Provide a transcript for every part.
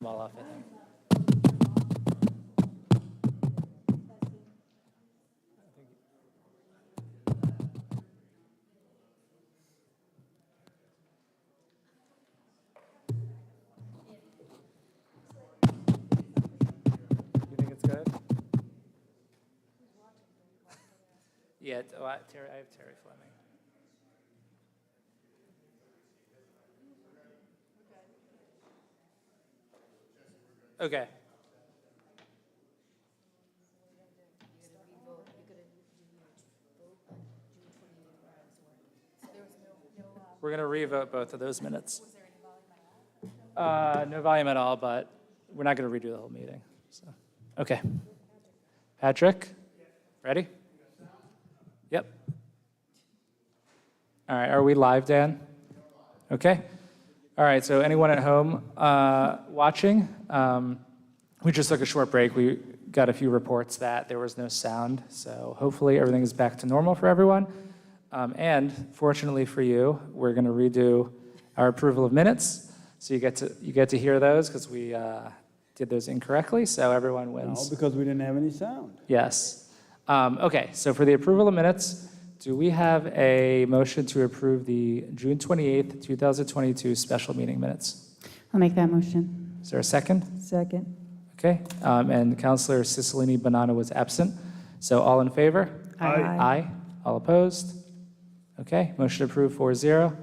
Well off, I think. You think it's good? Yeah, Terry, I have Terry Fleming. Okay. We're going to revote both of those minutes. No volume at all, but we're not going to redo the whole meeting. So, okay. Patrick, ready? Yep. All right, are we live, Dan? Okay. All right, so anyone at home watching, we just took a short break. We got a few reports that there was no sound, so hopefully everything is back to normal for everyone. And fortunately for you, we're going to redo our approval of minutes, so you get to hear those because we did those incorrectly, so everyone wins. No, because we didn't have any sound. Yes. Okay, so for the approval of minutes, do we have a motion to approve the June 28th, 2022 special meeting minutes? I'll make that motion. Is there a second? Second. Okay, and Councilor Cicilline Bonanno was absent. So all in favor? Aye. Aye. All opposed? Okay, motion approved 4-0.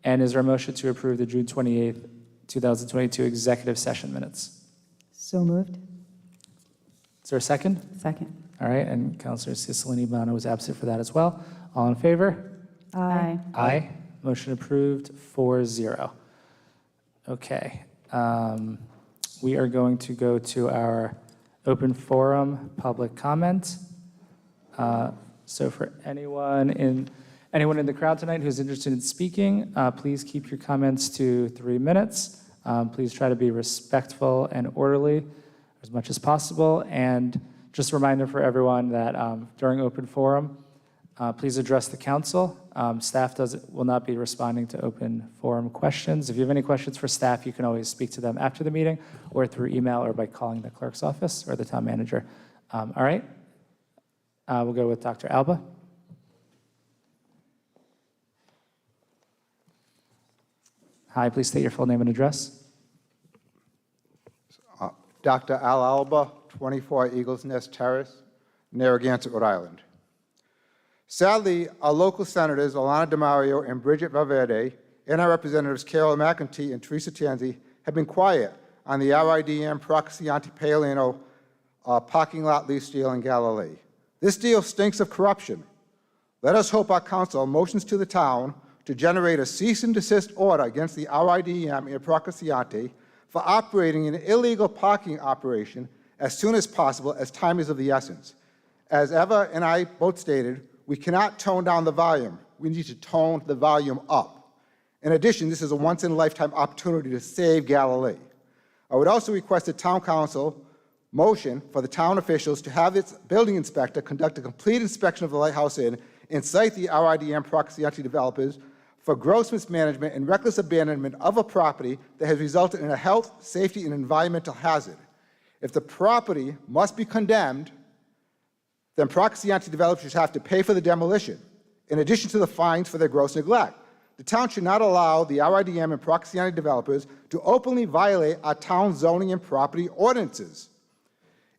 And is there a motion to approve the June 28th, 2022 executive session minutes? So moved. Is there a second? Second. All right, and Councilor Cicilline Bonanno was absent for that as well. All in favor? Aye. Aye. Motion approved 4-0. Okay. We are going to go to our open forum public comment. So for anyone in the crowd tonight who's interested in speaking, please keep your comments to 3 minutes. Please try to be respectful and orderly as much as possible. And just a reminder for everyone that during open forum, please address the council. Staff will not be responding to open forum questions. If you have any questions for staff, you can always speak to them after the meeting or through email or by calling the clerk's office or the town manager. All right, we'll go with Dr. Alba. Hi, please state your full name and address. Dr. Al Alba, 24 Eagles Nest Terrace, Narragansett, Rhode Island. Sadly, our local senators, Alana DiMario and Bridget Valverde, and our representatives Carol McEntee and Teresa Tanzi have been quiet on the RIDM Proxy Paolino parking lot lease deal in Galilee. This deal stinks of corruption. Let us hope our council motions to the town to generate a cease and desist order against the RIDM and Proxy for operating an illegal parking operation as soon as possible, as time is of the essence. As Eva and I both stated, we cannot tone down the volume. We need to tone the volume up. In addition, this is a once-in-a-lifetime opportunity to save Galilee. I would also request a town council motion for the town officials to have its building inspector conduct a complete inspection of the Lighthouse Inn and cite the RIDM Proxy developers for gross mismanagement and reckless abandonment of a property that has resulted in a health, safety, and environmental hazard. If the property must be condemned, then Proxy developers have to pay for the demolition, in addition to the fines for their gross neglect. The town should not allow the RIDM and Proxy developers to openly violate our town zoning and property ordinances.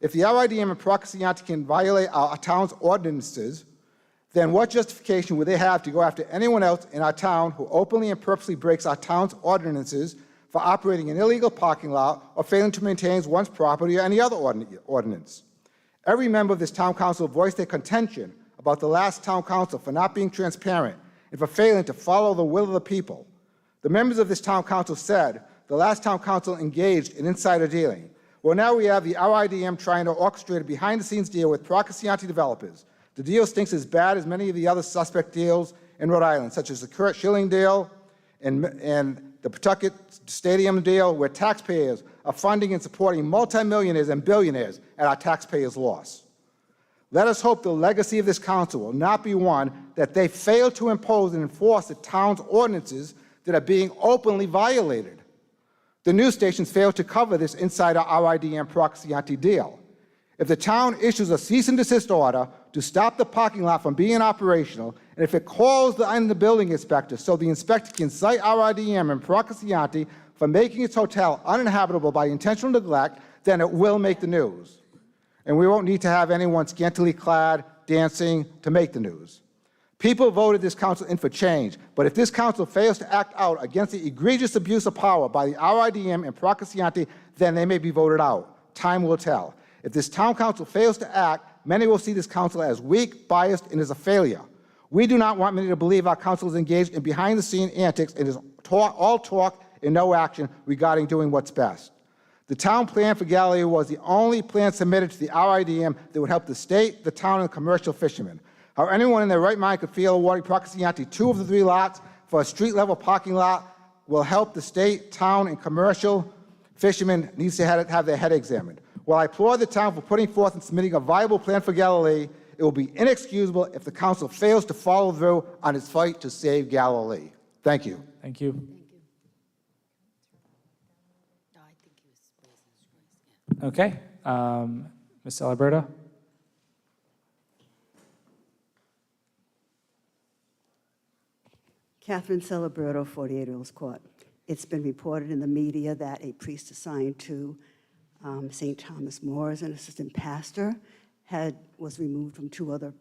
If the RIDM and Proxy can violate our town's ordinances, then what justification would they have to go after anyone else in our town who openly and purposely breaks our town's ordinances for operating an illegal parking lot or failing to maintain one's property or any other ordinance? Every member of this town council voiced their contention about the last town council for not being transparent and for failing to follow the will of the people. The members of this town council said the last town council engaged in insider dealing. Well, now we have the RIDM trying to orchestrate a behind-the-scenes deal with Proxy developers. The deal stinks as bad as many of the other suspect deals in Rhode Island, such as the Kurt Schilling deal and the Pawtucket Stadium deal, where taxpayers are funding and supporting multimillionaires and billionaires at our taxpayers' loss. Let us hope the legacy of this council will not be one that they fail to impose and enforce the town's ordinances that are being openly violated. The news stations fail to cover this insider RIDM proxy deal. If the town issues a cease and desist order to stop the parking lot from being operational, and if it calls the building inspector so the inspector can cite RIDM and Proxy for making its hotel uninhabitable by intentional neglect, then it will make the news. And we won't need to have anyone scantily clad dancing to make the news. People voted this council in for change, but if this council fails to act out against the egregious abuse of power by the RIDM and Proxy, then they may be voted out. Time will tell. If this town council fails to act, many will see this council as weak, biased, and as a failure. We do not want many to believe our council is engaged in behind-the-scene antics and is all talk and no action regarding doing what's best. The town plan for Galilee was the only plan submitted to the RIDM that would help the state, the town, and commercial fishermen. How anyone in their right mind could feel awarding Proxy 2 of the 3 lots for a street-level parking lot will help the state, town, and commercial fishermen needs to have their head examined. While I applaud the town for putting forth and submitting a viable plan for Galilee, it will be inexcusable if the council fails to follow through on its fight to save Galilee. Thank you. Thank you. Okay. Ms. Alberto? Catherine Celebrato, 48 Earls Court. It's been reported in the media that a priest assigned to St. Thomas More as an assistant pastor was removed from 2 other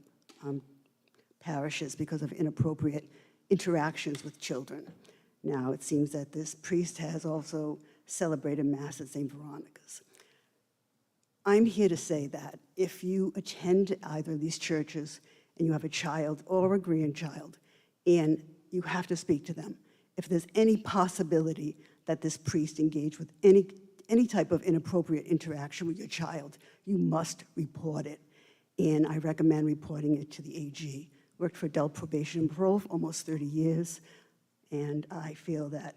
parishes because of inappropriate interactions with children. Now, it seems that this priest has also celebrated Mass at St. Veronica's. I'm here to say that if you attend either of these churches and you have a child or a grandchild, and you have to speak to them, if there's any possibility that this priest engaged with any type of inappropriate interaction with your child, you must report it. And I recommend reporting it to the AG. Worked for adult probation and parole for almost 30 years, and I feel that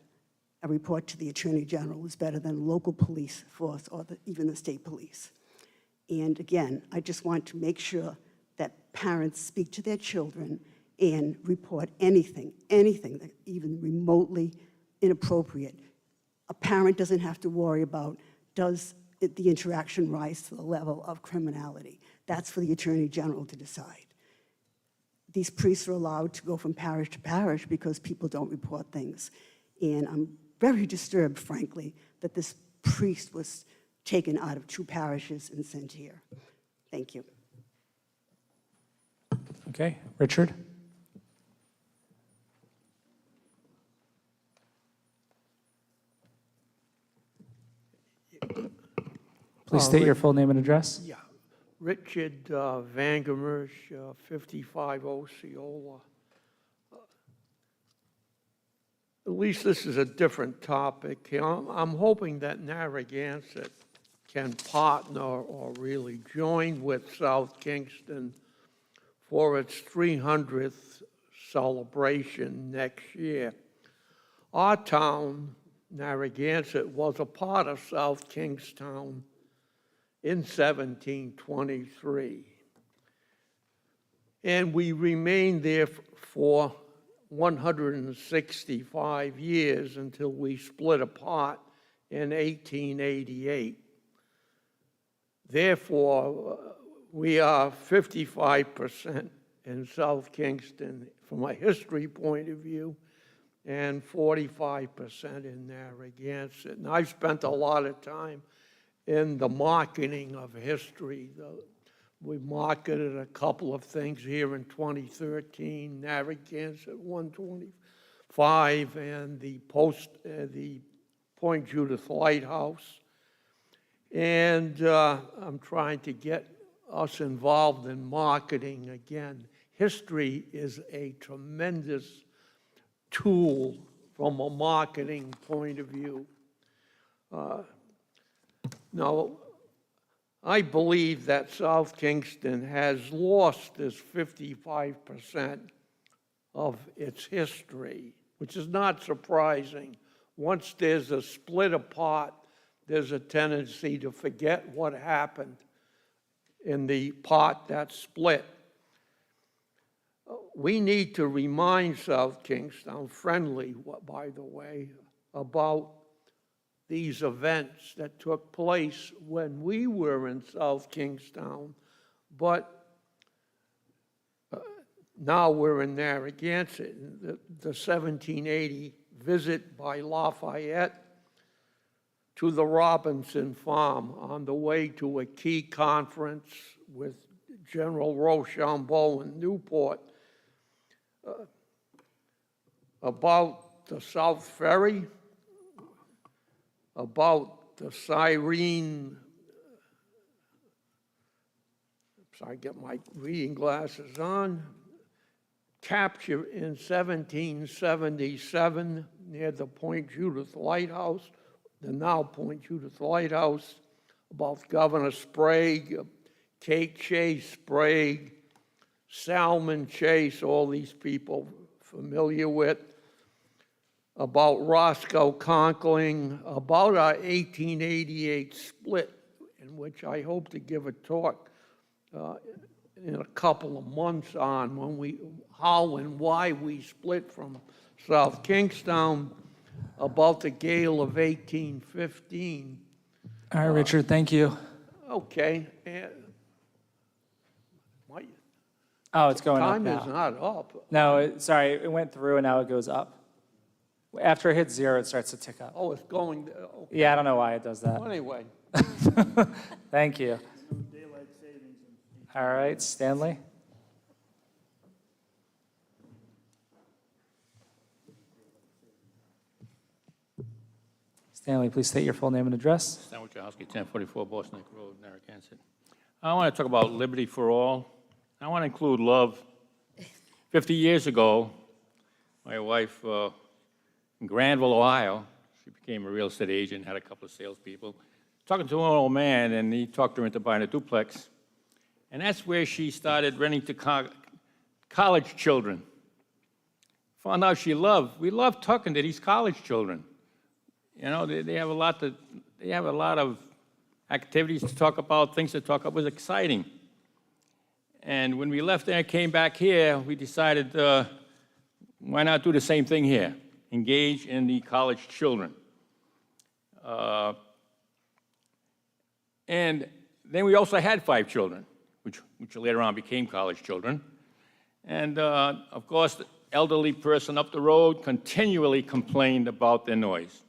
a report to the Attorney General is better than local police force or even the state police. And again, I just want to make sure that parents speak to their children and report anything that even remotely inappropriate. A parent doesn't have to worry about, does the interaction rise to the level of criminality? That's for the Attorney General to decide. These priests are allowed to go from parish to parish because people don't report things. And I'm very disturbed, frankly, that this priest was taken out of 2 parishes and sent here. Thank you. Okay. Richard? Please state your full name and address. Yeah, Richard Vangermersh, 55 Osceola. At least this is a different topic. I'm hoping that Narragansett can partner or really join with South Kingston for its 300th celebration next year. Our town, Narragansett, was a part of South Kingstown in 1723. And we remained there for 165 years until we split apart in 1888. Therefore, we are 55% in South Kingston from a history point of view and 45% in Narragansett. And I've spent a lot of time in the marketing of history. We marketed a couple of things here in 2013, Narragansett 125 and the Point Judith Lighthouse. And I'm trying to get us involved in marketing again. History is a tremendous tool from a marketing point of view. Now, I believe that South Kingston has lost this 55% of its history, which is not surprising. Once there's a split apart, there's a tendency to forget what happened in the part that split. We need to remind South Kingston, friendly, by the way, about these events that took place when we were in South Kingstown, but now we're in Narragansett. The 1780 visit by Lafayette to the Robinson Farm on the way to a key conference with General Rochambeau in Newport about the South Ferry, about the Cyrene, so I get my reading glasses on, capture in 1777 near the Point Judith Lighthouse, the now Point Judith Lighthouse, about Governor Sprague, Kate Chase Sprague, Salmon Chase, all these people familiar with, about Roscoe Conkling, about our 1888 split, in which I hope to give a talk in a couple of months on how and why we split from South Kingstown, about the gale of 1815. All right, Richard, thank you. Okay. My Oh, it's going up time is now. not up. No, sorry, it went through and now it goes up. After it hits 0, it starts to tick up. Oh, it's going, okay. Yeah, I don't know why it does that. Well, anyway. Thank you. All right, Stanley? Stanley, please state your full name and address. Stanley Wachowski, 1044 Boston Neck Road, Narragansett. I want to talk about liberty for all. I want to include love. 50 years ago, my wife in Granville, Ohio, she became a real estate agent, had a couple of salespeople, talking to an old man, and he talked her into buying a duplex. And that's where she started renting to college children. Found out we love talking to these college children. You know, they have a lot of activities to talk about, things to talk about. It was exciting. And when we left there and came back here, we decided, why not do the same thing here? Engage in the college children. And then we also had 5 children, which later on became college children. And of course, the elderly person up the road continually complained about their noise.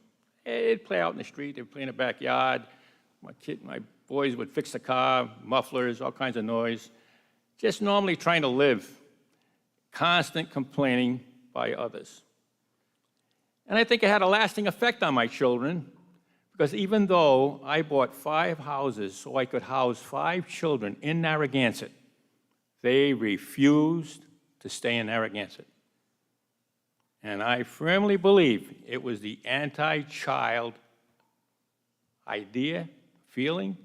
They'd play out in the street, they'd play in the backyard. My boys would fix the car, mufflers, all kinds of noise. Just normally trying to live, constant complaining by others. And I think it had a lasting effect on my children, because even though I bought 5 houses so I could house 5 children in Narragansett, they refused to stay in Narragansett. And I firmly believe it was the anti-child idea, feeling.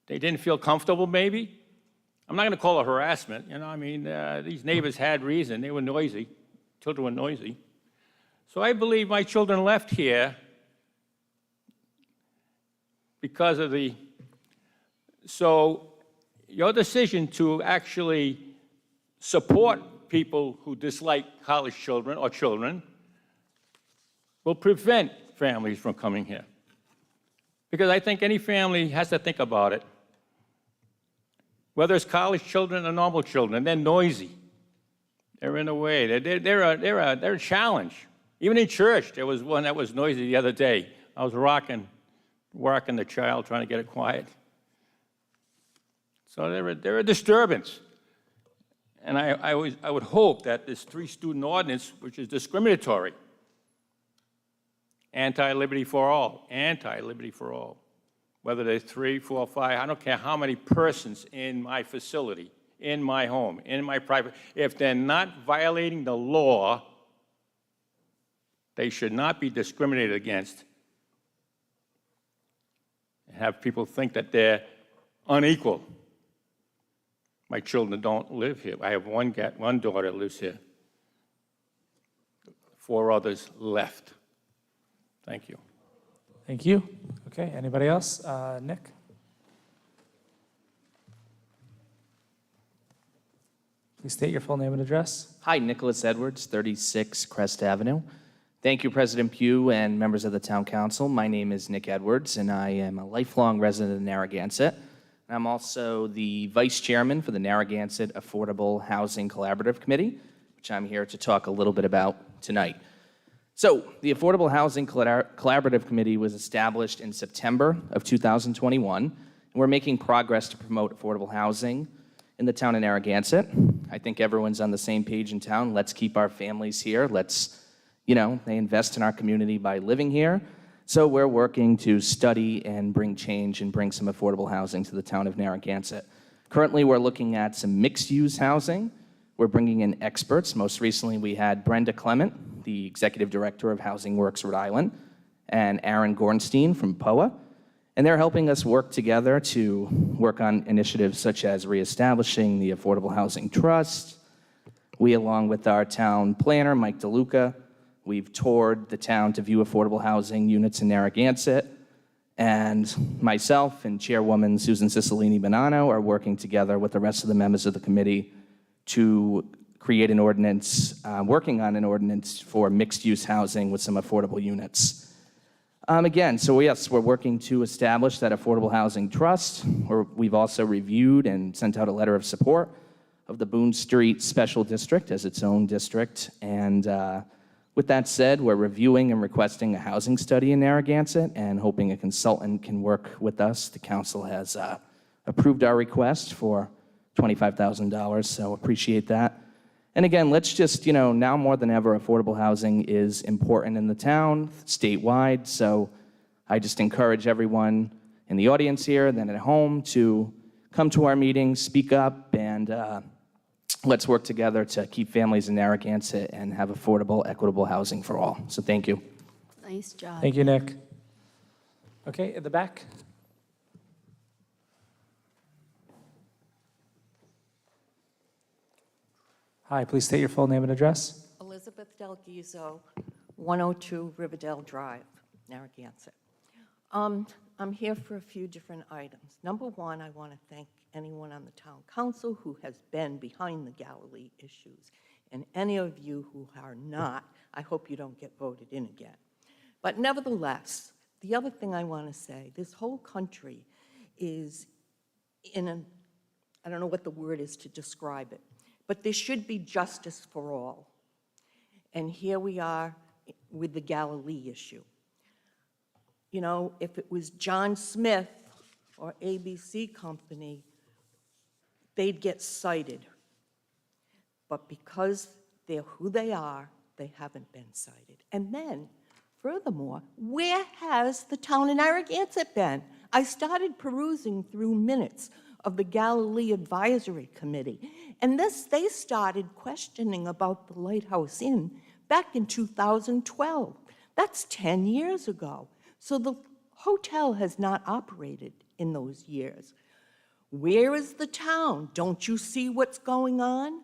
They didn't feel comfortable, maybe. I'm not going to call it harassment. You know, I mean, these neighbors had reason. They were noisy. Children were noisy. So I believe my children left here because of the... So your decision to actually support people who dislike college children or children will prevent families from coming here. Because I think any family has to think about it. Whether it's college children or normal children, they're noisy. They're in the way. They're a challenge. Even in church, there was one that was noisy the other day. I was rocking the child, trying to get it quiet. So they're a disturbance. And I would hope that this 3-student ordinance, which is discriminatory, anti-liberty for all, whether there's 3, 4, 5, I don't care how many persons in my facility, in my home, in my private, if they're not violating the law, they should not be discriminated against and have people think that they're unequal. My children don't live here. I have one daughter that lives here. 4 others left. Thank you. Thank you. Okay, anybody else? Nick? Please state your full name and address. Hi, Nicholas Edwards, 36 Crest Avenue. Thank you, President Pugh and members of the Town Council. My name is Nick Edwards, and I am a lifelong resident of Narragansett. I'm also the Vice Chairman for the Narragansett Affordable Housing Collaborative Committee, which I'm here to talk a little bit about tonight. So, the Affordable Housing Collaborative Committee was established in September of 2021, and we're making progress to promote affordable housing in the town of Narragansett. I think everyone's on the same page in town. Let's keep our families here. They invest in our community by living here. So we're working to study and bring change and bring some affordable housing to the town of Narragansett. Currently, we're looking at some mixed-use housing. We're bringing in experts. Most recently, we had Brenda Clement, the Executive Director of Housing Works Rhode Island, and Aaron Gornstein from POA. And they're helping us work together to work on initiatives such as reestablishing the Affordable Housing Trust. We, along with our town planner, Mike DeLuca, we've toured the town to view affordable housing units in Narragansett, and myself and Chairwoman Susan Cicilline-Bonanno are working together with the rest of the members of the committee to create an ordinance, working on an ordinance for mixed-use housing with some affordable units. Yes, we're working to establish that Affordable Housing Trust. We've also reviewed and sent out a letter of support of the Boone Street Special District as its own district, and with that said, we're reviewing and requesting a housing study in Narragansett and hoping a consultant can work with us. The council has approved our request for $25,000, so appreciate that. And again, let's just, now more than ever, affordable housing is important in the town, statewide, so I just encourage everyone in the audience here and then at home to come to our meetings, speak up, and let's work together to keep families in Narragansett and have affordable, equitable housing for all. So thank you. Nice job. Thank you, Nick. Okay, at the back. Hi, please state your full name and address. Elizabeth Del Ghizo, 102 Riverdale Drive, Narragansett. I'm here for a few different items. Number one, I want to thank anyone on the town council who has been behind the Galilee issues. And any of you who are not, I hope you don't get voted in again. But nevertheless, the other thing I want to say, this whole country is in an, I don't know what the word is to describe it, but there should be justice for all. And here we are with the Galilee issue. If it was John Smith or ABC Company, they'd get cited. But because they're who they are, they haven't been cited. And then, furthermore, where has the town of Narragansett been? I started perusing through minutes of the Galilee Advisory Committee, and they started questioning about the Lighthouse Inn back in 2012. That's 10 years ago. So the hotel has not operated in those years. Where is the town? Don't you see what's going on?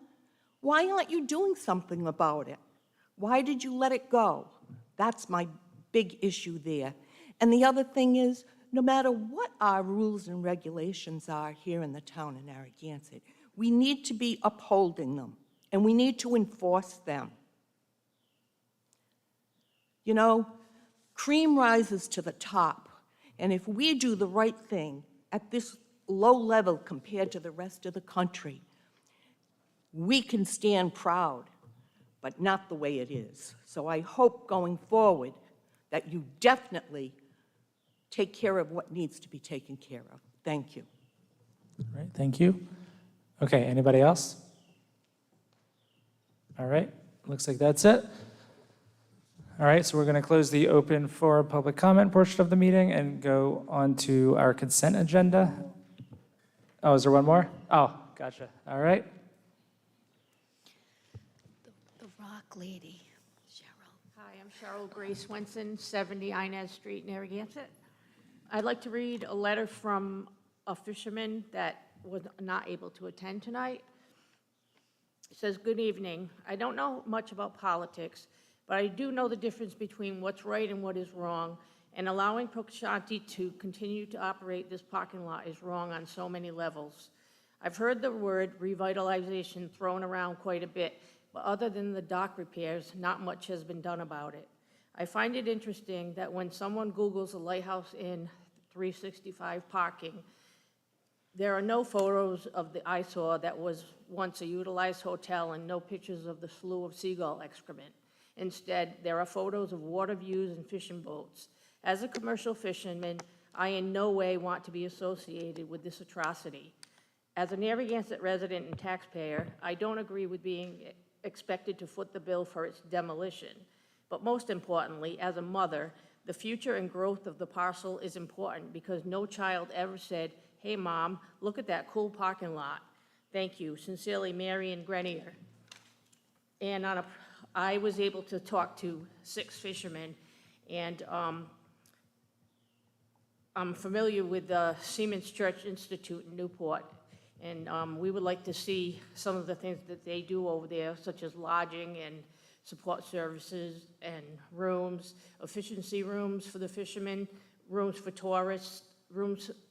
Why aren't you doing something about it? Why did you let it go? That's my big issue there. And the other thing is, no matter what our rules and regulations are here in the town of Narragansett, we need to be upholding them, and we need to enforce them. Cream rises to the top, and if we do the right thing at this low level compared to the rest of the country, we can stand proud, but not the way it is. So I hope going forward that you definitely take care of what needs to be taken care of. Thank you. All right, thank you. Okay, anybody else? All right, looks like that's it. All right, so we're going to close the open for public comment portion of the meeting and go on to our consent agenda. Oh, is there one more? Oh, gotcha. All right. The rock lady, Cheryl. Hi, I'm Cheryl Grace Swenson, 70 Inez Street, Narragansett. I'd like to read a letter from a fisherman that was not able to attend tonight. It says, "Good evening. I don't know much about politics, but I do know the difference between what's right and what is wrong, and allowing Prochanti to continue to operate this parking lot is wrong on so many levels. I've heard the word revitalization thrown around quite a bit, but other than the dock repairs, not much has been done about it. I find it interesting that when someone Googles a Lighthouse Inn 365 parking, there are no photos of the eyesore that was once a utilized hotel and no pictures of the slew of seagull excrement. Instead, there are photos of water views and fishing boats. As a commercial fisherman, I in no way want to be associated with this atrocity. As a Narragansett resident and taxpayer, I don't agree with being expected to foot the bill for its demolition. But most importantly, as a mother, the future and growth of the parcel is important because no child ever said, "Hey, Mom, look at that cool parking lot." Thank you. Sincerely, Marion Grenier. And I was able to talk to 6 fishermen, and I'm familiar with the Seamen's Church Institute in Newport, and we would like to see some of the things that they do over there, such as lodging and support services and rooms, efficiency rooms for the fishermen, rooms for tourists,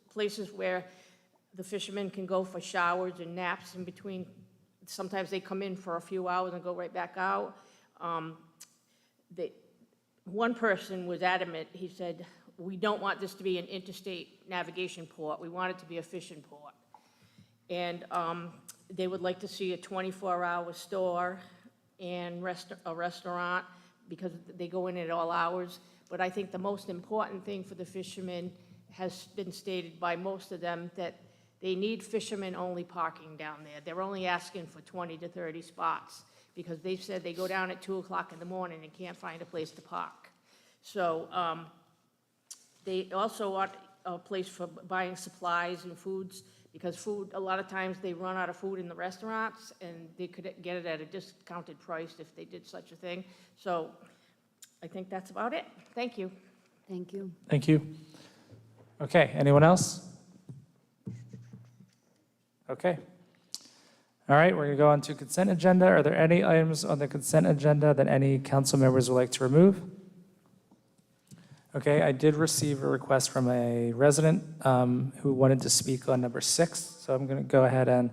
places where the fishermen can go for showers and naps in between. Sometimes they come in for a few hours and go right back out. One person was adamant. He said, "We don't want this to be an interstate navigation port. We want it to be a fishing port." And they would like to see a 24-hour store and a restaurant because they go in at all hours. But I think the most important thing for the fishermen has been stated by most of them, that they need fishermen-only parking down there. They're only asking for 20 to 30 spots because they said they go down at 2 o'clock in the morning and can't find a place to park. So they also want a place for buying supplies and foods, because food, a lot of times they run out of food in the restaurants and they could get it at a discounted price if they did such a thing. So I think that's about it. Thank you. Thank you. Thank you. Okay, anyone else? Okay. All right, we're going to go on to consent agenda. Are there any items on the consent agenda that any council members would like to remove? Okay, I did receive a request from a resident who wanted to speak on number 6, so I'm going to go ahead and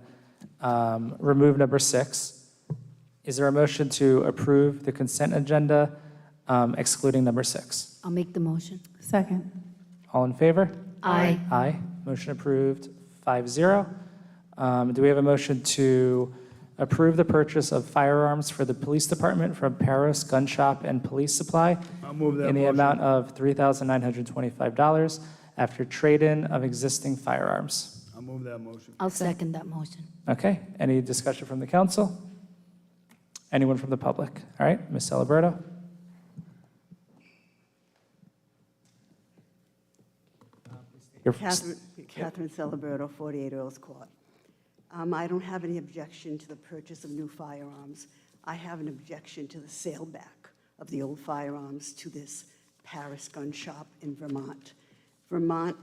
remove number 6. Is there a motion to approve the consent agenda excluding number 6? I'll make the motion. Second. All in favor? Aye. Aye. Motion approved, 5-0. Do we have a motion to approve the purchase of firearms for the police department from Paris Gun Shop and Police Supply I'll move that in the motion. amount of $3,925 after trade-in of existing firearms? I'll move that motion. I'll second that motion. Okay, any discussion from the council? Anyone from the public? All right, Ms. Celeberto? Catherine Celeberto, 48 Earls Court. I don't have any objection to the purchase of new firearms. I have an objection to the sale back of the old firearms to this Paris Gun Shop in Vermont. Vermont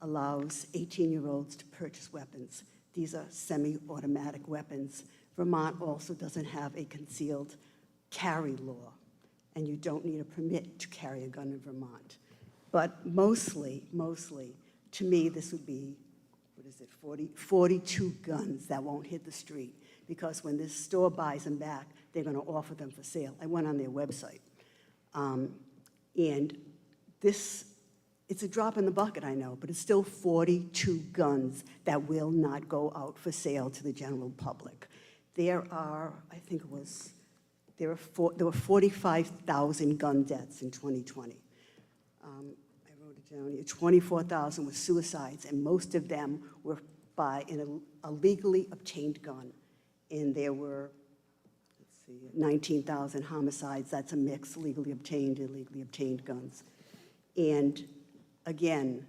allows 18-year-olds to purchase weapons. These are semi-automatic weapons. Vermont also doesn't have a concealed carry law, and you don't need a permit to carry a gun in Vermont. But mostly, to me, this would be, 42 guns that won't hit the street, because when this store buys them back, they're going to offer them for sale. I went on their website. And this, it's a drop in the bucket, I know, but it's still 42 guns that will not go out for sale to the general public. There are, I think it was, there were 45,000 gun deaths in 2020. I wrote it down here. 24,000 were suicides, and most of them were by a legally obtained gun. And there were, 19,000 homicides. That's a mix, legally obtained, illegally obtained guns. And again,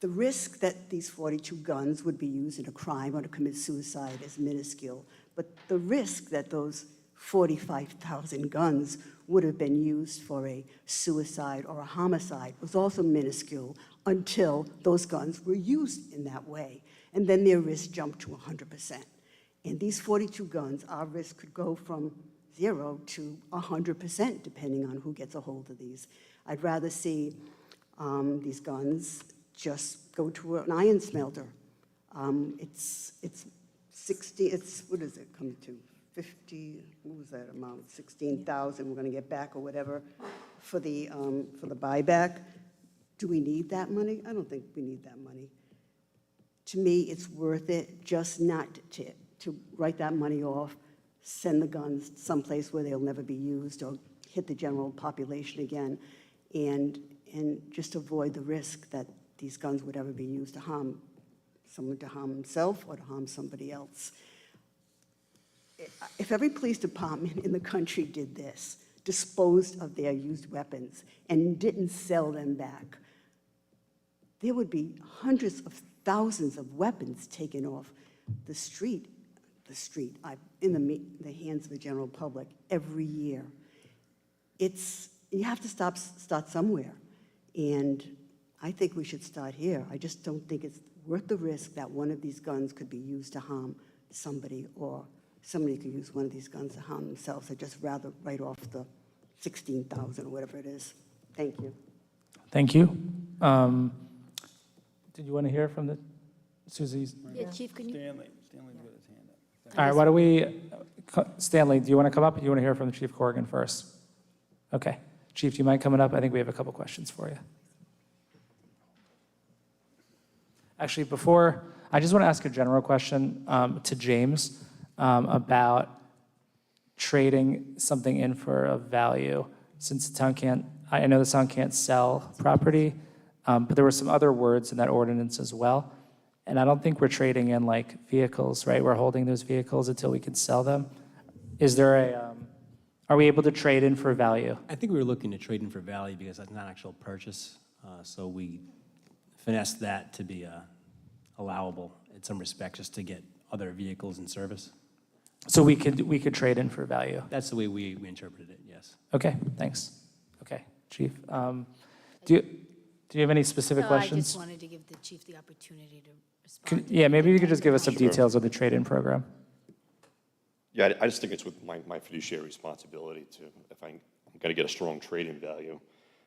the risk that these 42 guns would be used in a crime or to commit suicide is minuscule, but the risk that those 45,000 guns would have been used for a suicide or a homicide was also minuscule until those guns were used in that way. And then their risk jumped to 100%. And these 42 guns, our risk could go from 0 to 100%, depending on who gets a hold of these. I'd rather see these guns just go to an iron smelter. It's 60, it's, what does it come to? what was that amount, 16,000 we're going to get back or whatever for the buyback. Do we need that money? I don't think we need that money. To me, it's worth it just not to write that money off, send the guns someplace where they'll never be used or hit the general population again, and just avoid the risk that these guns would ever be used to harm someone, to harm himself or to harm somebody else. If every police department in the country did this, disposed of their used weapons and didn't sell them back, there would be hundreds of thousands of weapons taken off the street, in the hands of the general public every year. You have to start somewhere, and I think we should start here. I just don't think it's worth the risk that one of these guns could be used to harm somebody, or somebody could use one of these guns to harm themselves. I'd just rather write off the 16,000 or whatever it is. Thank you. Thank you. Did you want to hear from the Susie's? Yeah, Chief, can you? Stanley's got his hand up. All right, why don't we, Stanley, do you want to come up, or do you want to hear from the Chief Corrigan first? Okay. Chief, do you mind coming up? I think we have a couple questions for you. Actually, I just want to ask a general question to James about trading something in for a value, since the town I know the town can't sell property, but there were some other words in that ordinance as well. And I don't think we're trading in like vehicles, right? We're holding those vehicles until we can sell them. Is there are we able to trade in for value? I think we were looking to trade in for value because that's not actual purchase. So we finessed that to be allowable in some respects, just to get other vehicles in service. So we could trade in for value. That's the way we interpreted it, yes. Okay, thanks. Okay, Chief. Do you have any specific I questions? just wanted to give the chief the opportunity to respond. Yeah, maybe you could just give us some details of the trade-in program. Yeah, I just think it's with my fiduciary responsibility to, if I'm going to get a strong trade-in value,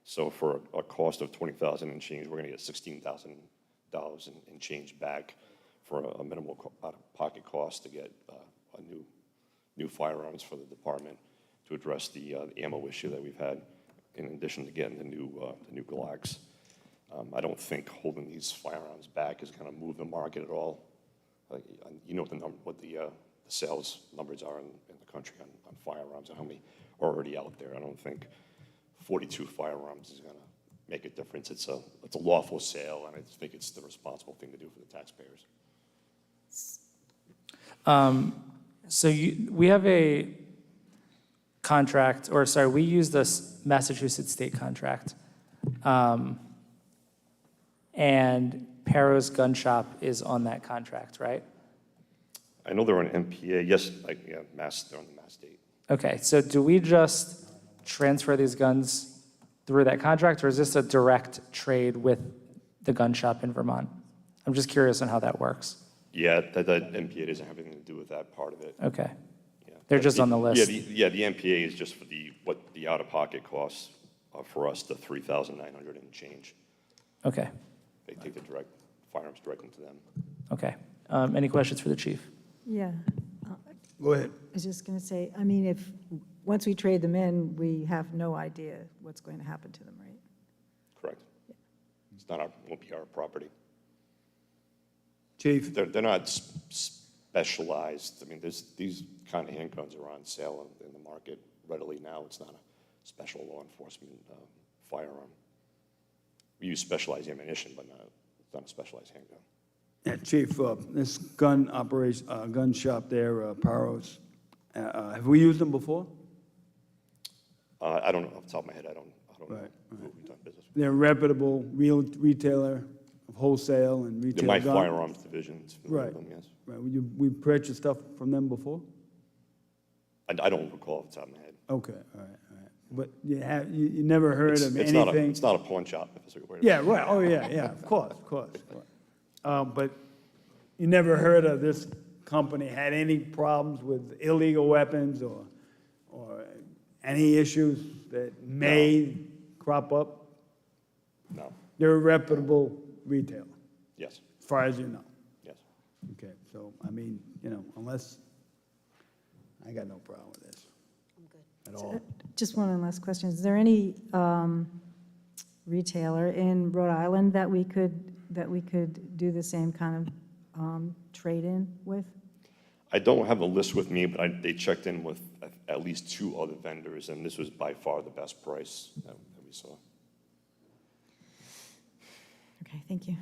so for a cost of $20,000 and change, we're going to get $16,000 and change back for a minimal out-of-pocket cost to get a new firearms for the department to address the ammo issue that we've had, in addition to getting the new Glocks. I don't think holding these firearms back is going to move the market at all. You know what the sales numbers are in the country on firearms and how many are already out there. I don't think 42 firearms is going to make a difference. It's a lawful sale, and I think it's the responsible thing to do for the taxpayers. So we have a contract, or sorry, we use this Massachusetts state contract. And Perro's Gun Shop is on that contract, right? I know they're on MPA. Yes, they're on the Mass State. Okay, so do we just transfer these guns through that contract, or is this a direct trade with the gun shop in Vermont? I'm just curious on how that works. Yeah, that MPA doesn't have anything to do with that part of it. Okay, Yeah. they're just on the list. Yeah, the MPA is just for what the out-of-pocket costs are for us, the $3,900 and change. Okay, They take the firearms directly to them. okay. Any questions for the chief? Yeah. Go ahead. I was just going to say, I mean, once we trade them in, we have no idea what's going to happen to them, right? Correct. Won't be our property. Chief? They're not specialized. I mean, these kind of handguns are on sale in the market readily now. It's not a special law enforcement firearm. We use specialized ammunition, but it's not a specialized handgun. Yeah, Chief, this gun shop there, Perro's, have we used them before? I don't know off the top of my head. I don't know Right, who we've done business with. They're a reputable retailer of wholesale and They're retail my gun. firearms division. Right. Them, yes. Right, we purchased stuff from them before? I don't recall off the top of my head. Okay, all right. But you never heard of anything? It's not a pawn shop, if that's what you're worried Yeah, right, oh, yeah, of course. But you never heard of this company had any problems with illegal weapons or any issues that may crop up? No. They're a reputable retailer, Yes. as far as you know? Yes. Okay, so, I mean, unless, I got no problem with this. At all. Just one last question. Is there any retailer in Rhode Island that we could do the same kind of trade-in with? I don't have a list with me, but they checked in with at least 2 other vendors, and this was by far the best price that we saw. Okay, thank you.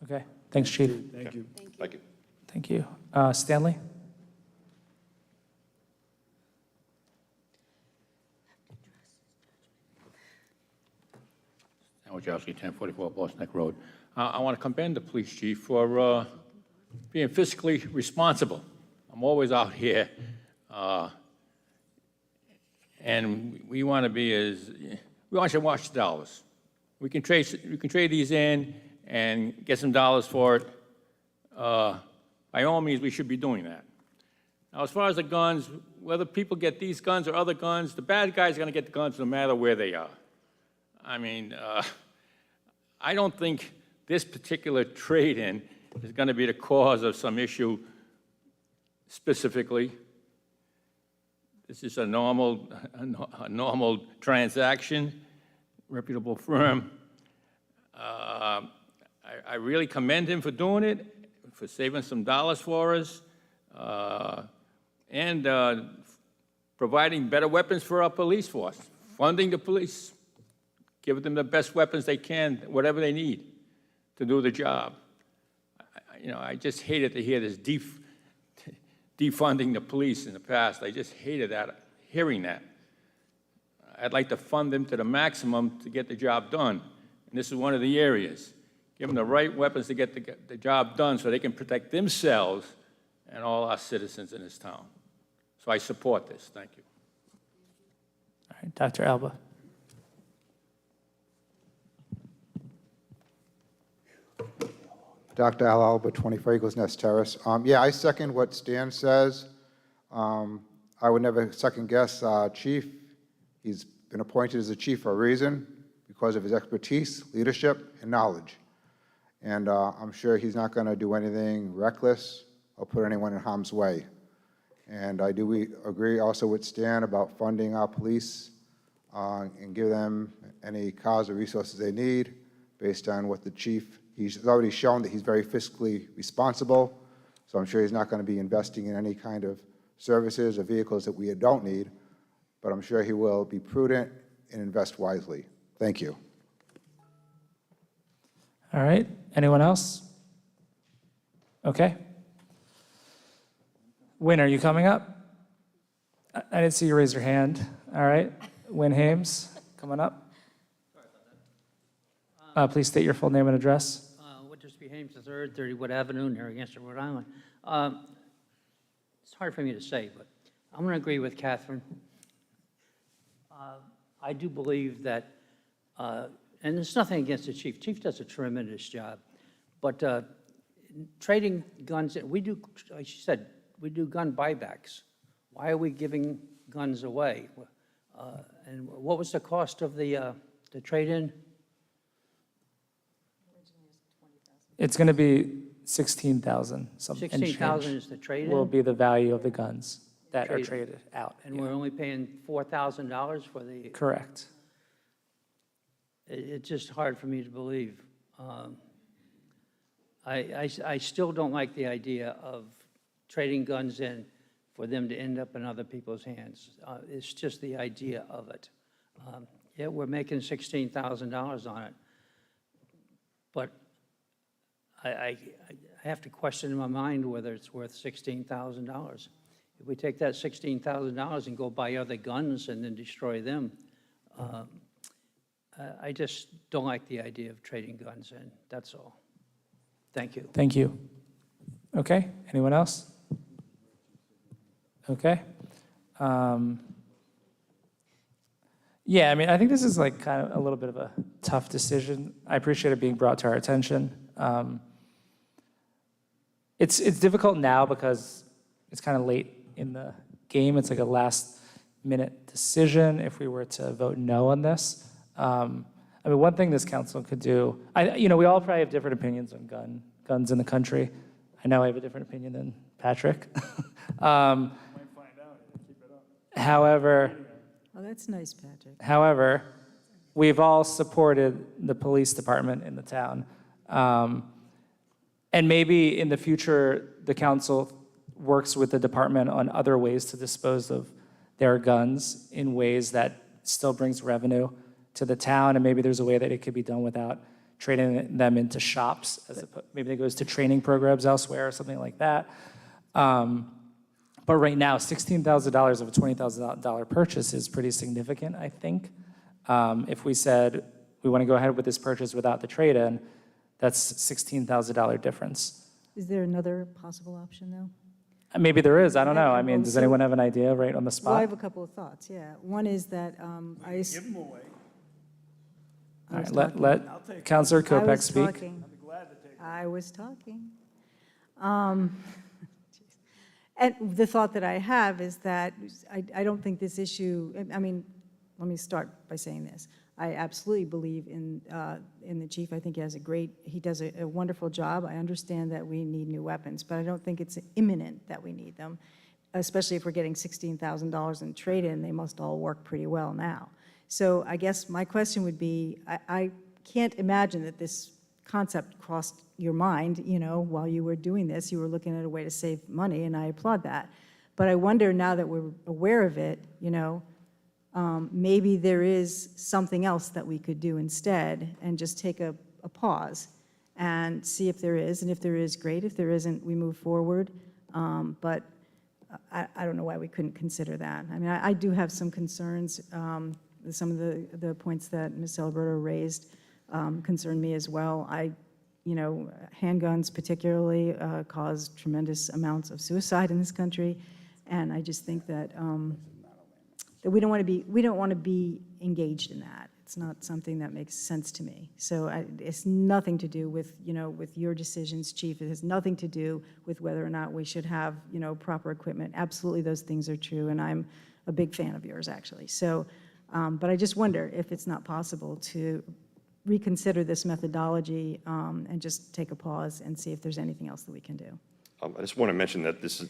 Okay, thanks, Chief. Thank you. Thank you. Thank you. Stanley? Wojciechowski, 1044 Boston Neck Road. I want to commend the police chief for being fiscally responsible. I'm always out here, and we want to be we want you to watch the dollars. We can trade these in and get some dollars for it. By all means, we should be doing that. Now, as far as the guns, whether people get these guns or other guns, the bad guys are going to get the guns no matter where they are. I mean, I don't think this particular trade-in is going to be the cause of some issue specifically. This is a normal transaction, reputable firm. I really commend him for doing it, for saving some dollars for us, and providing better weapons for our police force, funding the police, giving them the best weapons they can, whatever they need to do the job. I just hated to hear this defunding the police in the past. I just hated hearing that. I'd like to fund them to the maximum to get the job done. And this is one of the areas. Give them the right weapons to get the job done so they can protect themselves and all our citizens in this town. So I support this. Thank you. All right, Dr. Alba. Dr. Al Alba, 24 Eagles Nest Terrace. Yeah, I second what Stan says. I would never second guess Chief. He's been appointed as a chief for a reason, because of his expertise, leadership, and knowledge. And I'm sure he's not going to do anything reckless or put anyone in harm's way. And I do agree also with Stan about funding our police and give them any cars or resources they need based on what the chief, he's already shown that he's very fiscally responsible. So I'm sure he's not going to be investing in any kind of services or vehicles that we don't need, but I'm sure he will be prudent and invest wisely. Thank you. All right, anyone else? Okay. Wynn, are you coming up? I didn't see you raise your hand. All right, Wynn Hames, coming up. Please state your full name and address. Woodruff Hames III, 30 Wood Avenue, Narragansett, Rhode Island. It's hard for me to say, but I'm going to agree with Catherine. I do believe that, and there's nothing against the chief. Chief does a tremendous job, but trading guns, we do, like she said, we do gun buybacks. Why are we giving guns away? And what was the cost of the trade-in? It's going to be $16,000. $16,000 is the trade-in? Will be the value of the guns that are Trade-in. traded out. And we're only paying $4,000 for the... Correct. It's just hard for me to believe. I still don't like the idea of trading guns in for them to end up in other people's hands. It's just the idea of it. Yeah, we're making $16,000 on it, but I have to question in my mind whether it's worth $16,000. If we take that $16,000 and go buy other guns and then destroy them, I just don't like the idea of trading guns in, that's all. Thank you. Thank you. Okay, anyone else? Okay. Yeah, I mean, I think this is like kind of a little bit of a tough decision. I appreciate it being brought to our attention. It's difficult now because it's kind of late in the game. It's like a last-minute decision if we were to vote no on this. I mean, one thing this council could do, we all probably have different opinions on guns in the country. I know I have a different opinion than Patrick. However, Oh, that's nice, Patrick. However, we've all supported the police department in the town. And maybe in the future, the council works with the department on other ways to dispose of their guns in ways that still brings revenue to the town. And maybe there's a way that it could be done without trading them into shops. Maybe it goes to training programs elsewhere or something like that. But right now, $16,000 of a $20,000 purchase is pretty significant, I think. If we said we want to go ahead with this purchase without the trade-in, that's $16,000 difference. Is there another possible option, though? Maybe there is, I don't know. I mean, Well, does so- anyone have an idea right on the Well, I spot? have a couple of thoughts, yeah. One is that I... Give them away. All right, let Councilor I Kopech was speak. talking. I was talking. And the thought that I have is that I don't think this issue, I mean, let me start by saying this. I absolutely believe in the chief. I think he does a wonderful job. I understand that we need new weapons, but I don't think it's imminent that we need them, especially if we're getting $16,000 in trade-in. They must all work pretty well now. So I guess my question would be, I can't imagine that this concept crossed your mind, while you were doing this. You were looking at a way to save money, and I applaud that. But I wonder, now that we're aware of it, maybe there is something else that we could do instead, and just take a pause and see if there is. And if there is, great. If there isn't, we move forward. But I don't know why we couldn't consider that. I mean, I do have some concerns. Some of the points that Ms. Alberto raised concern me as well. Handguns particularly cause tremendous amounts of suicide in this country, and I just think that that we don't want to be engaged in that. It's not something that makes sense to me. So it's nothing to do with with your decisions, Chief. It has nothing to do with whether or not we should have proper equipment. Absolutely, those things are true, and I'm a big fan of yours, actually. So, but I just wonder if it's not possible to reconsider this methodology and just take a pause and see if there's anything else that we can do. I just want to mention that this is,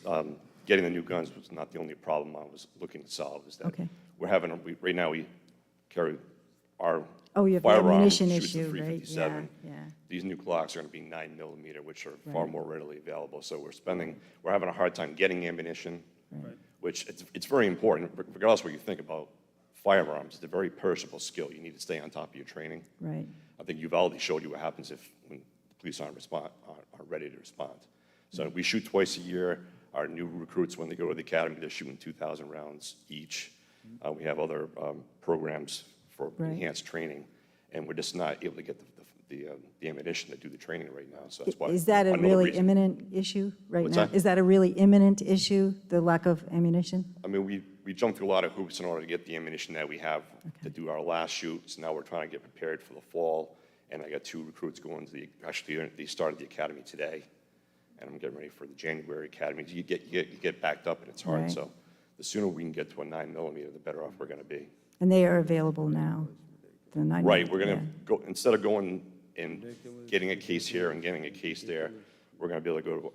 getting the new guns was not the only problem I was looking to solve, is that Okay. we're having, right now we carry our Oh, you have the firearm ammunition shoots the issue, right? 357. Yeah. These new Glocks are going to be 9mm, which are far Right. more readily available. So we're having a hard time getting ammunition, which it's very important, regardless of what you think about firearms. It's a very perishable skill. You need to stay on top of your training. Right. I think Uvalde showed you what happens when the police aren't ready to respond. So we shoot twice a year. Our new recruits, when they go to the academy, they're shooting 2,000 rounds each. We have other programs for Right. enhanced training, and we're just not able to get the ammunition to do the training right now. So that's why. Is that a another really reason. imminent issue right What's now? that? Is that a really imminent issue, the lack of ammunition? I mean, we jumped through a lot of hoops in order to get the ammunition that we have to do our last shoot. So now we're trying to get prepared for the fall. And I got 2 recruits going to actually, they started the academy today. And I'm getting ready for the January academy. You get backed up and it's hard. Right. So the sooner we can get to a 9mm, the better off we're going to be. And they are available now, the 9mm. Right, we're going to go, instead of going and getting a case here and getting a case there, we're going to be able to go to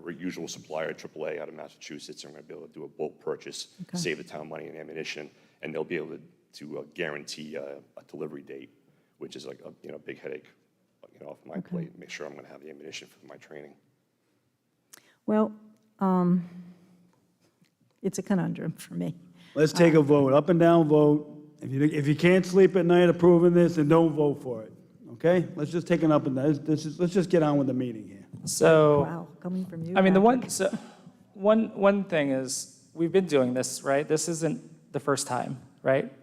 our usual supplier, AAA out of Massachusetts, and we're going to be able to do a bulk purchase, save the town money and ammunition, and they'll be able to guarantee a delivery date, which is like a big headache off my plate, make sure I'm going to have the ammunition for my training. Well, it's a conundrum for me. Let's take a vote, up and down vote. If you can't sleep at night approving this, then don't vote for it, okay? Let's just take an up and down. Let's just get on with the meeting here. So, Wow, coming from you, I mean, Patrick. one thing is, we've been doing this, right? This isn't the first time, right?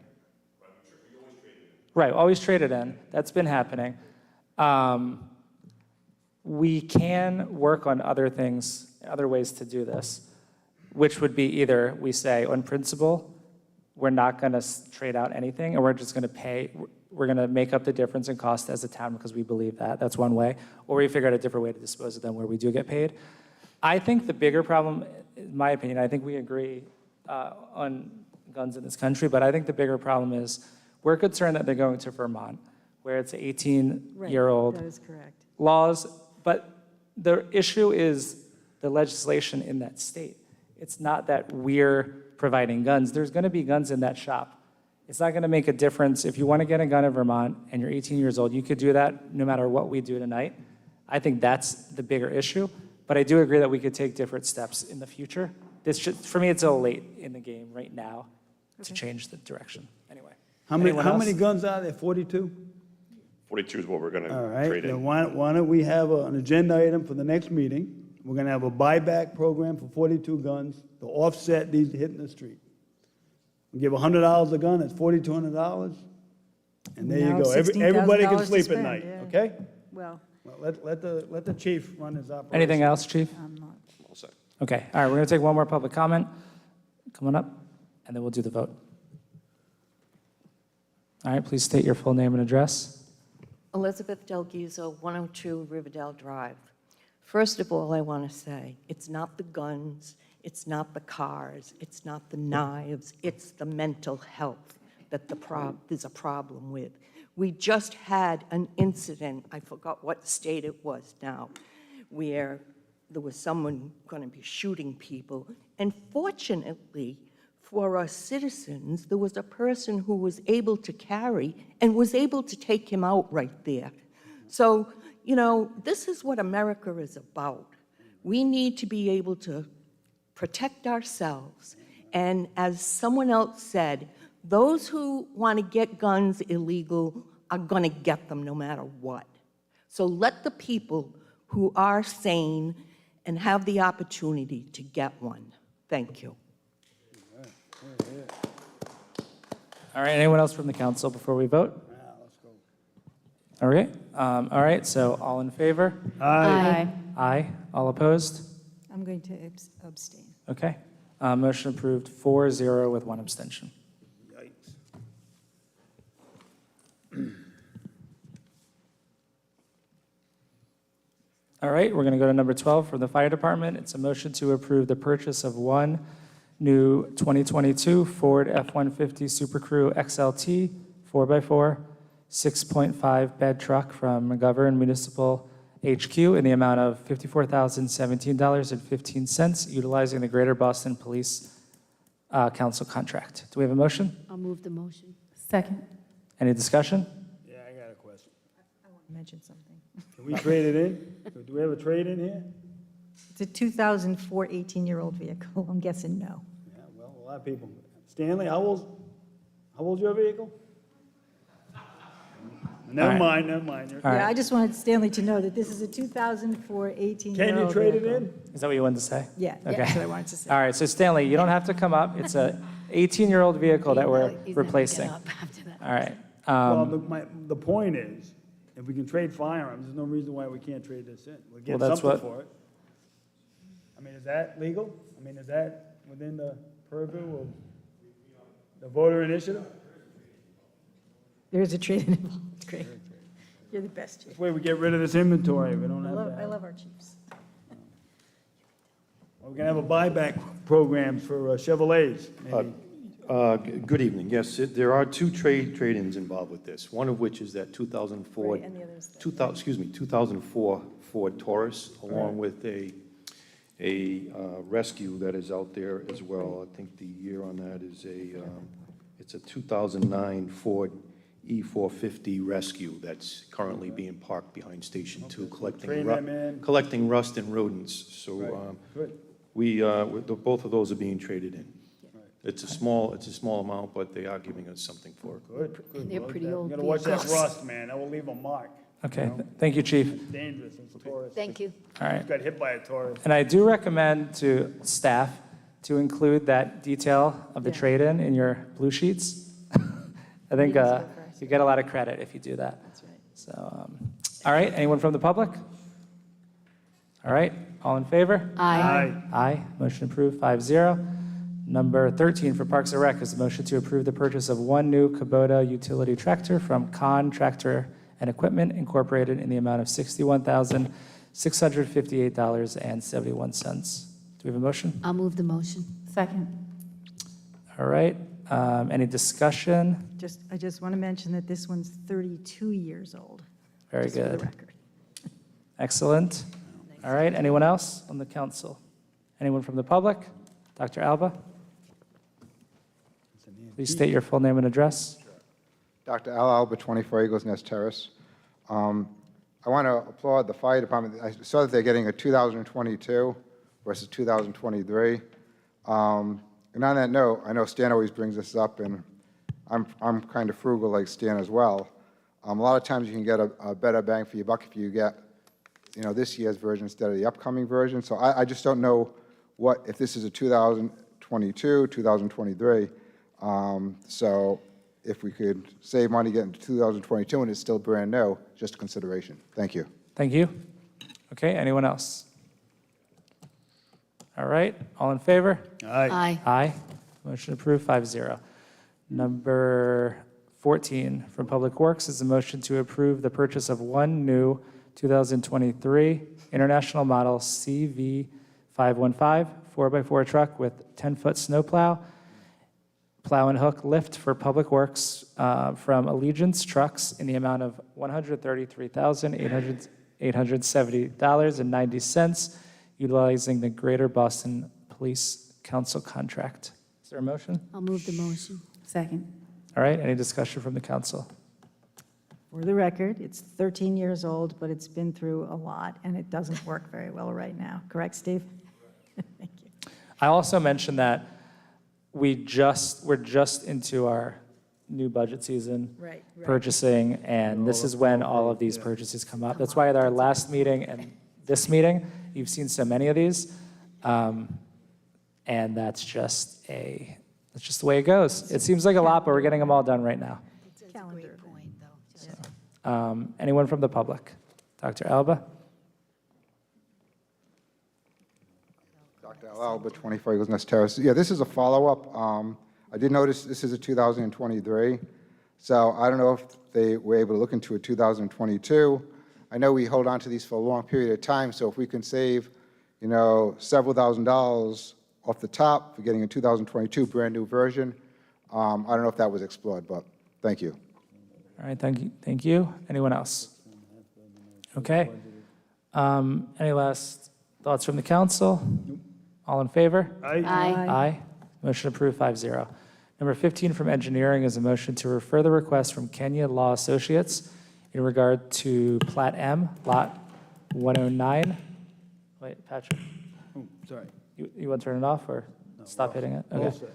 Right, always traded in. That's been happening. We can work on other things, other ways to do this, which would be either we say, on principle, we're not going to trade out anything, and we're just going to pay, we're going to make up the difference in cost as a town because we believe that. That's one way. Or we figure out a different way to dispose of them where we do get paid. I think the bigger problem, in my opinion, I think we agree on guns in this country, but I think the bigger problem is we're concerned that they're going to Vermont, where it's 18-year-old Right, that is correct. laws, but the issue is the legislation in that state. It's not that we're providing guns. There's going to be guns in that shop. It's not going to make a difference. If you want to get a gun in Vermont and you're 18 years old, you could do that no matter what we do tonight. I think that's the bigger issue. But I do agree that we could take different steps in the future. For me, it's a little late in the game right now to change the direction. Anyway. How many guns are there? 42? 42 is what we're going All to right, trade then in. why don't we have an agenda item for the next meeting? We're gonna have a buyback program for 42 guns to offset these hitting the street. We give $100 a gun, it's $4,200, and there you Now go. $16,000 Everybody can to sleep at spend, night, yeah. okay? Well, Well, let the chief run his operation. Anything else, Chief? I'm not. All set. Okay, all right, we're going to take one more public comment. Come on up, and then we'll do the vote. All right, please state your full name and address. Elizabeth Del Ghizo, 102 Riverdale Drive. First of all, I want to say, it's not the guns, it's not the cars, it's not the knives, it's the mental health that there's a problem with. We just had an incident, I forgot what state it was now, where there was someone going to be shooting people, and fortunately for us citizens, there was a person who was able to carry and was able to take him out right there. So, you know, this is what America is about. We need to be able to protect ourselves. And as someone else said, those who want to get guns illegal are going to get them no matter what. So let the people who are sane and have the opportunity to get one. Thank you. All right, anyone else from the council before we vote? All right, so all in favor? Aye. Aye. All opposed? I'm going to abstain. Okay. Motion approved 4-0 with one abstention. All right, we're going to go to number 12 from the fire department. It's a motion to approve the purchase of one new 2022 Ford F-150 Super Crew XLT 4x4 6.5 bed truck from McGovern Municipal HQ in the amount of $54,017.15, utilizing the Greater Boston Police Council contract. Do we have a motion? I'll move the motion. Second. Any discussion? Yeah, I got a question. I want to mention something. Can we trade it in? Do we have a trade in here? It's a 2004 18-year-old vehicle. I'm guessing no. Yeah, well, a lot of people. Stanley, how old's your vehicle? Never mind. All Yeah, right. I just wanted Stanley to know that this is a 2004 18-year-old Can you trade it in? Is that what you wanted to say? Yeah, Okay. that's what I wanted to say. All right, so Stanley, you don't have to come up. It's a 18-year-old vehicle that we're He's not gonna replacing. get up after that. All right. Well, the point is, if we can trade firearms, there's no reason why we can't trade this in. We'll get Well, that's something what- for it. I mean, is that legal? I mean, is that within the purview of the voter initiative? There is a trade involved. Great. You're the best, Chief. This way we get rid of this inventory. We don't I have love, I that. love our chiefs. We're gonna have a buyback program for Chevrolets, maybe. Good evening. Yes, there are two trade-ins involved with this, one of which is that 2004, Right, and the other's the- 2004 Ford Taurus, along with a Rescue that is out there as well. I think the year on that is it's a 2009 Ford E450 Rescue that's currently being parked behind Station 2, Trade them in. collecting rust and rodents. So Good. both of those are being traded in. It's a small amount, but they are giving us something for it. Good. They're pretty old You gotta watch that vehicles. rust, man. That will leave a mark. Okay, thank you, Chief. It's dangerous. It's a Taurus. Thank you. All right. Got hit by a Taurus. And I do recommend to staff to include that detail of the Yeah. trade-in in your blue sheets. I think you get a lot of credit if you do that. That's right. So, all right, anyone from the public? All right, all in favor? Aye. Aye, motion approved, 5-0. Number 13 for Parks and Rec is a motion to approve the purchase of one new Kubota utility tractor from Con Tractor and Equipment Incorporated in the amount of $61,658.71. Do we have a motion? I'll move the motion. Second. All right, any discussion? I just want to mention that this one's 32 years old. Very just for the good. record. Excellent. All right, anyone else on the council? Anyone from the public? Dr. Alba? Please state your full name and address. Dr. Al Alba, 24 Eagles Nest Terrace. I want to applaud the fire department. I saw that they're getting a 2022 versus 2023. And on that note, I know Stan always brings this up, and I'm kind of frugal like Stan as well. A lot of times you can get a better bang for your buck if you get, this year's version instead of the upcoming version. So I just don't know if this is a 2022, 2023. So if we could save money getting to 2022 and it's still brand new, just a consideration. Thank you. Thank you. Okay, anyone else? All right, all in favor? Aye. Aye. Motion approved, 5-0. Number 14 from Public Works is a motion to approve the purchase of one new 2023 International Model CV515 4x4 truck with 10-foot snowplow, plow and hook lift for Public Works from Allegiance Trucks in the amount of $133,870.90, utilizing the Greater Boston Police Council contract. Is there a motion? I'll move the motion. Second. All right, any discussion from the council? For the record, it's 13 years old, but it's been through a lot, and it doesn't work very well right now. Correct, Steve? Thank you. I also mentioned that we're just into our new budget season. Right. Purchasing, and this is when all of these purchases come up. That's why at our last meeting and this meeting, you've seen so many of these. And that's just the way it goes. It seems like a lot, but we're getting them all done right now. It's a great point, though. Anyone from the public? Dr. Alba? Dr. Al Alba, 24 Eagles Nest Terrace. Yeah, this is a follow-up. I did notice this is a 2023, so I don't know if they were able to look into a 2022. I know we hold on to these for a long period of time, so if we can save, several $1,000s off the top for getting a 2022 brand-new version, I don't know if that was explored, but thank you. All right, thank you. Anyone else? Okay. Any last thoughts from the council? All in favor? Aye. Aye. Motion approved, 5-0. Number 15 from engineering is a motion to refer the request from Kenya Law Associates in regard to Plat M, Lot 109. Wait, Patrick, Oh, sorry. you want to turn it off or stop hitting it? All Okay. set.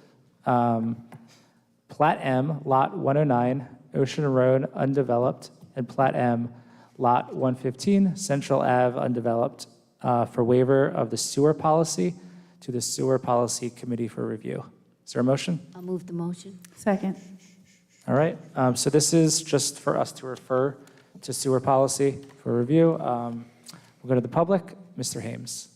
Plat M, Lot 109, Ocean Road, undeveloped, and Plat M, Lot 115, Central Ave, undeveloped, for waiver of the sewer policy to the Sewer Policy Committee for review. Is there a motion? I'll move the motion. Second. All right, so this is just for us to refer to sewer policy for review. We'll go to the public. Mr. Hames.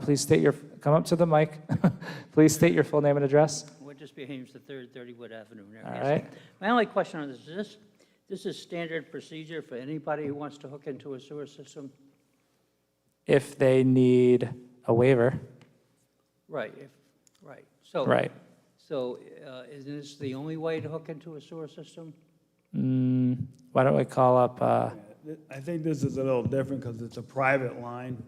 Please state come up to the mic. Please state your full name and address. Would just be Hames III, 30 Wood Avenue, All Narragansett. right. My only question on this is this is standard procedure for anybody who wants to hook into a sewer system? If they need a waiver. Right, right. So, Right. So is this the only way to hook into a sewer system? Why don't we call up, I think this is a little different because it's a private line,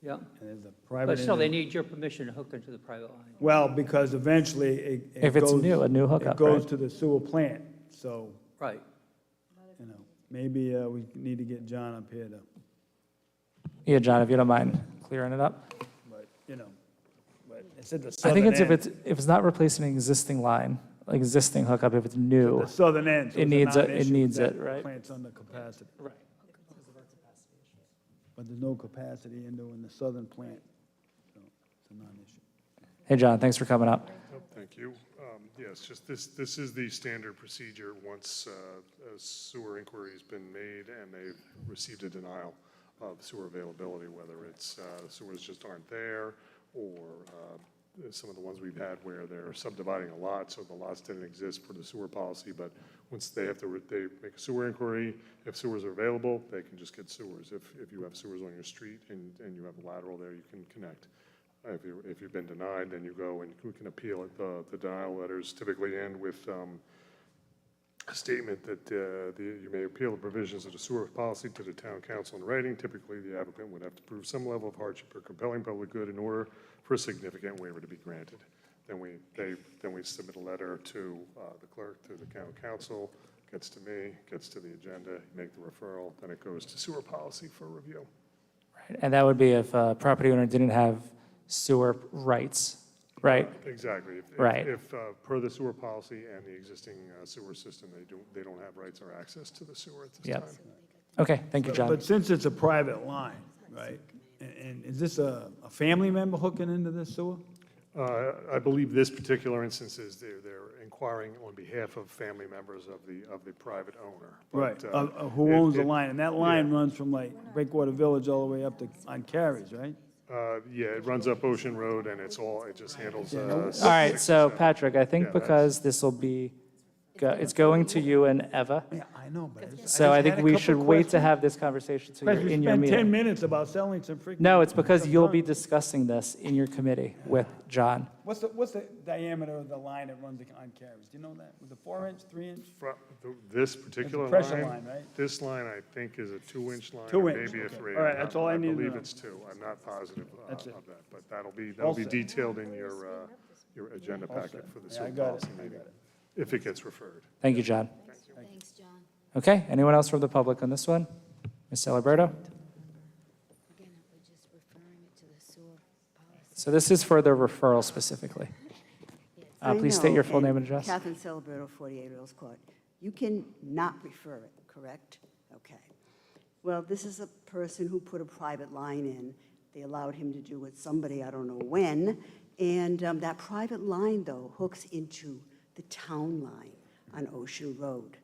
Yeah. and there's a private. But still, they need your permission to hook into the private line. Well, because eventually it If it's goes- new, a new hookup, It goes right? to the sewer plant, so, Right. maybe we need to get John up here to, yeah, John, if you don't mind clearing it up. but it's at the I southern think end. if it's not replacing an existing line, like existing hookup, if it's new. The southern end. so It it's a needs non-issue needs that it, right? Plant's under capacity. Right. But there's no capacity in the southern plant, so it's a non-issue. Hey, John, thanks for coming up. Thank you. Yes, just this is the standard procedure once a sewer inquiry has been made and they've received a denial of sewer availability, whether it's sewers just aren't there or some of the ones we've had where they're subdividing a lot, so the lots didn't exist for the sewer policy, but once they make a sewer inquiry, if sewers are available, they can just get sewers. If you have sewers on your street and you have a lateral there, you can connect. If you've been denied, then you go and we can appeal it. The denial letters typically end with a statement that you may appeal the provisions of the sewer policy to the town council in writing. Typically, the applicant would have to prove some level of hardship or compelling public good in order for a significant waiver to be granted. Then we submit a letter to the clerk, to the town council, gets to me, gets to the agenda, make the referral, then it goes to sewer policy for review. Right, and that would be if a property owner didn't have sewer rights, right? Exactly. Right. If per the sewer policy and the existing sewer system, they don't have rights or access to the sewer at this Yep. time. Okay, thank you, John. But since it's a private line, right, and is this a family member hooking into this sewer? I believe this particular instance is they're inquiring on behalf of family members of the private owner. Right, But, who owns the it- line? And that line runs from like Breakwater Village all the way up to, on Carries, right? Yeah, it runs up Ocean Road and it just handles. All right, so Patrick, I think Yeah, that's- because this will be, it's going to you and Eva. Yeah, I know, but So I think we should wait to have this conversation so you're We in your spent 10 meeting. minutes about selling some freaking. No, it's because some you'll junk. be discussing this in your committee with John. What's the diameter of the line that runs on Carries? Do you know that? Was it 4-inch, 3-inch? This particular pressure line, line, right? this line, I think, is a 2-inch line. 2 or inch, maybe a okay. 3. All right, that's all I need to I believe know. it's 2. I'm not positive of That's it. that, but that'll All be set. detailed in your agenda All packet set. for the Yeah, I sewer got it, policy I meeting, got it. if it gets referred. Thank you, John. Thanks, John. Okay, anyone else from the public on this one? Ms. Alberto? Again, we're just referring it to the sewer policy. So this is for the referral specifically. I Please state know, your full name and address. Catherine Celebrato, 48 Earls Court. You can not refer it, correct? Okay. Well, this is a person who put a private line in. They allowed him to do it, somebody, I don't know when, and that private line, though, hooks into the town line on Ocean Road.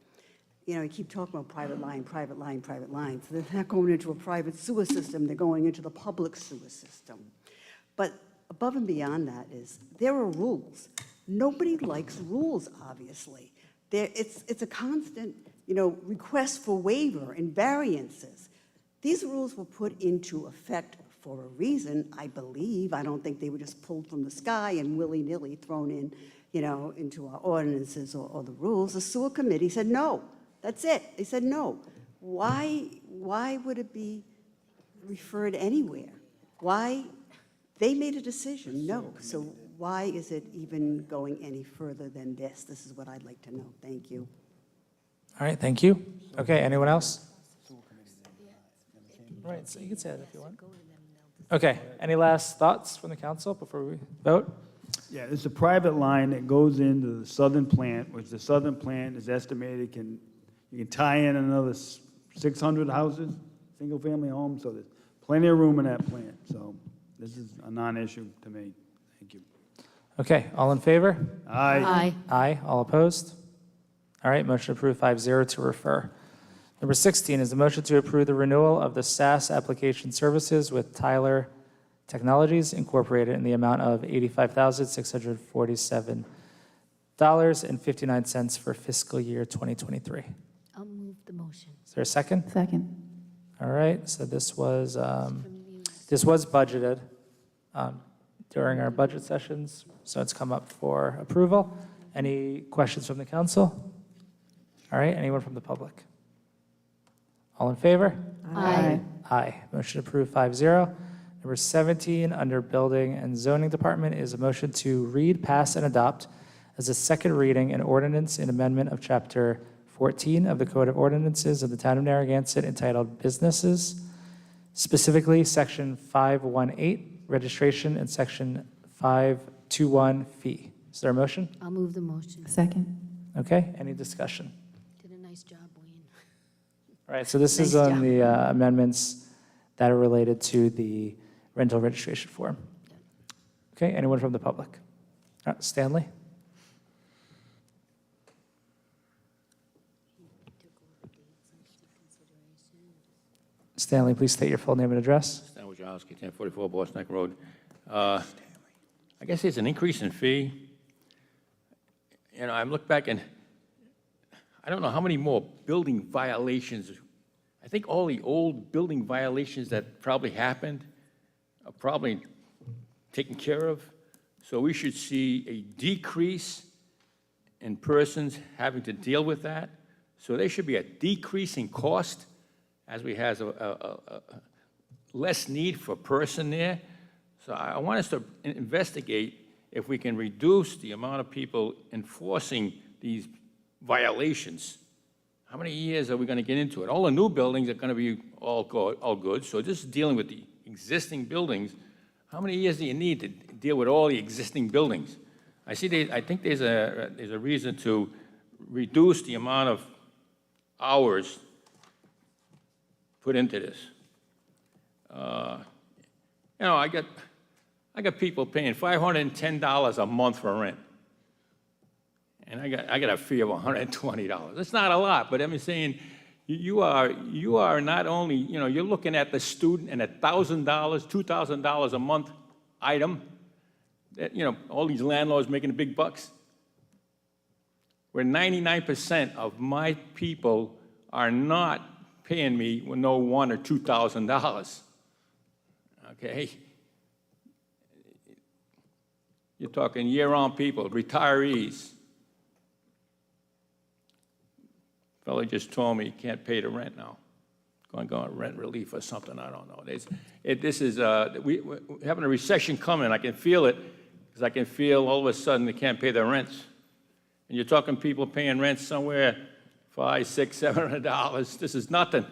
You know, you keep talking about private line, private line, private line. So they're not going into a private sewer system, they're going into the public sewer system. But above and beyond that is, there are rules. Nobody likes rules, obviously. It's a constant, request for waiver and variances. These rules were put into effect for a reason, I believe. I don't think they were just pulled from the sky and willy-nilly thrown in, into our ordinances or the rules. The sewer committee said no. That's it. They said no. Why would it be referred anywhere? Why? They made a decision, no. So why is it even going any further than this? This is what I'd like to know. Thank you. All right, thank you. Okay, anyone else? All right, so you can say that if you want. Okay, any last thoughts from the council before we vote? Yeah, it's a private line that goes into the southern plant, which the southern plant is estimated you can tie in another 600 houses, single-family homes, so there's plenty of room in that plant. So this is a non-issue to me. Thank you. Okay, all in favor? Aye. Aye, all opposed? All right, motion approved 5-0 to refer. Number 16 is the motion to approve the renewal of the SaaS application services with Tyler Technologies Incorporated in the amount of $85,647.59 for fiscal year 2023. I'll move the motion. Is there a second? Second. All right, so this was budgeted during our budget sessions, so it's come up for approval. Any questions from the council? All right, anyone from the public? All in favor? Aye. Aye. Motion approved 5-0. Number 17, under Building and Zoning Department, is a motion to read, pass, and adopt as a second reading an ordinance and amendment of Chapter 14 of the Code of Ordinances of the Town of Narragansett entitled Businesses, specifically Section 518, Registration, and Section 521, Fee. Is there a motion? I'll move the motion. Second. Okay, any discussion? Did a nice job, Wayne. All right, so this is Nice on job. the amendments that are related to the rental registration form. Okay, anyone from the public? Stanley? Stanley, please state your full name and address. Stan Wojciechowski, 1044 Boston Neck Road. I guess there's an increase in fee. I look back and I don't know how many more building violations. I think all the old building violations that probably happened are probably taken care of. So we should see a decrease in persons having to deal with that. So there should be a decrease in cost as we have a less need for person there. So I want us to investigate if we can reduce the amount of people enforcing these violations. How many years are we going to get into it? All the new buildings are going to be all good. So this is dealing with the existing buildings. How many years do you need to deal with all the existing buildings? I think there's a reason to reduce the amount of hours put into this. I got people paying $510 a month for rent. And I got a fee of $120. It's not a lot, but I'm saying you are not only, you're looking at the student and $1,000, $2,000 a month item that, all these landlords making the big bucks. Where 99% of my people are not paying me with no $1,000 or $2,000. Okay? You're talking year-round people, retirees. Fellow just told me he can't pay the rent now. Going to go on rent relief or something, I don't know. We're having a recession coming, I can feel it, because I can feel all of a sudden they can't pay their rents. And you're talking people paying rent somewhere $500, $600, $700. This is nothing.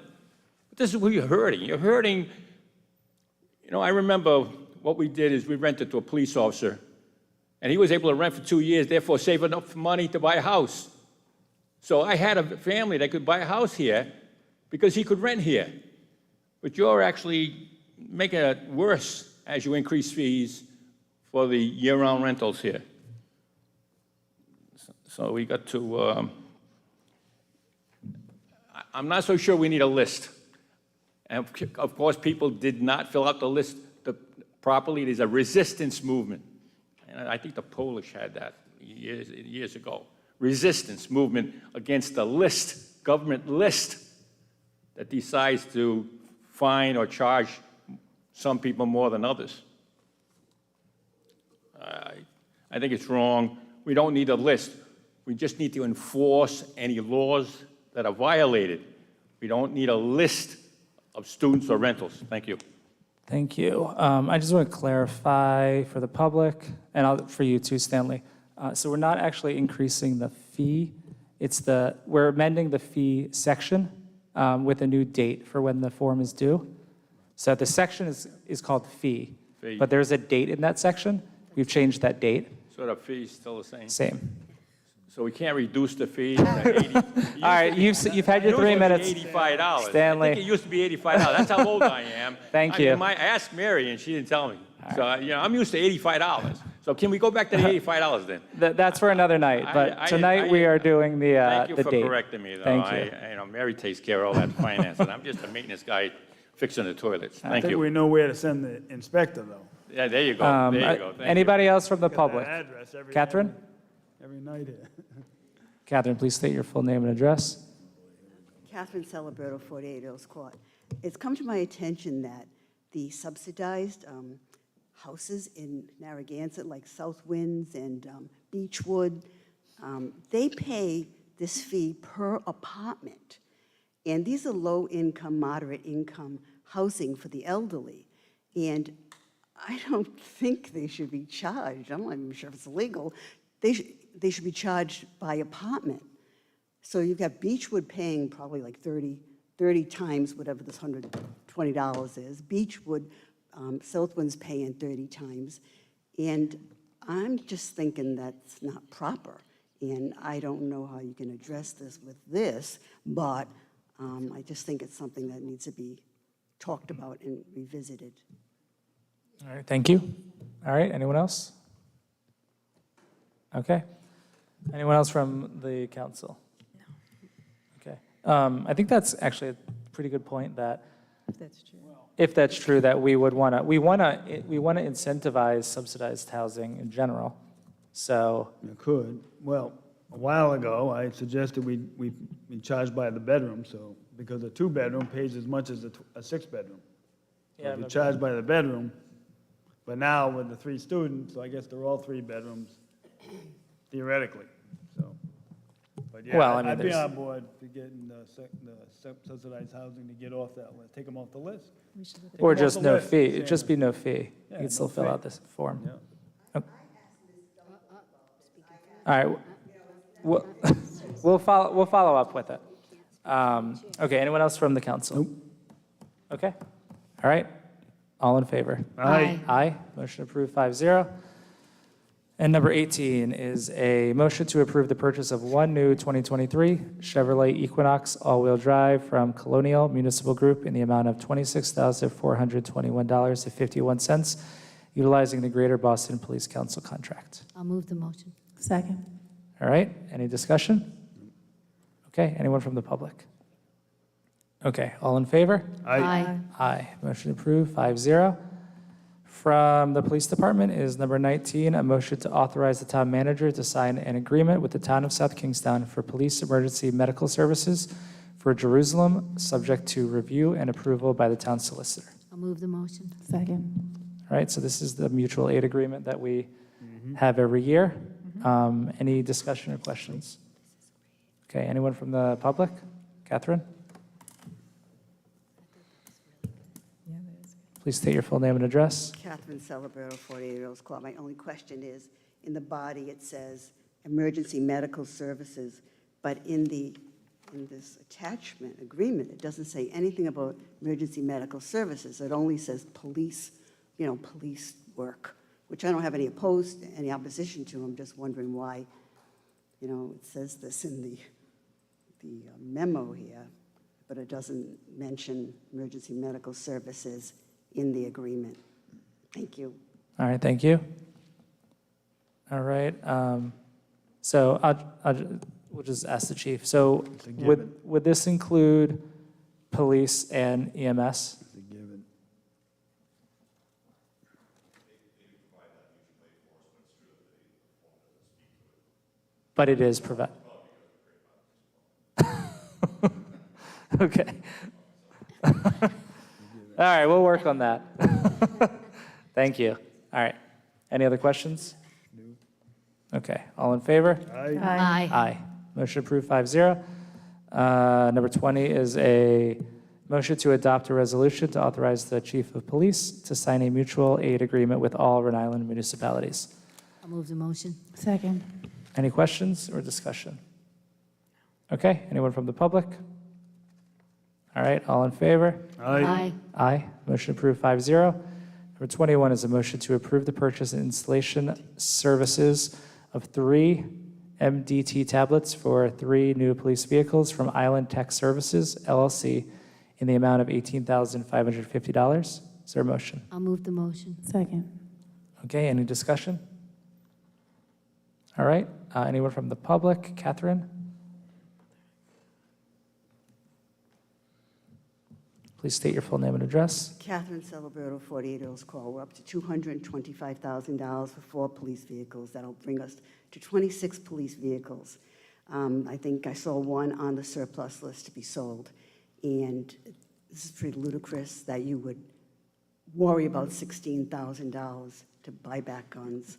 But this is who you're hurting. You're hurting. I remember what we did is we rented to a police officer, and he was able to rent for 2 years, therefore save enough money to buy a house. So I had a family that could buy a house here because he could rent here. But you're actually making it worse as you increase fees for the year-round rentals here. So we got to, I'm not so sure we need a list. And of course, people did not fill out the list properly. There's a resistance movement. And I think the Polish had that years ago. Resistance movement against the list, government list, that decides to fine or charge some people more than others. I think it's wrong. We don't need a list. We just need to enforce any laws that are violated. We don't need a list of students or rentals. Thank you. Thank you. I just want to clarify for the public, and for you too, Stanley. So we're not actually increasing the fee. We're amending the fee section with a new date for when the form is due. So the section is called fee, but there's a date in that section. We've changed that date. So the fee's still the same? Same. So we can't reduce the fee to 80? All right, you've had your 3 minutes. $85. Stanley. I think it used to be $85. That's how old I am. Thank you. I asked Mary, and she didn't tell me. So, I'm used to $85. So can we go back to the $85 then? That's for another night, but tonight we are doing the date. Thank you for correcting me, though. Thank you. Mary takes care of all that finance, and I'm just a maintenance guy fixing the toilets. I Thank think you. we know where to send the inspector, though. Yeah, there you go. There you go. Thank Anybody else from the Got public? that address every Catherine? Every night here. Catherine, please state your full name and address. Catherine Celebrato, 48 Earls Court. It's come to my attention that the subsidized houses in Narragansett, like South Winds and Beechwood, they pay this fee per apartment. And these are low-income, moderate-income housing for the elderly. And I don't think they should be charged. I'm not even sure if it's legal. They should be charged by apartment. So you've got Beechwood paying probably like 30 times whatever this $120 is. Beechwood, Southwind's paying 30 times. And I'm just thinking that's not proper. And I don't know how you can address this with this, but I just think it's something that needs to be talked about and revisited. All right, thank you. All right, anyone else? Okay. Anyone else from the council? No. Okay. I think that's actually a pretty good point that That's true. if that's true, that we want to incentivize subsidized housing in general. So You could. Well, a while ago, I suggested we charge by the bedroom, so, because a 2-bedroom pays as much as a 6-bedroom. Yeah, So you charge by the bedroom, but now with the 3 students, I guess they're all 3 bedrooms, theoretically, so. But yeah, Well, I mean, I'd be there's- on board for getting the subsidized housing to get off that list, take them off the list. Or Take 'em off just the no list, fee, it'd just be Chairman. no fee. You Yeah, can no still fill fee. out this form. Yeah. All right, we'll, we'll follow up with it. Okay, anyone else from the council? Okay, all right, all in favor? Aye. Aye, motion approved 5-0. And number 18 is a motion to approve the purchase of one new 2023 Chevrolet Equinox all-wheel drive from Colonial Municipal Group in the amount of $26,421.51, utilizing the Greater Boston Police Council contract. I'll move the motion. Second. All right, any discussion? Okay, anyone from the public? Okay, all in favor? Aye. Aye, motion approved, 5-0. From the Police Department is number 19, a motion to authorize the town manager to sign an agreement with the town of South Kingstown for police emergency medical services for Jerusalem, subject to review and approval by the town solicitor. I'll move the motion. Second. All right, so this is the mutual aid agreement that we have every year. Any discussion or questions? Okay, anyone from the public? Catherine? Please state your full name and address. Catherine Celebrato, 48 Earls Court. My only question is, in the body, it says emergency medical services, but in this attachment agreement, it doesn't say anything about emergency medical services. It only says police, police work, which I don't have any opposition to. I'm just wondering why, it says this in the memo here, but it doesn't mention emergency medical services in the agreement. Thank you. All right, thank you. All right, so we'll just ask the chief. So would this include police and EMS? It's a given. But it is prevent. Okay. All right, we'll work on that. Thank you. All right. Any other questions? Okay, all in favor? Aye. Aye. Aye. Motion approved 5-0. Number 20 is a motion to adopt a resolution to authorize the chief of police to sign a mutual aid agreement with all Rhode Island municipalities. I'll move the motion. Second. Any questions or discussion? Okay, anyone from the public? All right, all in favor? Aye. Aye. Motion approved 5-0. Number 21 is a motion to approve the purchase and installation services of 3 MDT tablets for 3 new police vehicles from Island Tech Services, LLC, in the amount of $18,550. Is there a motion? I'll move the motion. Second. Okay, any discussion? All right, anyone from the public? Catherine? Please state your full name and address. Catherine Celebrato, 48 Earls Court. We're up to $225,000 for 4 police vehicles. That'll bring us to 26 police vehicles. I think I saw one on the surplus list to be sold. And this is pretty ludicrous that you would worry about $16,000 to buy back guns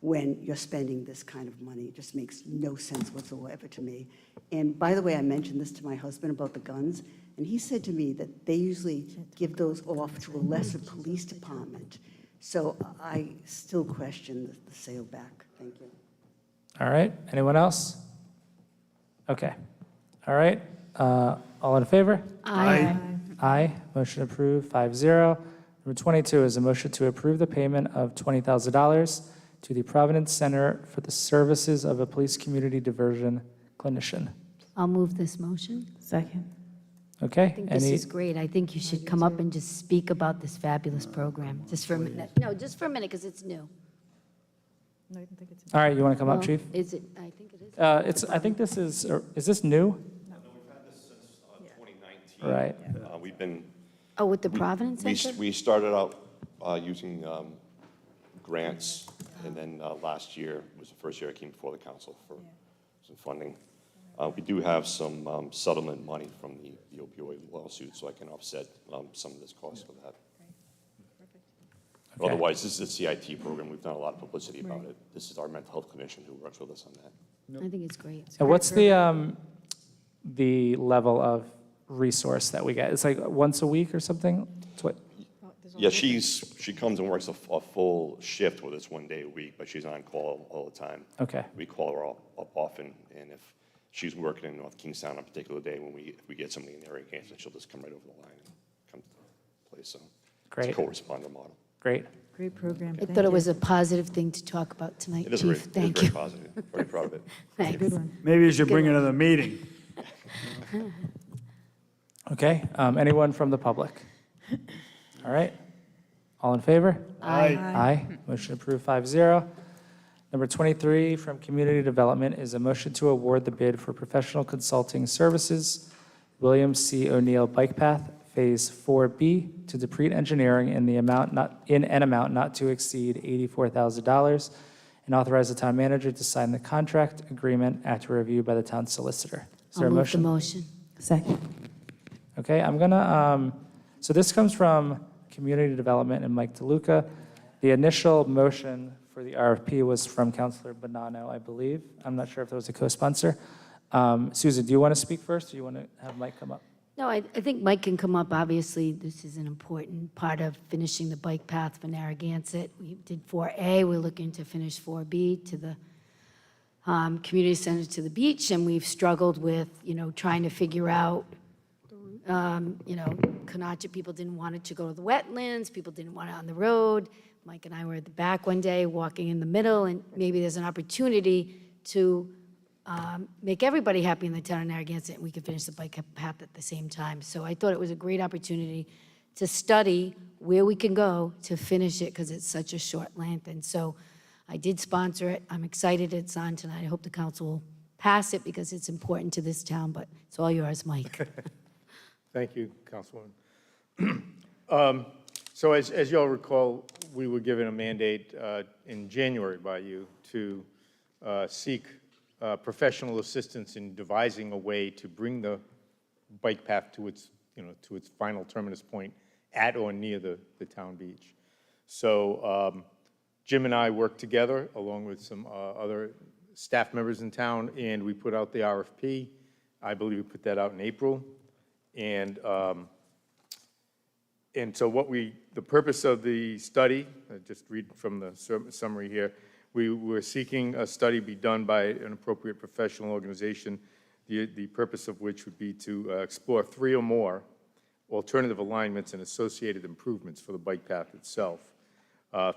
when you're spending this kind of money. It just makes no sense whatsoever to me. And by the way, I mentioned this to my husband about the guns, and he said to me that they usually give those off to a lesser police department. So I still question the sale back. Thank you. All right, anyone else? Okay, all right, all in favor? Aye. Aye, motion approved, 5-0. Number 22 is a motion to approve the payment of $20,000 to the Providence Center for the Services of a Police Community Diversion Clinician. I'll move this motion. Second. Okay? I think this is great. I think you should come up and just speak about this fabulous program, just for a minute. No, just for a minute, because it's new. All right, you want to come up, Well, Chief? Is it, I think it is. I think this is this new? No, we've had this since 2019. Right. We've been. Oh, with the Providence we- Center? We started out using grants, and then last year was the first year I came before the council for some funding. We do have some settlement money from the opioid lawsuit, so I can offset some of this cost for that. But Okay. otherwise, this is a CIT program. We've done a lot of publicity about it. This is our mental health clinician who works with us on that. I think it's great. It's a And great what's program. the level of resource that we get? It's like once a week or something? It's what, Yeah, she comes and works a full shift, whether it's 1 day a week, but she's on call all the time. okay, We call her up often, and if she's working in North Kingstown on a particular day, if we get somebody in Narragansett, she'll just come right over the line and come to the place, so. Great. It's a co-responder model. great. Great program, I thank thought it you. was a positive thing to talk about tonight, It is Chief. Thank very you. positive, very proud of it. Thanks. Good one. Maybe you should bring it to the meeting. Okay, anyone from the public? All right, all in favor? Aye. Aye, motion approved 5-0. Number 23 from Community Development is a motion to award the bid for professional consulting services, William C. O'Neill Bike Path, Phase 4B, to Deprete Engineering in an amount not to exceed $84,000, and authorize the town manager to sign the contract agreement after review by the town solicitor. Is there I'll a move the motion? motion. Second. Okay, I'm gonna, so this comes from Community Development and Mike DeLuca. The initial motion for the RFP was from Councilor Bonanno, I believe. I'm not sure if there was a co-sponsor. Susan, do you want to speak first, or do you want to have Mike come up? No, I think Mike can come up. Obviously, this is an important part of finishing the bike path for Narragansett. We did 4A, we're looking to finish 4B to the community center to the beach, and we've struggled with, trying to figure out, Conacha people didn't want it to go to the wetlands, people didn't want it on the road. Mike and I were at the back one day, walking in the middle, and maybe there's an opportunity to make everybody happy in the town of Narragansett, and we could finish the bike path at the same time. So I thought it was a great opportunity to study where we can go to finish it, because it's such a short length. And so I did sponsor it. I'm excited it's on tonight. I hope the council will pass it, because it's important to this town, but it's all yours, Mike. Thank you, Councilwoman. So as you all recall, we were given a mandate in January by you to seek professional assistance in devising a way to bring the bike path to its final terminus point at or near the town beach. So Jim and I worked together along with some other staff members in town, and we put out the RFP. I believe we put that out in April. And so the purpose of the study, just read from the summary here, we were seeking a study be done by an appropriate professional organization, the purpose of which would be to explore 3 or more alternative alignments and associated improvements for the bike path itself.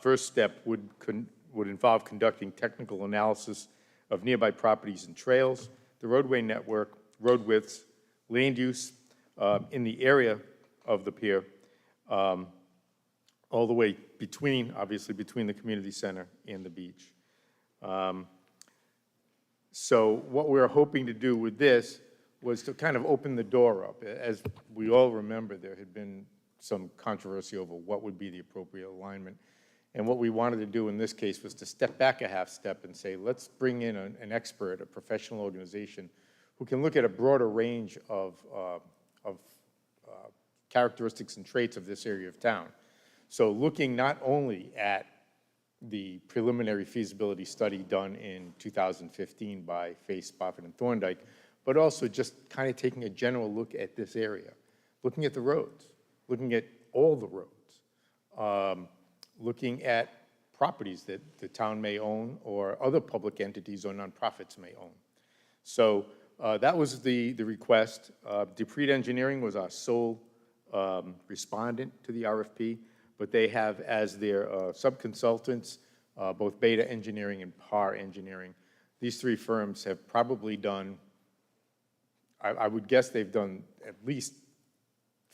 First step would involve conducting technical analysis of nearby properties and trails, the roadway network, road widths, land use in the area of the pier, all the way obviously between the community center and the beach. So what we're hoping to do with this was to kind of open the door up. As we all remember, there had been some controversy over what would be the appropriate alignment. And what we wanted to do in this case was to step back a half step and say, let's bring in an expert, a professional organization, who can look at a broader range of characteristics and traits of this area of town. So looking not only at the preliminary feasibility study done in 2015 by Face, Spofford, and Thorndike, but also just kind of taking a general look at this area, looking at the roads, looking at all the roads, looking at properties that the town may own or other public entities or nonprofits may own. So that was the request. Deprete Engineering was our sole respondent to the RFP, but they have as their subconsultants both Beta Engineering and PAR Engineering. These 3 firms have probably done, I would guess they've done at least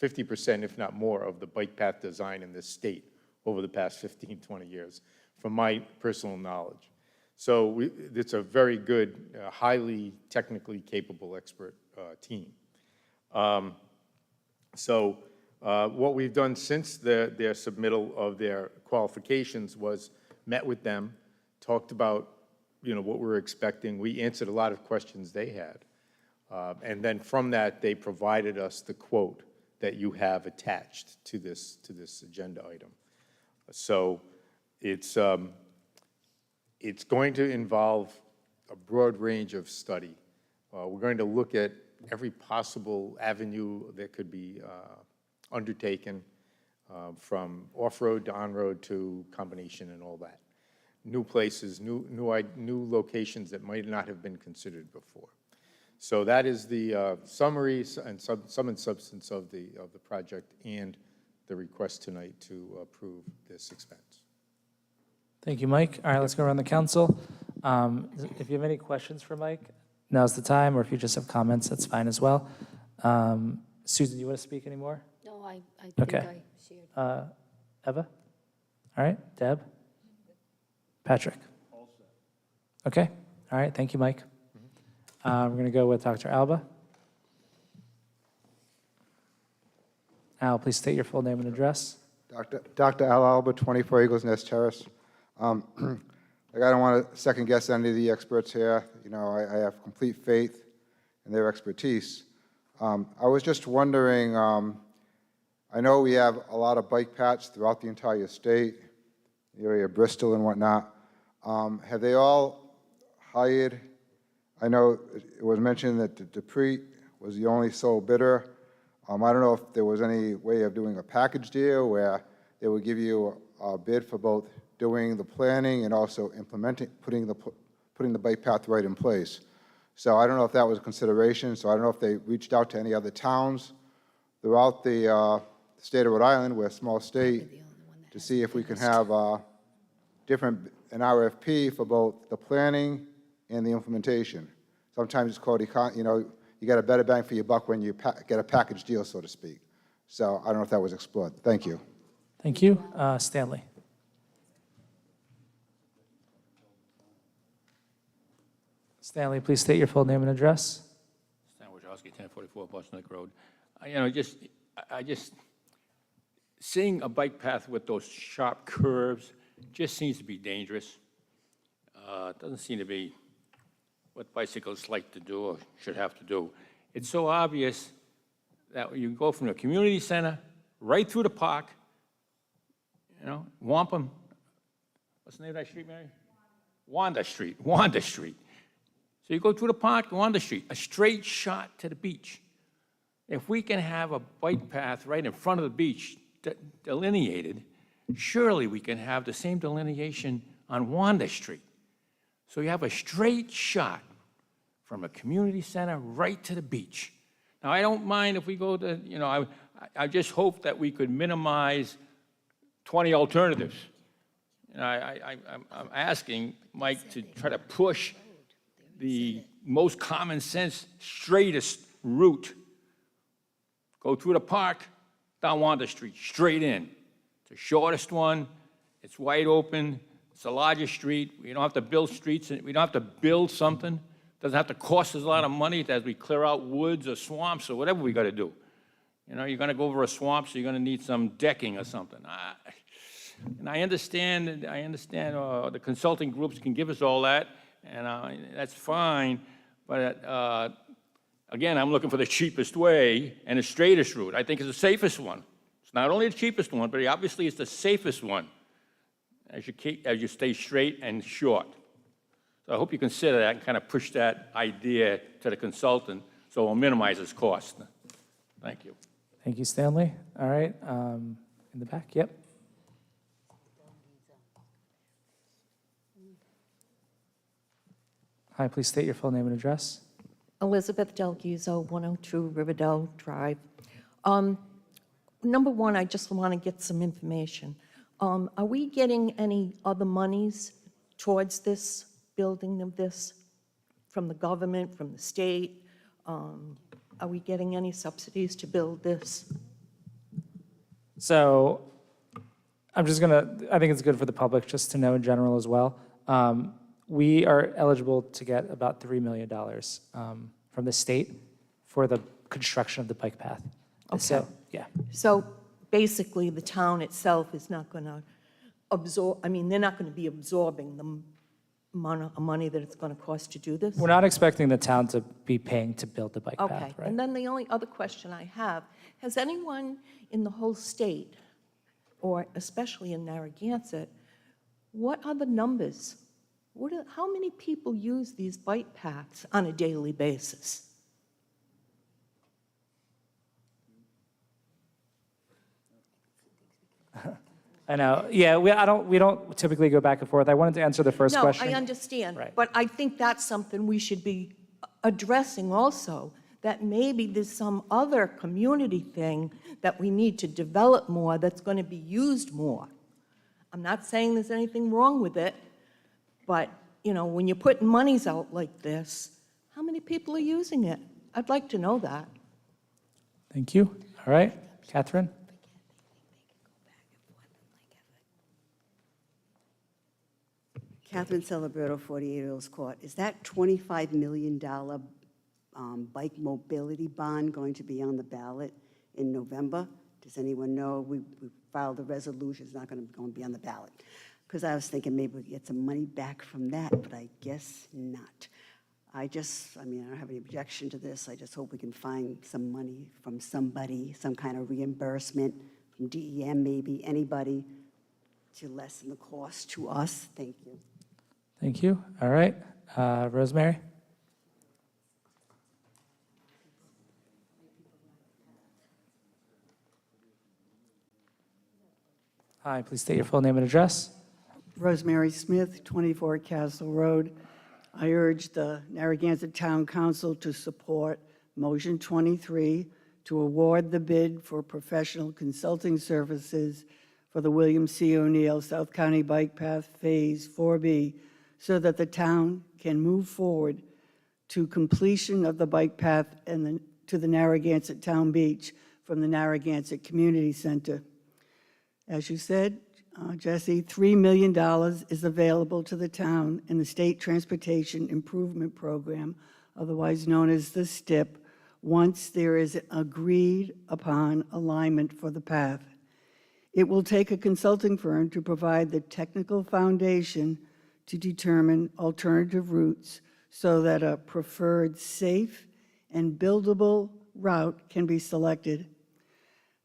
50%, if not more, of the bike path design in this state over the past 15, 20 years, from my personal knowledge. So it's a very good, highly technically capable expert team. So what we've done since their submittal of their qualifications was met with them, talked about what we're expecting. We answered a lot of questions they had. And then from that, they provided us the quote that you have attached to this agenda item. So it's going to involve a broad range of study. We're going to look at every possible avenue that could be undertaken, from off-road to on-road to combination and all that. New places, new locations that might not have been considered before. So that is the summary and sum and substance of the project and the request tonight to approve this expense. Thank you, Mike. All right, let's go around the council. If you have any questions for Mike, now's the time, or if you just have comments, that's fine as well. Susan, you want to speak anymore? No, I think Okay. I shared. Eva? All right, Deb? Patrick? Okay, all right, thank you, Mike. We're going to go with Dr. Alba. Al, please state your full name and address. Dr. Al Alba, 24 Eagles Nest Terrace. I don't want to second guess any of the experts here. You know, I have complete faith in their expertise. I was just wondering, I know we have a lot of bike paths throughout the entire state, the area of Bristol and whatnot. Have they all hired? I know it was mentioned that the Dupree was the only sole bidder. I don't know if there was any way of doing a package deal where they would give you a bid for both doing the planning and also implementing, putting the bike path right in place. So I don't know if that was a consideration. So I don't know if they reached out to any other towns throughout the state of Rhode Island, we're a small state, to see if we can have an RFP for both the planning and the implementation. Sometimes it's called, you know, you get a better bang for your buck when you get a package deal, so to speak. So I don't know if that was explored. Thank you. Thank you. Stanley. Stanley, please state your full name and address. Stan Wojcicki, 1044 Boston Lake Road. You know, I just, seeing a bike path with those sharp curves just seems to be dangerous. It doesn't seem to be what bicyclists like to do or should have to do. It's so obvious that you go from the community center right through the park, you know, Wampum, what's the name of that street, Mary? Wanda Street. So you go through the park, Wanda Street, a straight shot to the beach. If we can have a bike path right in front of the beach delineated, surely we can have the same delineation on Wanda Street. So you have a straight shot from a community center right to the beach. Now, I don't mind if we go to, you know, I just hope that we could minimize 20 alternatives. And I'm asking Mike to try to push the most common sense, straightest route. Go through the park, down Wanda Street, straight in. It's the shortest one, it's wide open, it's the largest street. We don't have to build streets, we don't have to build something. It doesn't have to cost us a lot of money as we clear out woods or swamps or whatever we got to do. You know, you're going to go over a swamp, so you're going to need some decking or something. And I understand the consulting groups can give us all that, and that's fine. But again, I'm looking for the cheapest way and the straightest route. I think it's the safest one. It's not only the cheapest one, but obviously it's the safest one as you stay straight and short. So I hope you consider that and kind of push that idea to the consultant so we'll minimize its cost. Thank you. Thank you, Stanley. All right, in the back, yep. Hi, please state your full name and address. Elizabeth Del Guzzo, 102 Riverdale Drive. Number one, I just want to get some information. Are we getting any other monies towards this, building of this, from the government, from the state? Are we getting any subsidies to build this? So I think it's good for the public just to know in general as well. We are eligible to get about $3 million from the state for the construction of the bike path. Okay. So, yeah. So basically, the town itself is not going to absorb, I mean, they're not going to be absorbing the amount of money that it's going to cost to do this? We're not expecting the town to be paying to build the bike path, Okay, right? and then the only other question I have, has anyone in the whole state, or especially in Narragansett, what are the numbers How many people use these bike paths on a daily basis? I know, yeah, we don't typically go back and forth. I wanted to answer the first question. No, I understand, Right. but I think that's something we should be addressing also, that maybe there's some other community thing that we need to develop more that's going to be used more. I'm not saying there's anything wrong with it, but, you know, when you're putting monies out like this, how many people are using it? I'd like to know that. Thank you. All right, Catherine? Catherine Celebrato, 48 Earls Court. Is that $25 million bike mobility bond going to be on the ballot in November? Does anyone know? We filed a resolution. It's not going to be on the ballot. Because I was thinking maybe we could get some money back from that, but I guess not. I mean, I don't have any objection to this. I just hope we can find some money from somebody, some kind of reimbursement from DEM, maybe anybody, to lessen the cost to us. Thank you. Thank you. All right, Rosemary? Hi, please state your full name and address. Rosemary Smith, 24 Castle Road. I urge the Narragansett Town Council to support Motion 23 to award the bid for professional consulting services for the William C. O'Neill South County Bike Path Phase 4B so that the town can move forward to completion of the bike path and to the Narragansett Town Beach from the Narragansett Community Center. As you said, Jesse, $3 million is available to the town in the State Transportation Improvement Program, otherwise known as the STIP, once there is agreed upon alignment for the path. It will take a consulting firm to provide the technical foundation to determine alternative routes so that a preferred safe and buildable route can be selected.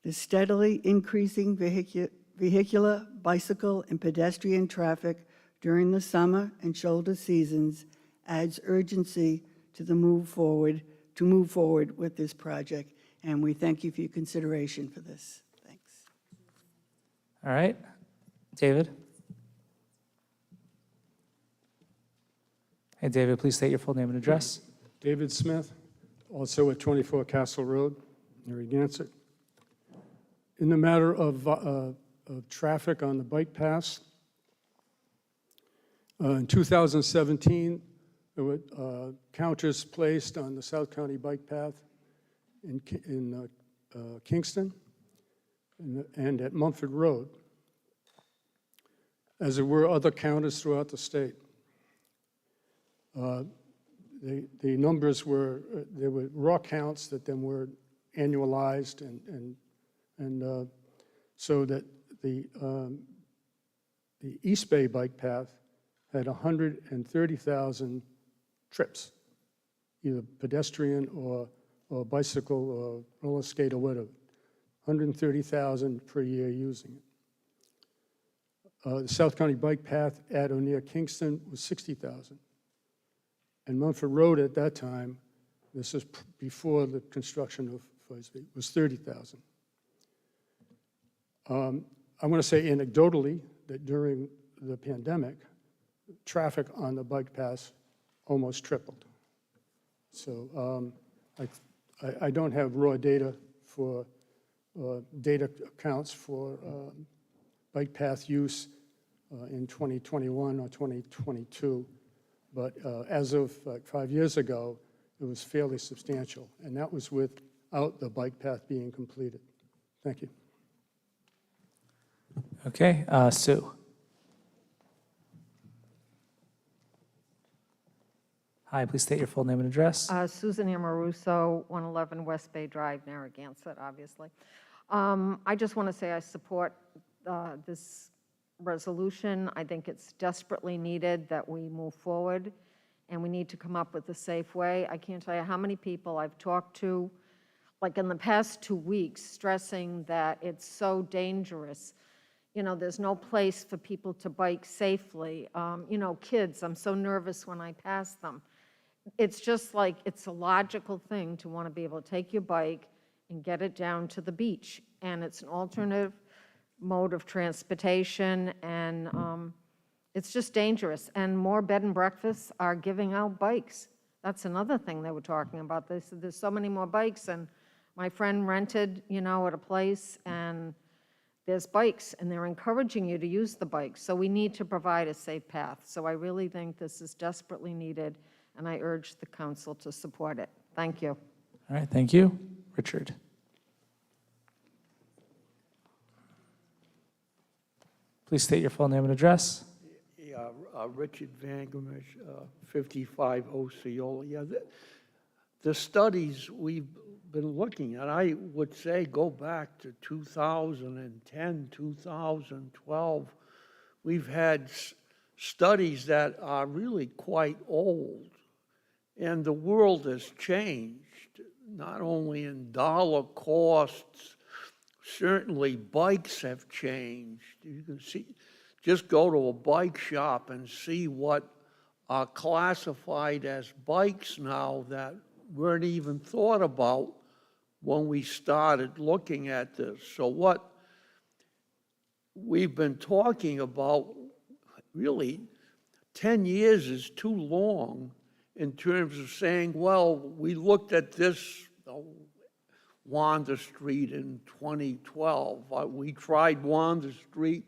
The steadily increasing vehicular, bicycle, and pedestrian traffic during the summer and shoulder seasons adds urgency to move forward with this project, and we thank you for your consideration for this. Thanks. All right, David? Hey, David, please state your full name and address. David Smith, also at 24 Castle Road, Narragansett. In the matter of traffic on the bike paths, in 2017, there were counters placed on the South County Bike Path in Kingston and at Mumford Road, as there were other counters throughout the state. The numbers were, there were raw counts that then were annualized and so that the East Bay Bike Path had 130,000 trips, either pedestrian or bicycle or roller skate or whatever. 130,000 per year using it. The South County Bike Path at or near Kingston was 60,000. And Mumford Road at that time, this is before the construction of Fosby, was 30,000. I want to say anecdotally that during the pandemic, traffic on the bike paths almost tripled. So I don't have raw data for data accounts for bike path use in 2021 or 2022, but as of like 5 years ago, it was fairly substantial, and that was without the bike path being completed. Thank you. Okay, Sue. Hi, please state your full name and address. Susan Amoruso, 111 West Bay Drive, Narragansett, obviously. I just want to say I support this resolution. I think it's desperately needed that we move forward, and we need to come up with a safe way. I can't tell you how many people I've talked to, like in the past 2 weeks, stressing that it's so dangerous. you know, there's no place for people to bike safely. You know, kids, I'm so nervous when I pass them. It's just like, it's a logical thing to want to be able to take your bike and get it down to the beach. And it's an alternative mode of transportation, and it's just dangerous. And more bed and breakfasts are giving out bikes. That's another thing they were talking about. They said there's so many more bikes, and my friend rented, you know, at a place, and there's bikes, and they're encouraging you to use the bikes. So we need to provide a safe path. So I really think this is desperately needed, and I urge the council to support it. Thank you. All right, thank you. Richard. Please state your full name and address. Yeah, Richard Vangermish, 55 Osceola. Yeah, the studies we've been looking at, I would say go back to 2010, 2012. We've had studies that are really quite old, and the world has changed, not only in dollar costs, certainly bikes have changed. You can see, just go to a bike shop and see what are classified as bikes now that weren't even thought about when we started looking at this. So what we've been talking about, really, 10 years is too long in terms of saying, well, we looked at this Wanda Street in 2012. We tried Wanda Street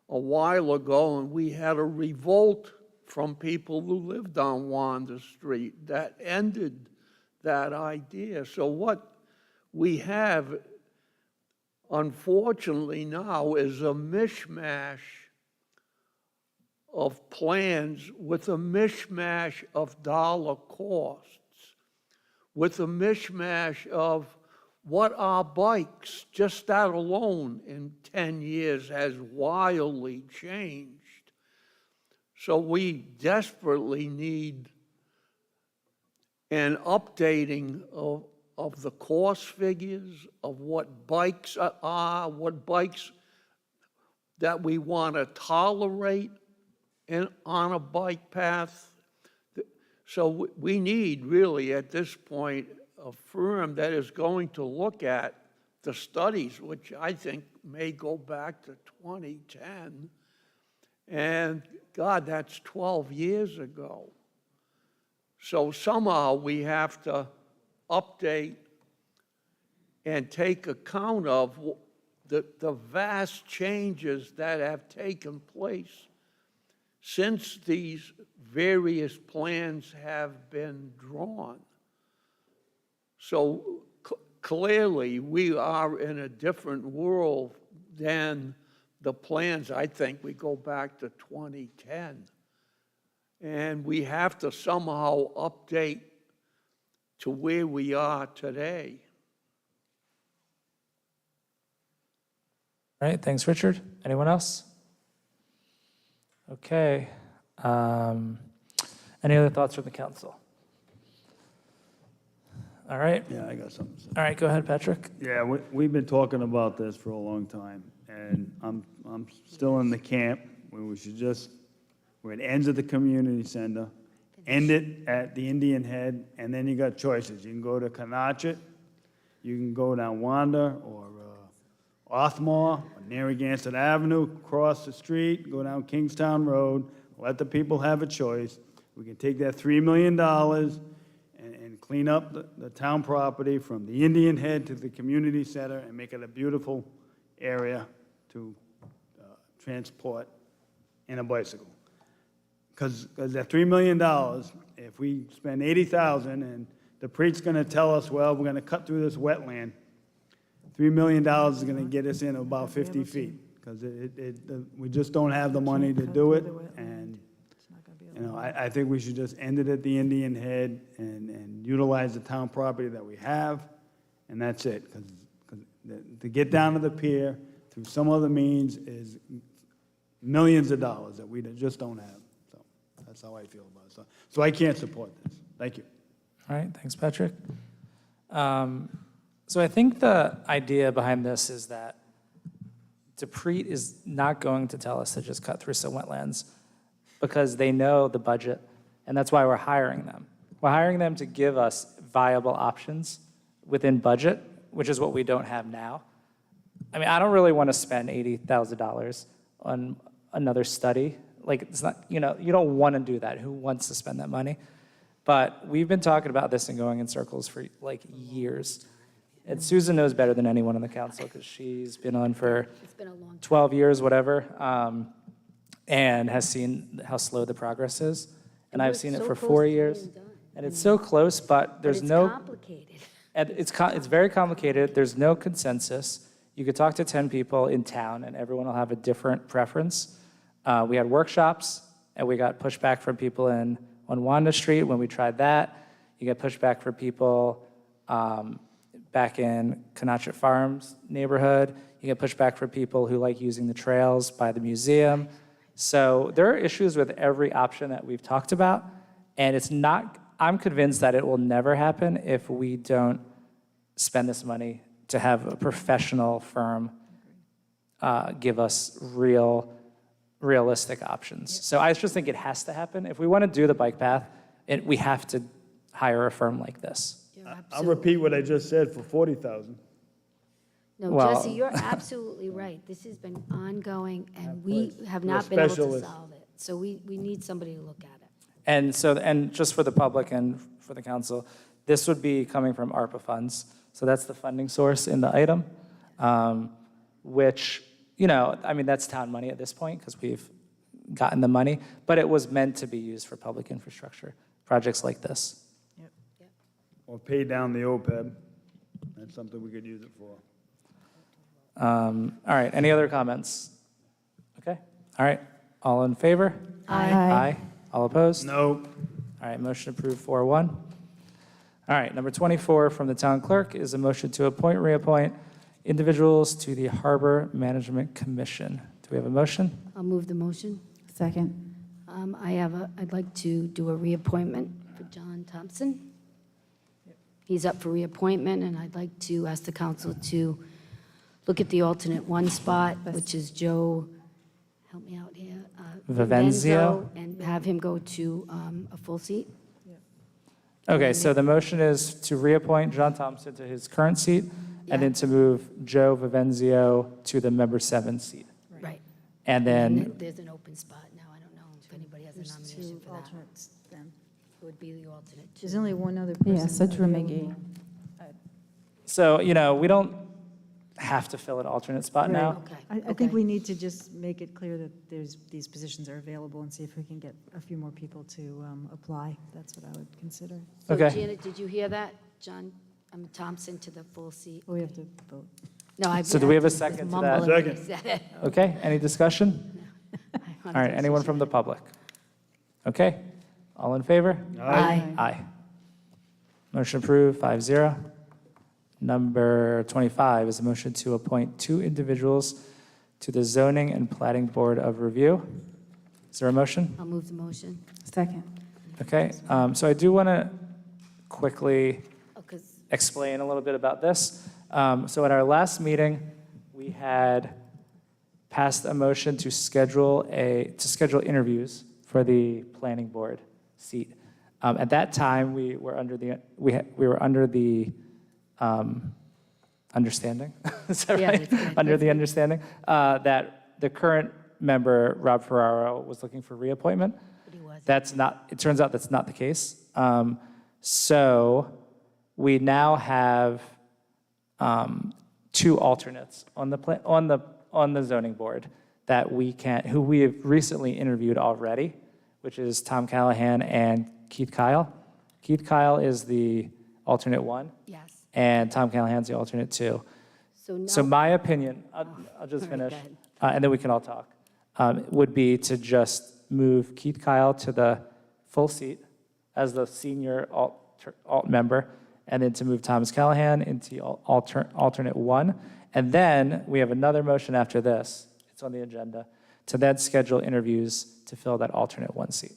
a while ago, and we had a revolt from people who lived on Wanda Street that ended that idea. So what we have, unfortunately, now is a mishmash of plans with a mishmash of dollar costs, with a mishmash of what are bikes. Just that alone in 10 years has wildly changed. So we desperately need an updating of the cost figures, of what bikes are, what bikes that we want to tolerate on a bike path. So we need really at this point a firm that is going to look at the studies, which I think may go back to 2010. And God, that's 12 years ago. So somehow we have to update and take account of the vast changes that have taken place since these various plans have been drawn. So clearly, we are in a different world than the plans. I think we go back to 2010. And we have to somehow update to where we are today. All right, thanks, Richard. Anyone else? Okay. Any other thoughts from the council? All right. Yeah, I got something to say. All right, go ahead, Patrick. Yeah, we've been talking about this for a long time, and I'm still in the camp where we should just, we're at ends of the community center, end it at the Indian Head, and then you got choices. You can go to Canachet, you can go down Wanda, or Othmore, or Narragansett Avenue, cross the street, go down Kingstown Road, let the people have a choice. We can take that $3 million and clean up the town property from the Indian Head to the community center and make it a beautiful area to transport in a bicycle. Because that $3 million, if we spend $80,000 and the priest's going to tell us, well, we're going to cut through this wetland, $3 million is going to get us in about 50 feet, because we just don't have the money to do it. And, you know, I think we should just end it at the Indian Head and utilize the town property that we have, and that's it. Because to get down to the pier through some other means is millions of dollars that we just don't have. So that's how I feel about it. So I can't support this. Thank you. All right, thanks, Patrick. So I think the idea behind this is that Deprete is not going to tell us to just cut through some wetlands because they know the budget, and that's why we're hiring them. We're hiring them to give us viable options within budget, which is what we don't have now. I mean, I don't really want to spend $80,000 on another study. Like, it's not, you know, you don't want to do that. Who wants to spend that money? But we've been talking about this and going in circles for like years. And Susan knows better than anyone on the council because she's been on for 12 years, whatever, and has seen how slow the progress is. And I've seen it for 4 years. And it's so close, but there's no... It's complicated. And it's very complicated. There's no consensus. You could talk to 10 people in town, and everyone will have a different preference. We had workshops, and we got pushback from people on Wanda Street when we tried that. You get pushback from people back in Canachet Farms neighborhood. You get pushback from people who like using the trails by the museum. So there are issues with every option that we've talked about, and it's not... I'm convinced that it will never happen if we don't spend this money to have a professional firm give us realistic options. So I just think it has to happen. If we want to do the bike path, we have to hire a firm like this. I'll repeat what I just said for 40,000. No, Well- Jesse, you're absolutely right. This has been ongoing, and we have not been able to specialist. solve it. So we need somebody to look at it. And so, and just for the public and for the council, this would be coming from ARPA funds. So that's the funding source in the item, which, you know, I mean, that's town money at this point because we've gotten the money, but it was meant to be used for public infrastructure, projects like this. Or pay down the OPEB. That's something we could use it for. All right, any other comments? Okay, all right, all in favor? Aye. Aye. All opposed? No. All right, motion approved 4-1. All right, number 24 from the town clerk is a motion to appoint, reappoint individuals to the Harbor Management Commission. Do we have a motion? I'll move the motion. Second. I'd like to do a reappointment for John Thompson. He's up for reappointment, and I'd like to ask the council to look at the alternate one spot, which is Joe, help me out here. Vivenzio. And have him go to a full seat. Okay, so the motion is to reappoint John Thompson to his current seat, and then to move Joe Vivenzio to the member 7 seat. Right. And then, There's an open spot now. I don't know if anybody has a nomination for that. Alternates then. It would be the alternate. There's only one other person. Yeah, so Drew McGee. so, you know, we don't have to fill an alternate spot now. Okay. I think we need to just make it clear that these positions are available and see if we can get a few more people to apply. That's what I would consider. So Okay. Janet, did you hear that? John Thompson to the full seat? We have to vote. No, I. So do we have a I was second to mumbling that? when he said it. Okay, any discussion? All right, anyone from the public? Okay, all in favor? Aye. Aye. Motion approved, 5-0. Number 25 is a motion to appoint 2 individuals to the Zoning and Plating Board of Review. Is there a motion? I'll move the motion. Second. Okay, so I do want to quickly Oh, 'cause explain a little bit about this. So at our last meeting, we had passed a motion to schedule interviews for the planning board seat. At that time, we were under the understanding, is that Yeah, right? that's good. Under the understanding that the current member, Rob Ferraro, was looking for reappointment. But he wasn't. That's not, it turns out that's not the case. So we now have 2 alternates on the zoning board that who we have recently interviewed already, which is Tom Callahan and Keith Kyle. Keith Kyle is the alternate 1. Yes. And Tom Callahan's the alternate 2. So now. So my opinion, I'll just All right, finish, go ahead. and then we can all talk, would be to just move Keith Kyle to the full seat as the senior alt member, and then to move Thomas Callahan into alternate 1. And then we have another motion after this, it's on the agenda, to then schedule interviews to fill that alternate 1 seat.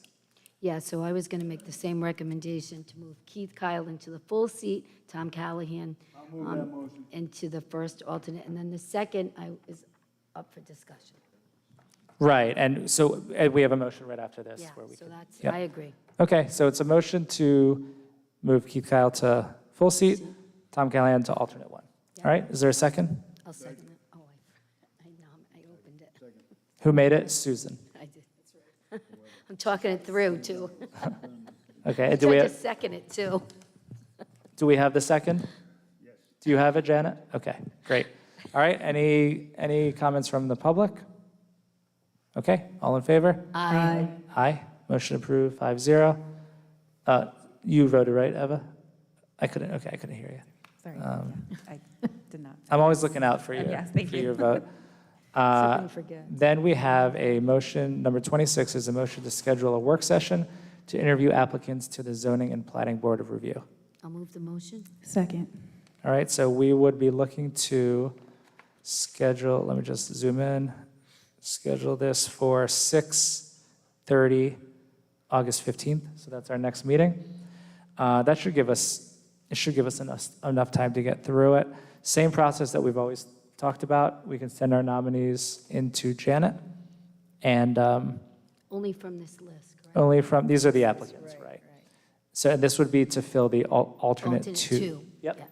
Yeah, so I was going to make the same recommendation to move Keith Kyle into the full seat, Tom Callahan into the first alternate. And then the second, up for discussion. Right, and so we have a motion right after this. Yeah, where we so can- that's, Yep. I agree. Okay, so it's a motion to move Keith Kyle to full seat, Tom Callahan to alternate one. All right, is there a second? I'll second it. Oh, I opened it. Who made it? Susan. I did. I'm talking it through, too. Okay, I do we tried to have, second it, too. do we have the second? Yes. Do you have it, Janet? Okay, great. All right, any comments from the public? Okay, all in favor? Aye. Aye, motion approved, 5-0. You voted, right, Eva? I couldn't hear you. Sorry. I did not. I'm always looking out for you, Yes, thank for you. your vote. couldn't forget. Then we have a motion, number 26 is a motion to schedule a work session to interview applicants to the Zoning and Planning Board of Review. I'll move the motion. Second. All right, so we would be looking to schedule, let me just zoom in, schedule this for 6:30, August 15th, so that's our next meeting. That should give us, it should give us enough time to get through it. Same process that we've always talked about. We can send our nominees into Janet, and Only from this list, correct? only from, these are the applicants, right? So this would be to fill the alternate Alternate two. two. Yep. Yeah.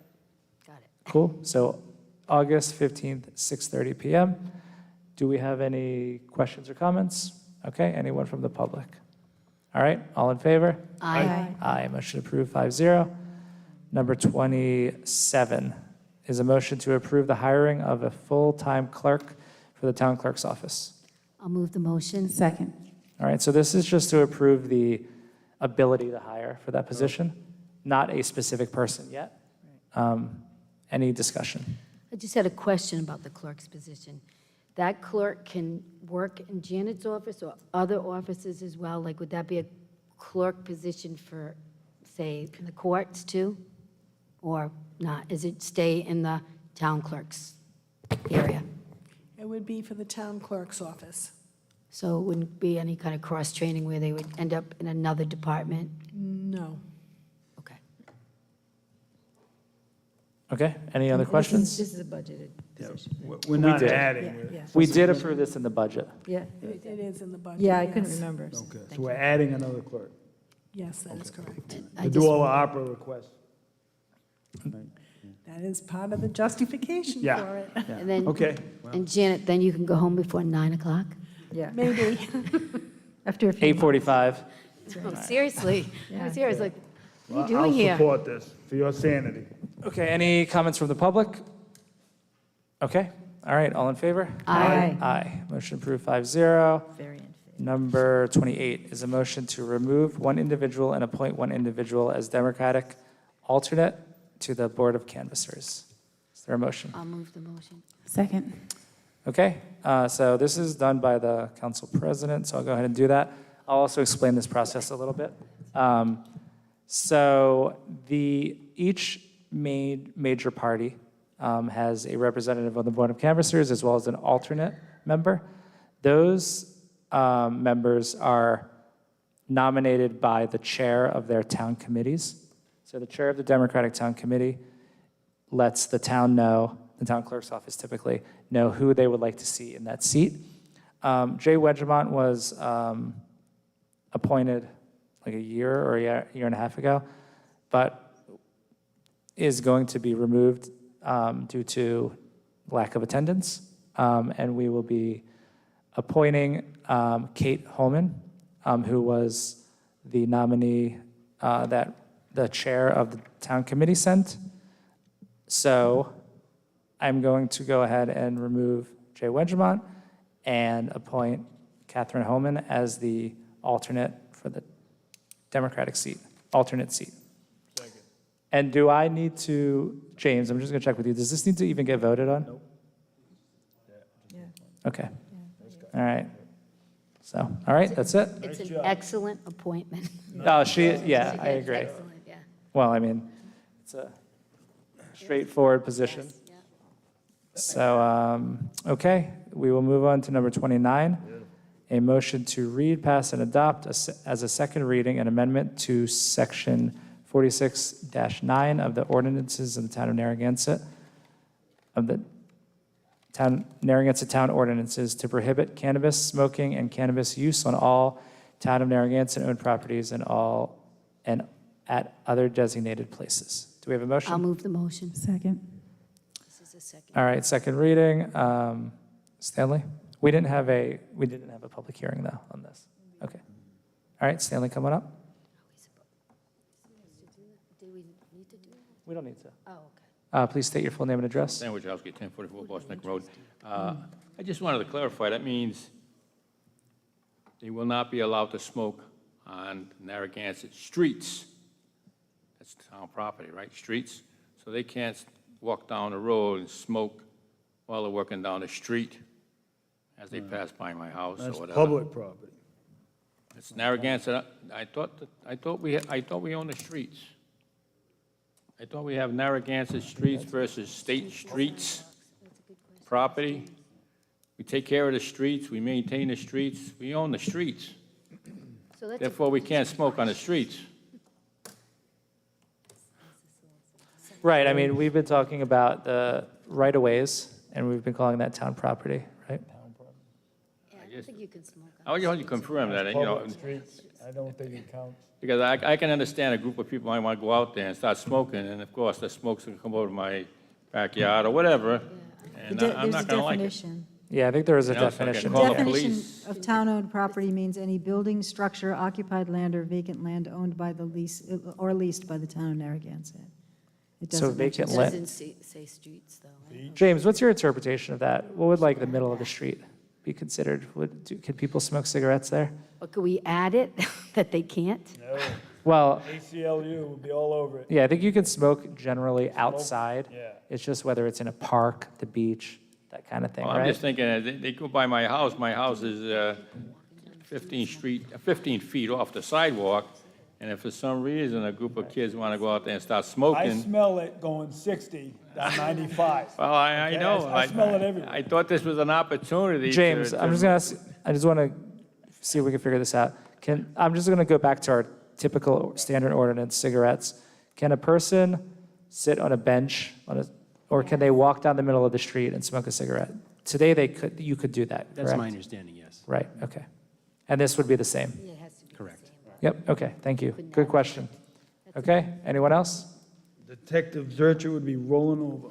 Got it. Cool, so August 15th, 6:30 PM. Do we have any questions or comments? Okay, anyone from the public? All right, all in favor? Aye. Aye, motion approved, 5-0. Number 27 is a motion to approve the hiring of a full-time clerk for the town clerk's office. I'll move the motion. Second. All right, so this is just to approve the ability to hire for that position, not a specific person yet. Any discussion? I just had a question about the clerk's position. That clerk can work in Janet's office or other offices as well? Like, would that be a clerk position for, say, in the courts too? Or not? Is it stay in the town clerk's area? It would be for the town clerk's office. So it wouldn't be any kind of cross-training where they would end up in another department? No. Okay. Okay, any other questions? This is a budgeted position. We're not did. adding. Yeah, we're- yeah. We did approve this in the budget. Yeah. It is in the budget. Yeah, I couldn't yes. remember. Okay, so we're adding another clerk Yes, that is correct. to do all the opera requests. That is part of the justification Yeah. for it. And then, Okay. and Janet, then you can go home before 9 o'clock? Yeah. Maybe. After a few. 8:45. Oh, seriously? Yeah. I'm serious, like, what are you I'll doing here? support this for your sanity. Okay, any comments from the public? Okay, all right, all in favor? Aye. Aye, motion approved, 5-0. Very unfair. Number 28 is a motion to remove one individual and appoint one individual as Democratic alternate to the Board of Canvassers. Is there a motion? I'll move the motion. Second. Okay, so this is done by the council president, so I'll go ahead and do that. I'll also explain this process a little bit. So each major party has a representative on the Board of Canvassers as well as an alternate member. Those members are nominated by the chair of their town committees. So the chair of the Democratic Town Committee lets the town know, the town clerk's office typically, know who they would like to see in that seat. Jay Wedgemont was appointed like a year or a year and a half ago, but is going to be removed due to lack of attendance. And we will be appointing Kate Holman, who was the nominee that the chair of the town committee sent. So I'm going to go ahead and remove Jay Wedgemont and appoint Catherine Holman as the alternate for the Democratic seat, alternate seat. And do I need to, James, I'm just going to check with you, does this need to even get voted on? Nope. Okay. All right. So, all right, that's it. It's an excellent appointment. Oh, yeah, I agree. Excellent, yeah. Well, I mean, it's a straightforward position. So, okay, we will move on to number 29. A motion to read, pass, and adopt as a second reading an amendment to section 46-9 of the ordinances of the town of Narragansett, of the Narragansett Town Ordinances to prohibit cannabis smoking and cannabis use on all Town of Narragansett-owned properties and at other designated places. Do we have a motion? I'll move the motion. Second. This is a second. All right, second reading. Stanley? We didn't have a public hearing, though, on this. Okay. All right, Stanley, coming up. Do we need to do that? We don't need to. Oh, okay. Please state your full name and address. Sandwich House, 1044 Boston Neck Road. I just wanted to clarify, that means they will not be allowed to smoke on Narragansett streets. That's town property, right? Streets. So they can't walk down the road and smoke while they're working down the street as they pass by my house or That's whatever. public property. It's Narragansett. I thought we own the streets. I thought we have Narragansett streets versus state streets property. We take care of the streets, we maintain the streets, we own the streets. So that's Therefore, we can't smoke on the streets. Right, I mean, we've been talking about the right-of-ways, and we've been calling that town property, right? Yeah, I don't think you can smoke. I want you to confirm that, you know, Public streets, I don't think it counts. because I can understand a group of people might want to go out there and start smoking, and of course, the smoke's going to come over to my backyard or whatever, and I'm not going to like it. Yeah, I think there is a You know, so I can definition. call the Yeah. Definition police. of town-owned property means any building, structure, occupied land, or vacant land owned by the lease, or leased by the town of Narragansett. It So doesn't mention vacant It land. doesn't say streets, though. Right? James, what's your interpretation of that? What would like the middle of the street be considered? Could people smoke cigarettes there? Or could we add it, that they can't? No, Well, ACLU would be all over it. yeah, I think you can smoke generally outside. Yeah. It's just whether it's in a park, the beach, that kind of thing, Well, I'm right? just thinking, they go by my house is 15 feet off the sidewalk, and if for some reason a group of kids want to go out there and start I smoking, smell it going 60 down 95. well, I Okay, know. I smell it everywhere. I thought this was an opportunity to... James, I'm just going to ask, I just want to see if we can figure this out. I'm just going to go back to our typical standard ordinance, cigarettes. Can a person sit on a bench or can they walk down the middle of the street and smoke a cigarette? Today, you could do that, That's my correct? understanding, yes. Right, okay. And this would be the same? Yeah, it has to be. Correct. Yep, okay, thank you. Good question. Okay, anyone else? Detective Zurcher would be rolling over.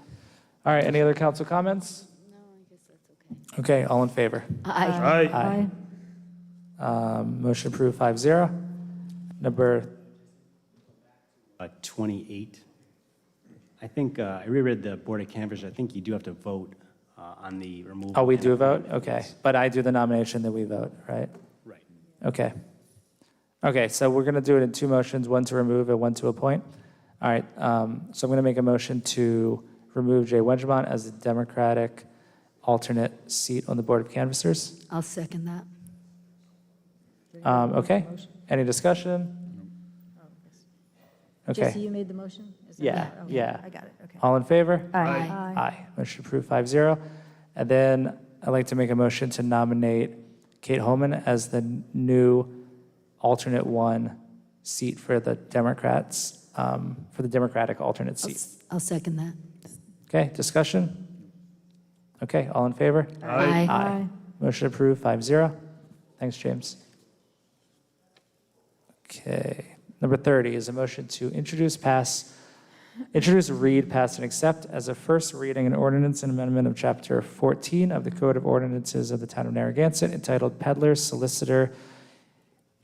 All right, any other council comments? No, I guess that's okay. Okay, all in favor? Aye. Motion approved 5-0. Number, 28. I think, I reread the Board of Canvassers, I think you do have to vote on the removal. oh, we and do vote? appointment. Okay, but I do the nomination, then we vote, right? Right. Okay. Okay, so we're going to do it in two motions, one to remove and one to appoint. All right, so I'm going to make a motion to remove Jay Wengemont as the Democratic alternate seat on the Board of Canvassers. I'll second that. Okay, any discussion? Okay, Jesse, you made the motion? Is that yeah, right? Okay, yeah. I got it, okay. All in favor? Aye. Aye. Motion approved 5-0. And then I'd like to make a motion to nominate Kate Holman as the new alternate one seat for the Democrats, for the Democratic alternate seat. I'll second that. Okay, discussion? Okay, all in favor? Aye. Aye. Motion approved 5-0. Thanks, James. Okay, number 30 is a motion to introduce, read, pass, and accept as a first reading an ordinance and amendment of Chapter 14 of the Code of Ordinances of the Town of Narragansett entitled Peddlers, Solicitor,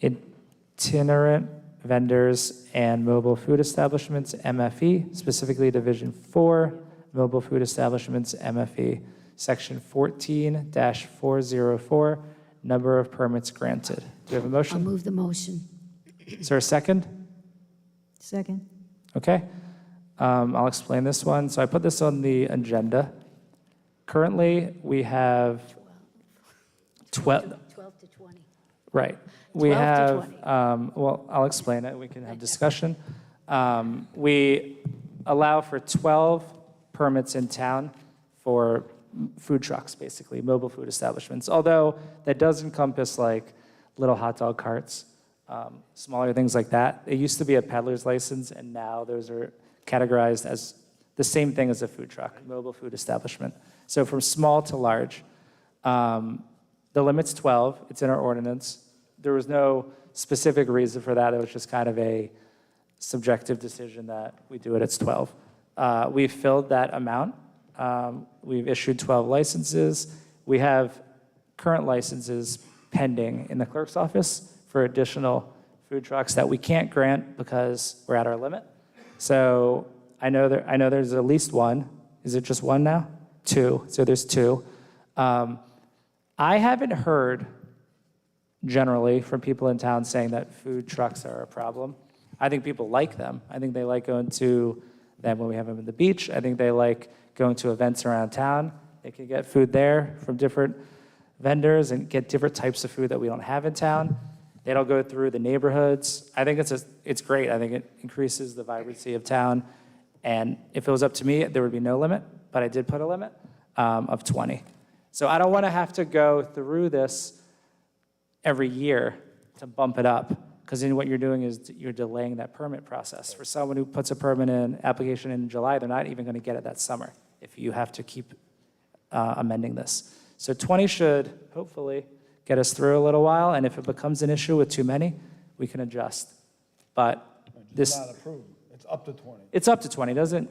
Itinerant Vendors, and Mobile Food Establishments, MFE, specifically Division 4, Mobile Food Establishments, MFE, Section 14-404, number of permits granted. Do you have a I'll motion? move the motion. Is there a second? Second. Okay. I'll explain this one. So I put this on the agenda. Currently, we have 12, 12 to 20. right. We 12 to have, 20. well, I'll explain it. We can have discussion. We allow for 12 permits in town for food trucks, basically, mobile food establishments. Although that does encompass like little hot dog carts, smaller things like that. It used to be a peddler's license, and now those are categorized as the same thing as a food truck, mobile food establishment. So from small to large. The limit's 12, it's in our ordinance. There was no specific reason for that, it was just kind of a subjective decision that we do it, it's 12. We've filled that amount. We've issued 12 licenses. We have current licenses pending in the clerk's office for additional food trucks that we can't grant because we're at our limit. So I know there's at least one. Is it just one now? Two. So there's two. I haven't heard generally from people in town saying that food trucks are a problem. I think people like them. I think they like going to them when we have them at the beach. I think they like going to events around town. They can get food there from different vendors and get different types of food that we don't have in town. They don't go through the neighborhoods. I think it's great. I think it increases the vibrancy of town. And if it was up to me, there would be no limit, but I did put a limit of 20. So I don't want to have to go through this every year to bump it up, because then what you're doing is you're delaying that permit process. For someone who puts a application in July, they're not even going to get it that summer if you have to keep amending this. So 20 should hopefully get us through a little while, and if it becomes an issue with too many, we can adjust. But this... Not approved. It's up to 20. It's up to 20, doesn't...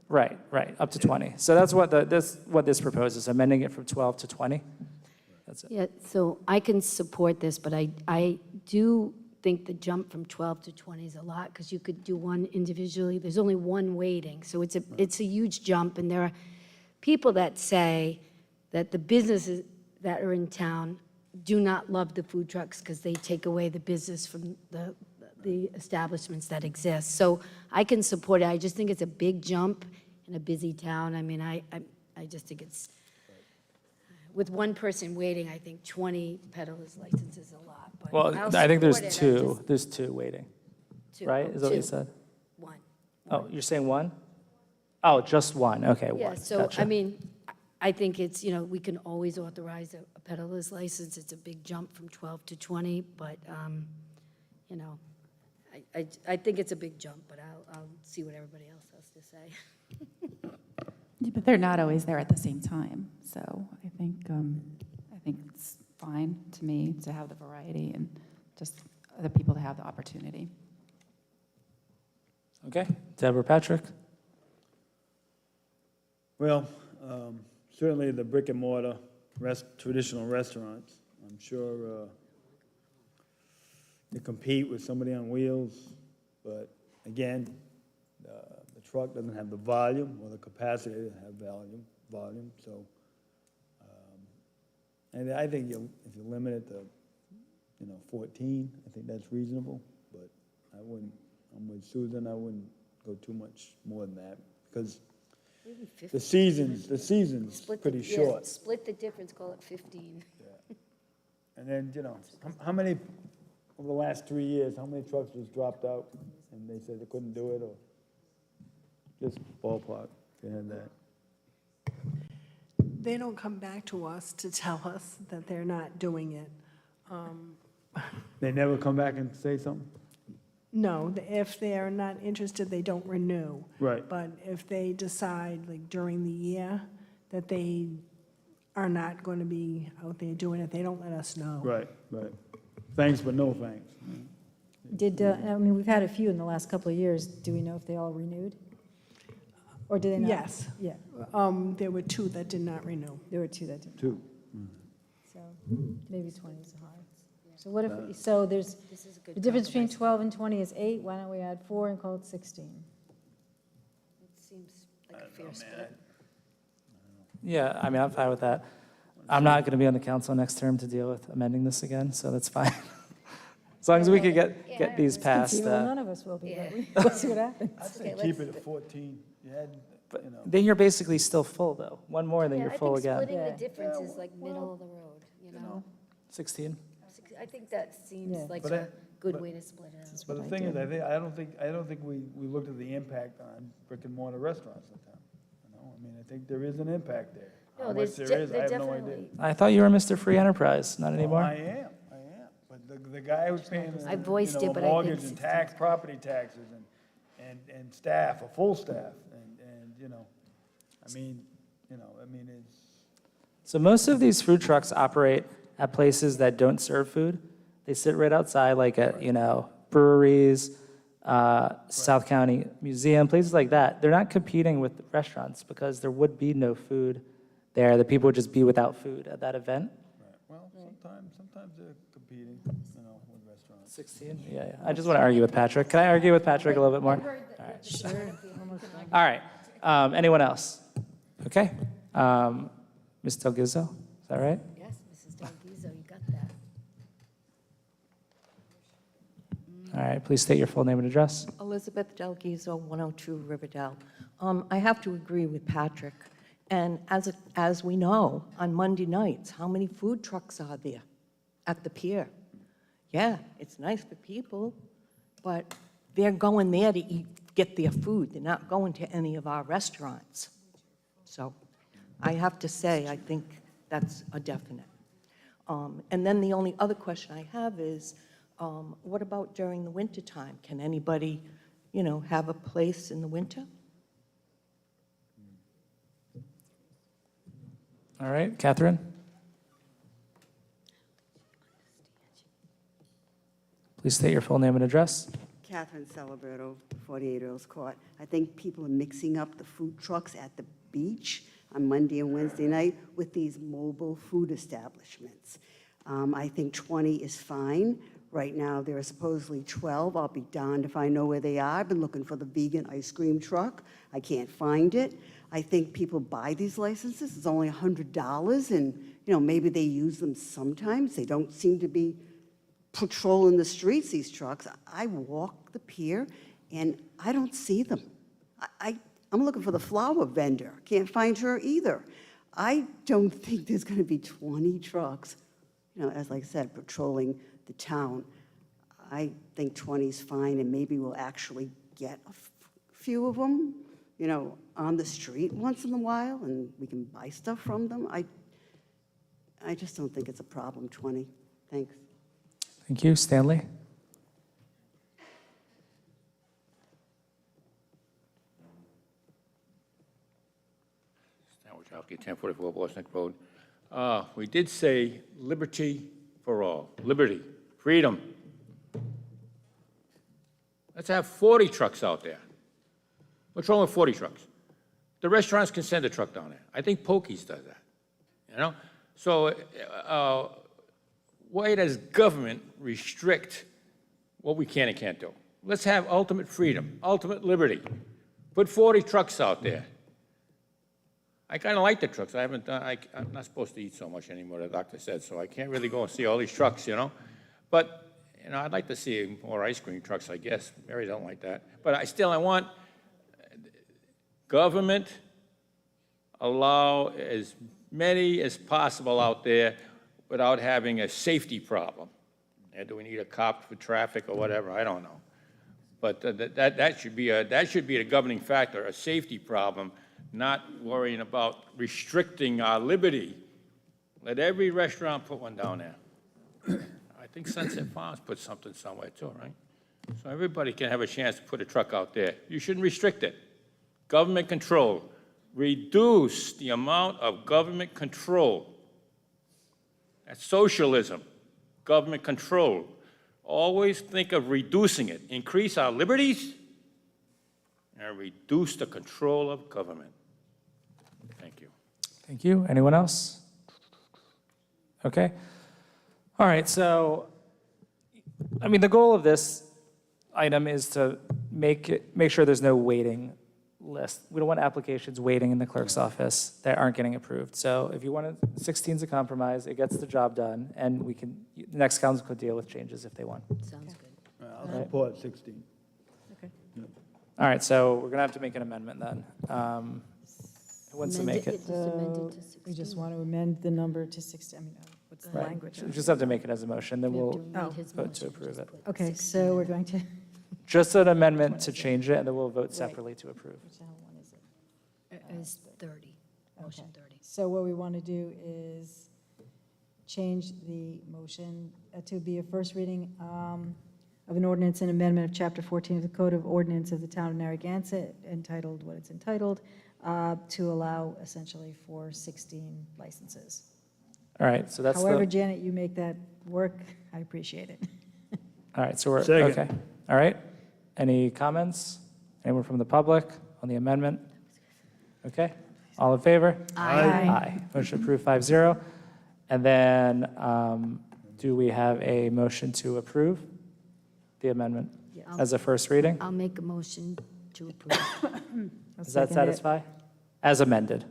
Right, up to 20. So that's what this proposes, amending it from 12 to 20. That's it. Yeah, so I can support this, but I do think the jump from 12 to 20 is a lot, because you could do one individually. There's only one waiting, so it's a huge jump, and there are people that say that the businesses that are in town do not love the food trucks because they take away the business from the establishments that exist. So I can support it. I just think it's a big jump in a busy town. I mean, I just think it's, with one person waiting, I think 20 peddlers licenses is a lot. But Well, I'll I think support there's it. two. There's two waiting, right? Is that what you Two. said? One. Oh, you're saying one? Oh, just one. Okay, Yeah, one. so, Gotcha. I mean, I think it's, we can always authorize a peddler's license. It's a big jump from 12 to 20, but, I think it's a big jump, but I'll see what everybody else has to say. Yeah, but they're not always there at the same time, so I think it's fine to me to have the variety and just other people to have the opportunity. Okay, Deborah Patrick? Well, certainly the brick and mortar traditional restaurants, I'm sure they compete with somebody on wheels, but again, the truck doesn't have the volume or the capacity to have volume. So, and I think if you limit it to, 14, I think that's reasonable. But I'm with Susan. I wouldn't go too much more than that, because Maybe 15. the season's pretty short. Split the difference, call it 15. And then, how many, over the last 3 years, how many trucks was dropped out and they said they couldn't do it, or just ballpark, if you had that? They don't come back to us to tell us that they're not doing it. They never come back and say something? No, if they're not interested, they don't renew. Right. But if they decide, like during the year, that they are not going to be out there doing it, they don't let us know. Right. Thanks, but no thanks. We've had a few in the last couple of years. Do we know if they all renewed? Or did they not? Yes. Yeah, There were 2 that did not renew. there were 2 that didn't. 2. So maybe 20 is hard. So what if, so there's, the difference between 12 and 20 is 8. Why don't we add 4 and call it 16? It seems like a fair split. Yeah, I mean, I'm fine with that. I'm not going to be on the council next term to deal with amending this again, so that's fine. As long as we could get these passed. Well, none of us will be, but we'll see what happens. I'd say keep it at 14. Then you're basically still full, though. One more, and then you're full I think again. splitting the difference is like middle of the road, 16? I think that seems like But a good way to split it out. But the thing is, I don't think we looked at the impact on brick and mortar restaurants in town. I think there is an impact there. No, How there's much there is, I have no definitely- idea. I thought you were Mr. Free Enterprise, not anymore? I am. But the guy who's paying I voiced it, but I think mortgage and property taxes and staff, a full staff, and it's So most of these food trucks operate at places that don't serve food. They sit right outside, like at, breweries, South County Museum, places like that. They're not competing with restaurants because there would be no food there. The people would just be without food at that event. Well, sometimes they're competing, with restaurants. 16? Yeah. I just want to argue with Patrick. Can I argue with Patrick a little bit more? All right. Sure. All right. Anyone else? Okay. Ms. Delgizzo, is that right? Yes, Mrs. Delgizzo, you got that. All right. Please state your full name and address. Elizabeth Delgizzo, 102 Riverdale. I have to agree with Patrick. And as we know, on Monday nights, how many food trucks are there at the pier? Yeah, it's nice for people, but they're going there to get their food. They're not going to any of our restaurants. So I have to say, I think that's a definite. And then the only other question I have is, what about during the wintertime? Can anybody, have a place in the winter? All right. Catherine? Please state your full name and address. Catherine Celebrato, 48 Earls Court. I think people are mixing up the food trucks at the beach on Monday and Wednesday night with these mobile food establishments. I think 20 is fine. Right now, there are supposedly 12. I'll be darned if I know where they are. I've been looking for the vegan ice cream truck. I can't find it. I think people buy these licenses. It's only $100, and maybe they use them sometimes. They don't seem to be patrolling the streets, these trucks. I walk the pier, and I don't see them. I'm looking for the flower vendor. Can't find her either. I don't think there's going to be 20 trucks, as I said, patrolling the town. I think 20 is fine, and maybe we'll actually get a few of them, on the street once in a while, and we can buy stuff from them. I just don't think it's a problem, 20. Thanks. Thank you. Stanley? Stanley Wachowski, 1044 Boston Road. We did say liberty for all. Liberty, freedom. Let's have 40 trucks out there. What's wrong with 40 trucks? The restaurants can send a truck down there. I think Pokey's does that, So why does government restrict what we can and can't do? Let's have ultimate freedom, ultimate liberty. Put 40 trucks out there. I kind of like the trucks. I'm not supposed to eat so much anymore, the doctor said, so I can't really go and see all these trucks, But, I'd like to see more ice cream trucks, I guess. Mary don't like that. But I want government allow as many as possible out there without having a safety problem. And do we need a cop for traffic or whatever? I don't know. But that should be a governing factor, a safety problem, not worrying about restricting our liberty. Let every restaurant put one down there. I think Sunset Farms put something somewhere too, right? So everybody can have a chance to put a truck out there. You shouldn't restrict it. Government control. Reduce the amount of government control. That's socialism. Government control. Always think of reducing it. Increase our liberties and reduce the control of government. Thank you. Thank you. Anyone else? Okay. All right, so, the goal of this item is to make sure there's no waiting list. We don't want applications waiting in the clerk's office that aren't getting approved. So if you want 16's a compromise, it gets the job done, and the next council could deal with changes if they want. Sounds good. I'll support 16. Okay. All right, so we're going to have to make an amendment then. Who wants to make it? Just amend it to 16. We just want to amend the number to 16. What's the Right. language? We just have to make it as a motion, then We have we'll to read his vote to motion, approve just it. put Okay, 16. so we're going to, Just an amendment to change it, and then we'll vote separately to approve. which one is it? It is 30, motion 30. So what we want to do is change the motion to be a first reading of an ordinance and amendment of Chapter 14 of the Code of Ordinance of the Town of Narragansett, entitled what it's entitled, to allow essentially for 16 licenses. All right, so that's However, the, Janet, you make that work, I appreciate it. all right, so we're, Second. okay. All right, any comments? Anyone from the public on the amendment? Okay, all in favor? Aye. Aye. Motion approved 5-0. And then, do we have a motion to approve the amendment as a first reading? I'll make a motion to approve Does that satisfy? As amended,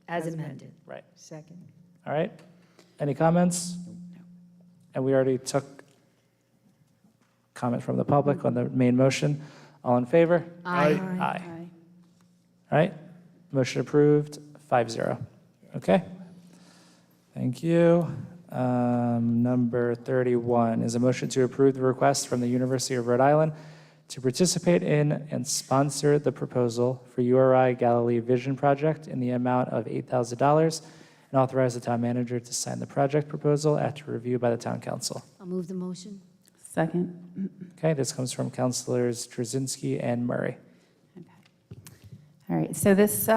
as amended. right. Second. All right. Any comments? And we already took comment from the public on the main motion. All in favor? Aye. Aye. All right. Motion approved, 5-0. Okay. Thank you. Number 31 is a motion to approve the request from the University of Rhode Island to participate in and sponsor the proposal for URI Galilee Vision Project in the amount of $8,000 and authorize the town manager to sign the project proposal after review by the town council. I'll move the motion. Second. Okay, this comes from Councilors Trzynski and Murray. All right, so this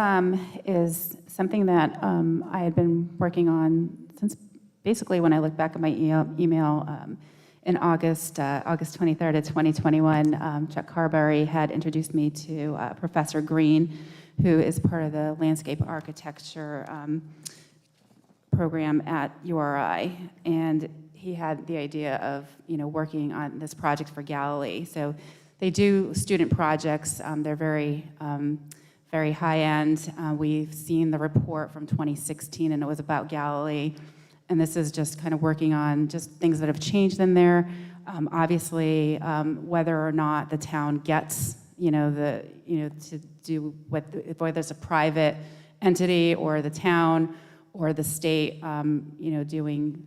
is something that I had been working on since basically when I look back at my email in August 23rd of 2021, Chuck Carberry had introduced me to Professor Green, who is part of the landscape architecture program at URI. And he had the idea of, working on this project for Galilee. So they do student projects. They're very high end. We've seen the report from 2016, and it was about Galilee. And this is just kind of working on just things that have changed in there. Obviously, whether or not the town gets, to do whether it's a private entity or the town or the state, doing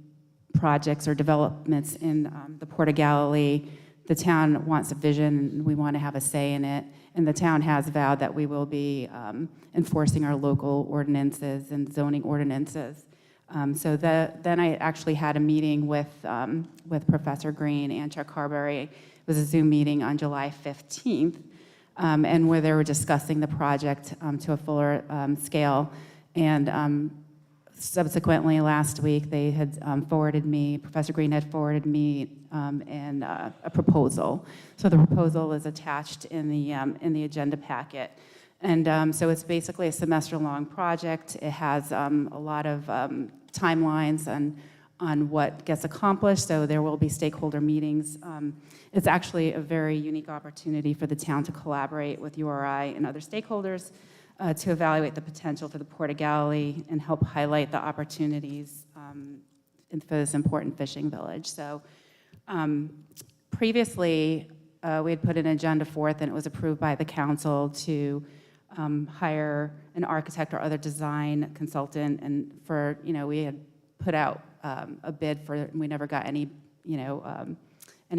projects or developments in the Port of Galilee. The town wants a vision, and we want to have a say in it. And the town has vowed that we will be enforcing our local ordinances and zoning ordinances. So then I actually had a meeting with Professor Green and Chuck Carberry. It was a Zoom meeting on July 15th, and where they were discussing the project to a fuller scale. And subsequently, last week, they had Professor Green had forwarded me a proposal. So the proposal is attached in the agenda packet. And so it's basically a semester-long project. It has a lot of timelines on what gets accomplished, so there will be stakeholder meetings. It's actually a very unique opportunity for the town to collaborate with URI and other stakeholders to evaluate the potential for the Port of Galilee and help highlight the opportunities for this important fishing village. So previously, we had put an agenda forth, and it was approved by the council to hire an architect or other design consultant, and we had put out a bid for, and we never got any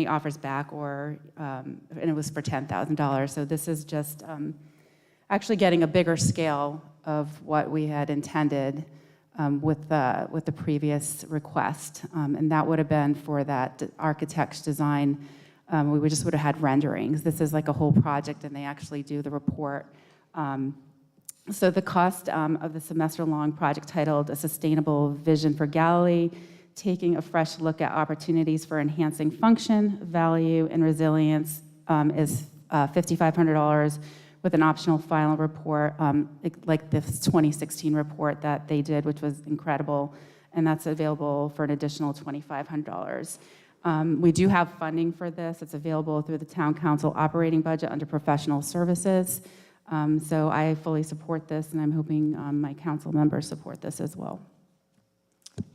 offers back, and it was for $10,000. So this is just actually getting a bigger scale of what we had intended with the previous request, and that would have been for that architect's design. We just would have had renderings. This is like a whole project, and they actually do the report. So the cost of the semester-long project titled A Sustainable Vision for Galilee, taking a fresh look at opportunities for enhancing function, value, and resilience is $5,500 with an optional final report, like this 2016 report that they did, which was incredible, and that's available for an additional $2,500. We do have funding for this. It's available through the town council operating budget under professional services. So I fully support this, and I'm hoping my council members support this as well.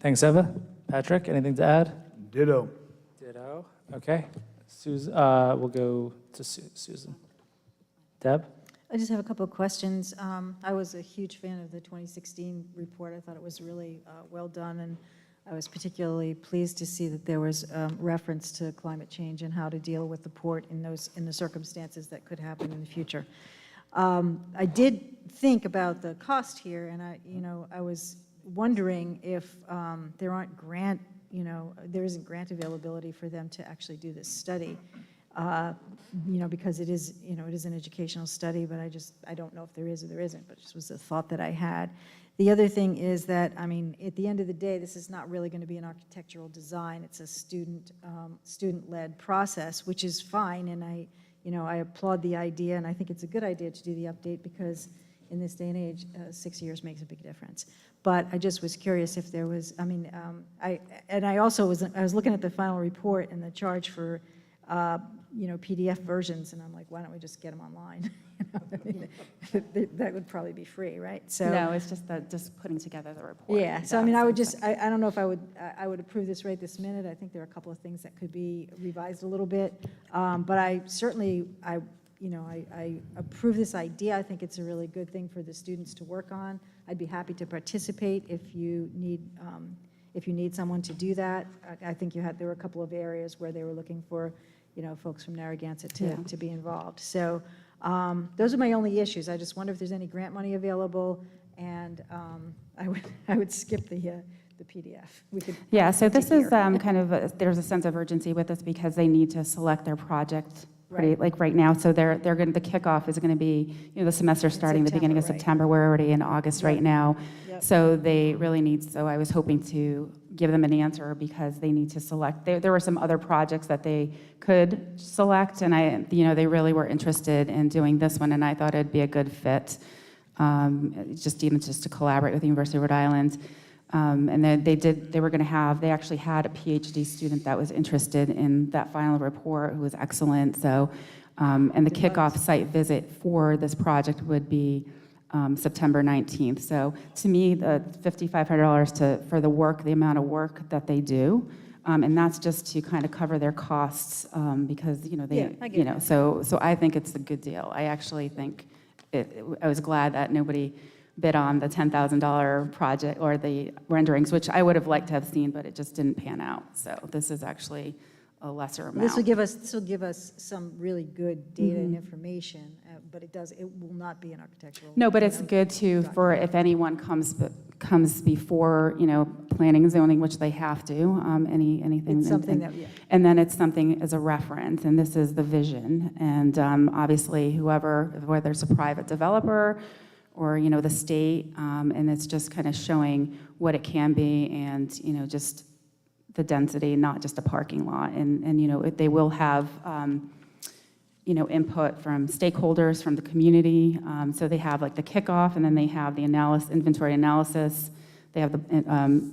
Thanks, Eva. Patrick, anything to add? Ditto. Ditto. Okay. Susan, we'll go to Susan. Deb? I just have a couple of questions. I was a huge fan of the 2016 report. I thought it was really well done, and I was particularly pleased to see that there was reference to climate change and how to deal with the port in the circumstances that could happen in the future. I did think about the cost here, and I was wondering if there isn't grant availability for them to actually do this study. because it is, it is an educational study, but I don't know if there is or there isn't, but it just was a thought that I had. The other thing is that, at the end of the day, this is not really going to be an architectural design. It's a student-led process, which is fine, and I applaud the idea, and I think it's a good idea to do the update because in this day and age, 6 years makes a big difference. But I just was curious if there was, I also was looking at the final report and the charge for, PDF versions, and I'm like, why don't we just get them online? That would probably be free, right? So No, it's just putting together the report. yeah, so I would just, I don't know if I would approve this right this minute. I think there are a couple of things that could be revised a little bit. But I certainly, I approve this idea. I think it's a really good thing for the students to work on. I'd be happy to participate if you need someone to do that. I think there were a couple of areas where they were looking for, folks from Narragansett to be involved. So those are my only issues. I just wonder if there's any grant money available, and I would skip the PDF. We could. Yeah, so this is there's a sense of urgency with this because they need to select their project right now. So they're going the kickoff is going to be, the semester starting the beginning of September. We're already in August right now. Yep. So they really need, so I was hoping to give them an answer because they need to select. There were some other projects that they could select, and they really were interested in doing this one, and I thought it'd be a good fit, just to collaborate with the University of Rhode Island. And then they actually had a PhD student that was interested in that final report who was excellent. So, and the kickoff site visit for this project would be September 19th. So to me, the $5,500 for the work, the amount of work that they do, and that's just to kind of cover their costs because, so I think it's a good deal. I actually think I was glad that nobody bid on the $10,000 project or the renderings, which I would have liked to have seen, but it just didn't pan out. So this is actually a lesser amount. This will give us some really good data and information, but it will not be an architectural. No, but it's good for if anyone comes before, planning and zoning, which they have to, anything. It's something that, And then it's something as a reference, and this is the vision. And obviously, whether it's a private developer or, the state, and it's just kind of showing what it can be and, just the density, not just a parking lot. And they will have, input from stakeholders, from the community. So they have like the kickoff, and then they have the inventory analysis. They have the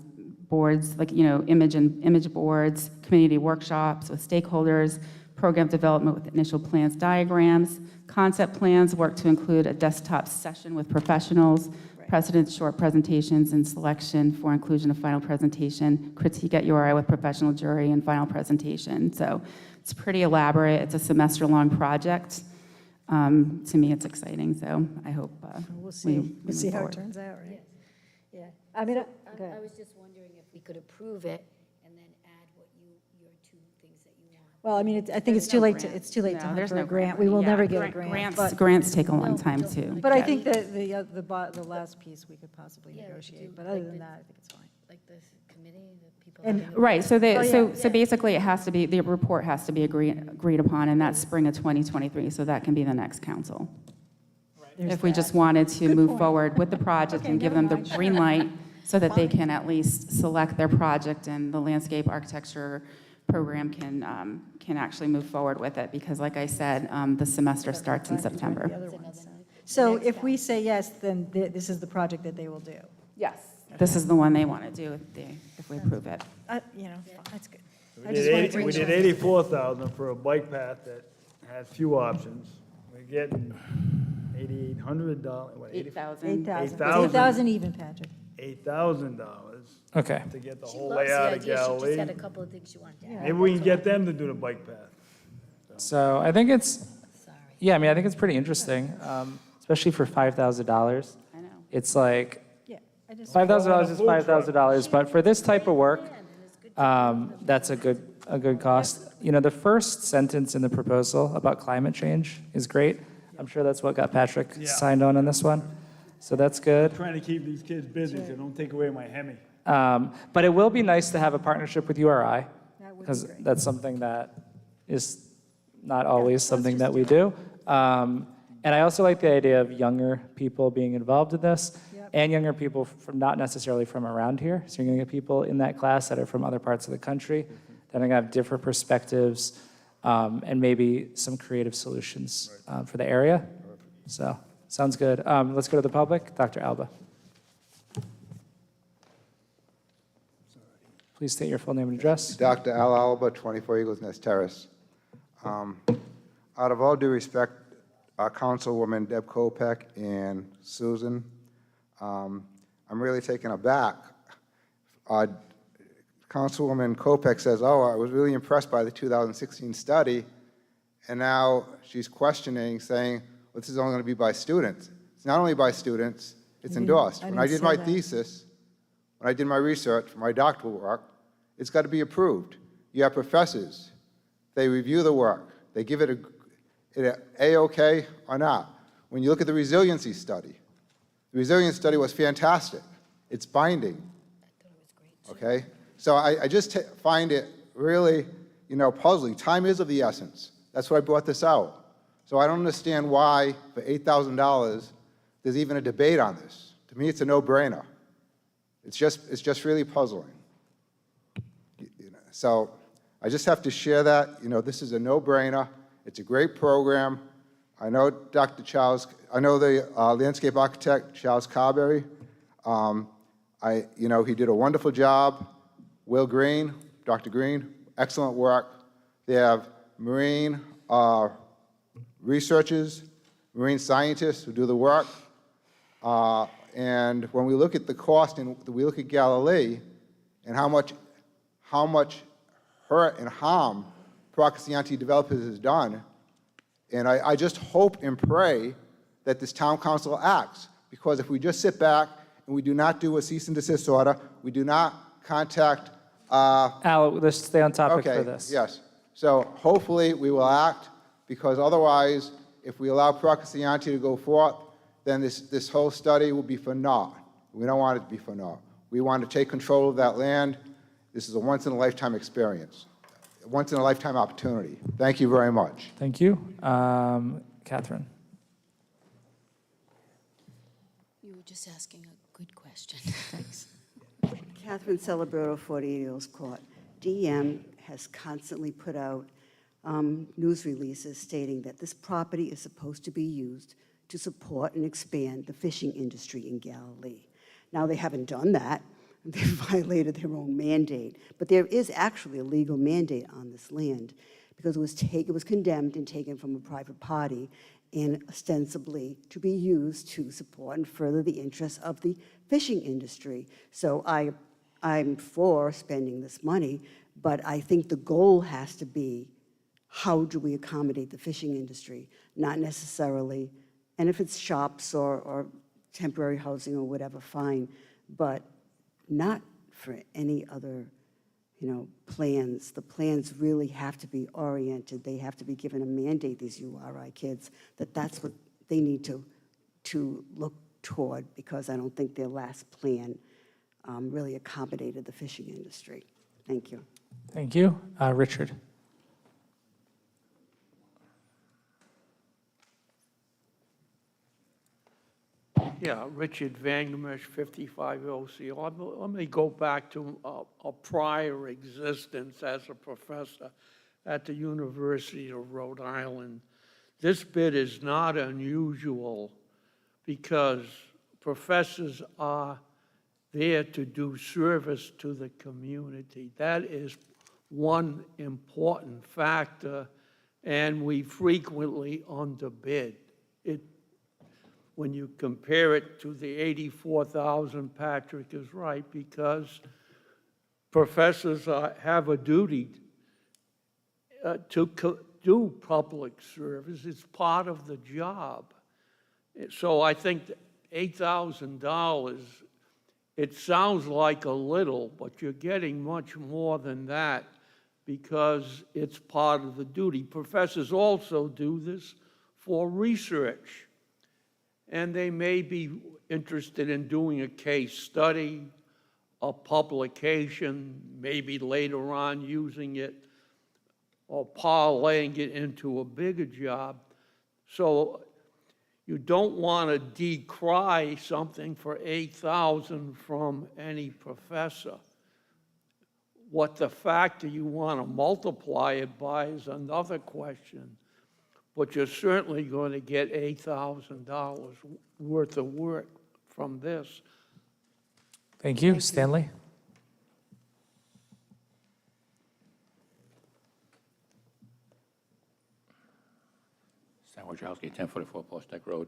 boards, image boards, community workshops with stakeholders, program development with initial plans, diagrams, concept plans, work to include a desktop session with professionals, precedents, short presentations, and selection for inclusion of final presentation, critique at URI with professional jury, and final presentation. So it's pretty elaborate. It's a semester-long project. To me, it's exciting. So I hope we'll see. We'll see how it forward. turns out, right? Yeah. I was just wondering if we could approve it and then add your two things that you want. Well, I think it's too late to hunt for a grant. We will never get a grant. Grants take a long time, too. But I think that the last piece we could possibly negotiate, but other than that, I think it's fine. Like the committee, the people. Right, so basically it has to be, the report has to be agreed upon, and that's spring of 2023, so that can be the next council. If we just wanted to move forward with the project and give them the green light so that they can at least select their project and the landscape architecture program can actually move forward with it, because like I said, the semester starts in September. So if we say yes, then this is the project that they will do. Yes. This is the one they want to do if we approve it. That's good. We did 84,000 for a bike path that has few options. We're getting $8,800, what, 8,000. 8,000 even, Patrick. $8,000. Okay. To get the She whole loves the layout of idea. She just Galilee. had a couple of things she wanted to add. Maybe we can get them to do the bike path. So I think it's, I think it's pretty interesting, especially for $5,000. I know. It's like, $5,000 $5,000 is $5,000, but for this type of work, that's a good cost. The first sentence in the proposal about climate change is great. I'm sure that's what got Patrick signed on this one. So that's good. Trying to keep these kids busy, so don't take away my Hemi. But it will be nice to have a partnership with URI, because that's something that is not always something that we do. And I also like the idea of younger people being involved in this, and younger people from not necessarily from around here. So you're going to get people in that class that are from other parts of the country that are going to have different perspectives and maybe some creative solutions for the area. So sounds good. Let's go to the public. Dr. Alba. Please state your full name and address. Dr. Al Alba, 24 Eagles Nest Terrace. Out of all due respect, Councilwoman Deb Kopech and Susan, I'm really taken aback. Councilwoman Kopech says, oh, I was really impressed by the 2016 study, and now she's questioning, saying, well, this is only going to be by students. It's not only by students, it's endorsed. When I did my thesis, when I did my research for my doctoral work, it's got to be approved. You have professors. They review the work. They give it a A-OK or not. When you look at the resiliency study, the resilience study was fantastic. It's binding. Okay? So I just find it really, puzzling. Time is of the essence. That's why I brought this out. So I don't understand why, for $8,000, there's even a debate on this. To me, it's a no-brainer. It's just really puzzling. So I just have to share that. This is a no-brainer. It's a great program. I know Dr. Charles, I know the landscape architect, Charles Carberry. He did a wonderful job. Will Green, Dr. Green, excellent work. They have marine researchers, marine scientists who do the work. And when we look at the cost and we look at Galilee and how much hurt and harm Procaccianti Developers has done, and I just hope and pray that this town council acts, because if we just sit back and we do not do a cease and desist order, we do not contact... Al, let's stay on topic for this. Yes. So hopefully we will act, because otherwise, if we allow Procaccianti to go forth, then this whole study will be for naught. We don't want it to be for naught. We want to take control of that land. This is a once-in-a-lifetime experience, a once-in-a-lifetime opportunity. Thank you very much. Thank you. Catherine. You were just asking a good question. Thanks. Catherine Celebrato, 40 Eagles Court. DM has constantly put out news releases stating that this property is supposed to be used to support and expand the fishing industry in Galilee. Now, they haven't done that. They've violated their own mandate. But there is actually a legal mandate on this land, because it was condemned and taken from a private party and ostensibly to be used to support and further the interests of the fishing industry. So I'm for spending this money, but I think the goal has to be, how do we accommodate the fishing industry? Not necessarily, and if it's shops or temporary housing or whatever, fine, but not for any other, plans. The plans really have to be oriented. They have to be given a mandate, these URI kids, that's what they need to look toward, because I don't think their last plan really accommodated the fishing industry. Thank you. Thank you. Richard. Yeah, Richard Vandermesh, 55 OC. Let me go back to a prior existence as a professor at the University of Rhode Island. This bid is not unusual because professors are there to do service to the community. That is one important factor, and we frequently underbid. When you compare it to the 84,000, Patrick is right, because professors have a duty to do public service. It's part of the job. So I think $8,000, it sounds like a little, but you're getting much more than that, because it's part of the duty. Professors also do this for research. And they may be interested in doing a case study, a publication, maybe later on using it or parlaying it into a bigger job. So you don't want to decry something for 8,000 from any professor. What the factor you want to multiply it by is another question, but you're certainly going to get $8,000 worth of work from this. Thank you. Stanley? Stan Wojciechowski, 1044 Post Neck Road.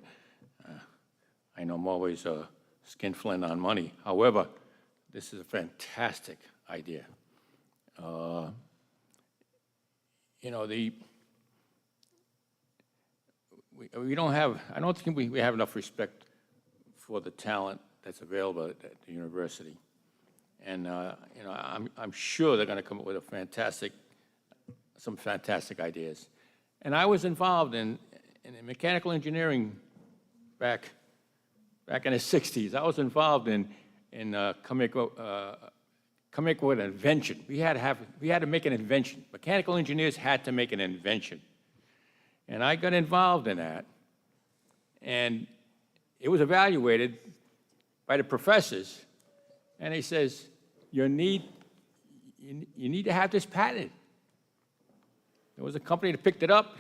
I know I'm always skinflint on money. However, this is a fantastic idea. You know, we don't have, I don't think we have enough respect for the talent that's available at the university. And, you know, I'm sure they're going to come up with some fantastic ideas. And I was involved in mechanical engineering back in the 60s. I was involved in coming up with an invention. We had to make an invention. Mechanical engineers had to make an invention. And I got involved in that. And it was evaluated by the professors. And he says, you need to have this patented. There was a company that picked it up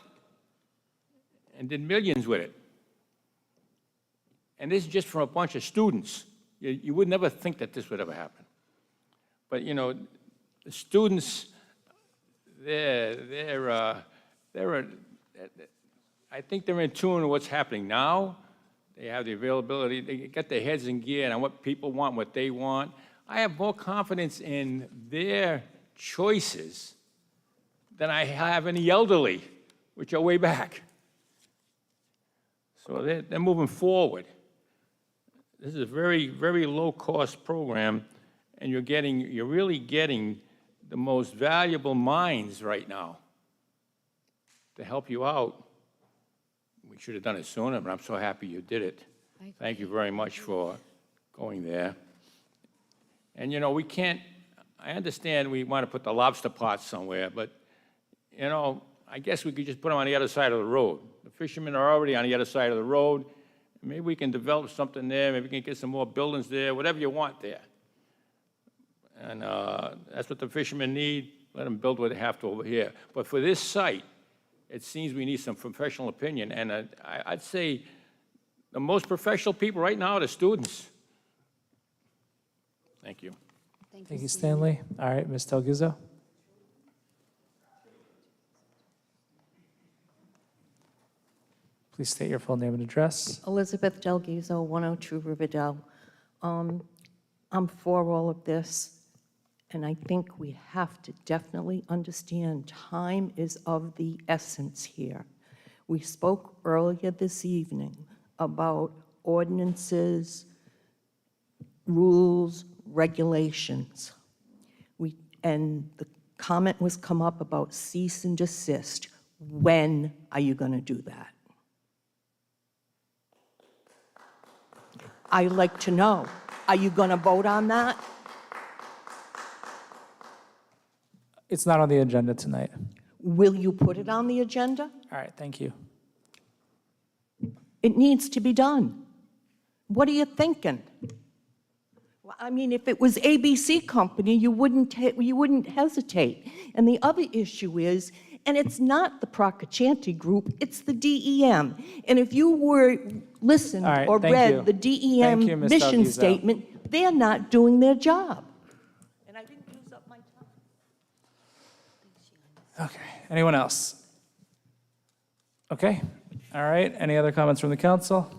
and did millions with it. And this is just from a bunch of students. You would never think that this would ever happen. But, you know, the students, I think they're in tune with what's happening now. They have the availability. They get their heads in gear on what people want, what they want. I have more confidence in their choices than I have in the elderly, which are way back. So they're moving forward. This is a very, very low-cost program, and you're really getting the most valuable minds right now to help you out. We should have done it sooner, but I'm so happy you did it. Thank you very much for going there. And, you know, we can't, I understand we want to put the lobster pots somewhere, but, you know, I guess we could just put them on the other side of the road. The fishermen are already on the other side of the road. Maybe we can develop something there. Maybe we can get some more buildings there, whatever you want there. And that's what the fishermen need. Let them build what they have to over here. But for this site, it seems we need some professional opinion. And I'd say the most professional people right now are the students. Thank you. Thank you, Stanley. All right, Ms. Delguzzo. Please state your full name and address. Elizabeth Delguzzo, 102 Riverdale. I'm for all of this, and I think we have to definitely understand time is of the essence here. We spoke earlier this evening about ordinances, rules, regulations. And the comment was come up about cease and desist. When are you going to do that? I'd like to know, are you going to vote on that? It's not on the agenda tonight. Will you put it on the agenda? All right, thank you. It needs to be done. What are you thinking? Well, I mean, if it was ABC Company, you wouldn't hesitate. And the other issue is, and it's not the Procaccianti Group, it's the DEM. And if you were listened or read the DEM mission statement, they're not doing their job. And I didn't use up my time. Okay, anyone else? Okay, all right, any other comments from the council?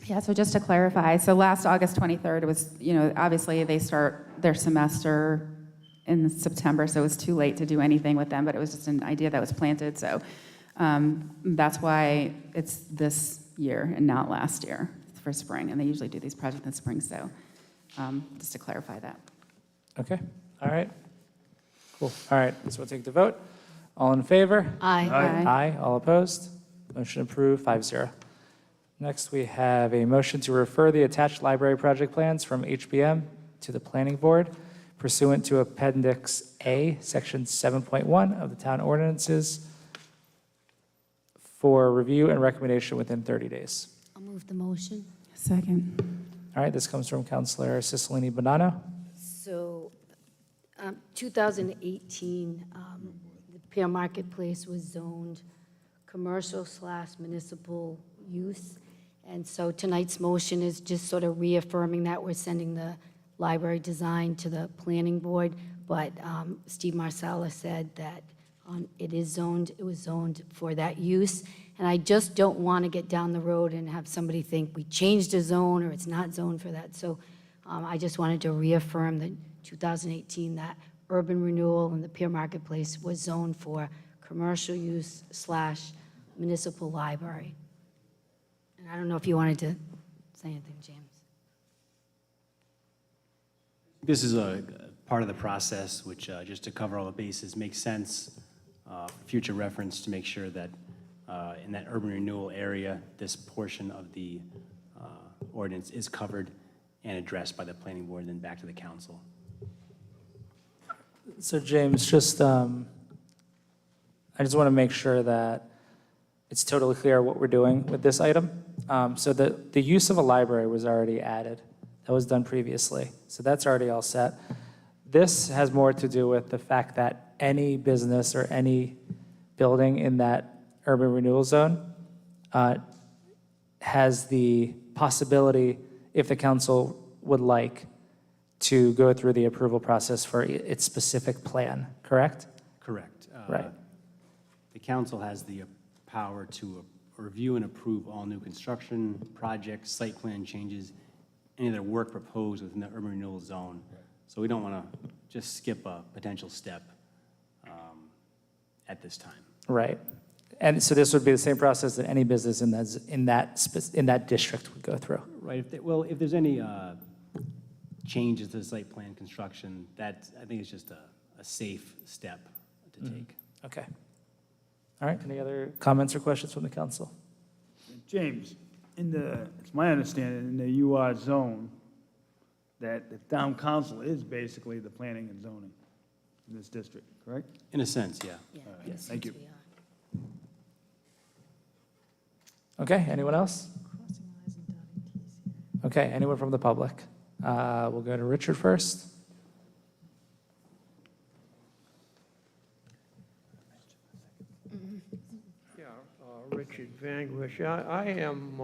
Yeah, so just to clarify, so last August 23rd, it was, you know, obviously they start their semester in September, so it was too late to do anything with them, but it was just an idea that was planted, so that's why it's this year and not last year for spring, and they usually do these projects in spring, so just to clarify that. Okay, all right, cool. All right, so we'll take the vote. All in favor? Aye. Aye, all opposed? Motion approved, 5-0. Next, we have a motion to refer the attached library project plans from HBM to the Planning Board. pursuant to Appendix A, Section 7.1 of the Town Ordinances for review and recommendation within 30 days. I'll move the motion. Second. All right, this comes from Counselor Cicilline Bonanno. So, 2018, the Pear Marketplace was zoned commercial/municipal use. And so tonight's motion is just sort of reaffirming that. We're sending the library design to the planning board, but Steve Marsala said that it was zoned for that use. And I just don't want to get down the road and have somebody think we changed the zone or it's not zoned for that. So I just wanted to reaffirm that 2018, that urban renewal and the Pear Marketplace was zoned for commercial use / municipal library. And I don't know if you wanted to say anything, James. This is a part of the process, which, just to cover all the bases, makes sense for future reference to make sure that in that urban renewal area, this portion of the ordinance is covered and addressed by the planning board and then back to the council. So James, just, I just want to make sure that it's totally clear what we're doing with this item. So the use of a library was already added. That was done previously. So that's already all set. This has more to do with the fact that any business or any building in that urban renewal zone has the possibility, if the council would like, to go through the approval process for its specific plan, correct? Correct. Right. The council has the power to review and approve all new construction projects, site plan changes, any other work proposed within the urban renewal zone. So we don't want to just skip a potential step at this time. Right. And so this would be the same process that any business in that district would go through. Right. If there's any changes to the site plan construction, that I think is just a safe step to take. Okay. All right. Any other comments or questions from the council? James, it's my understanding, in the UR zone, that the town council is basically the planning and zoning in this district, correct? In a sense, yeah. All right, thank you. Okay, anyone else? Okay, anyone from the public? We'll go to Richard first. Yeah, Richard Vanquish. I am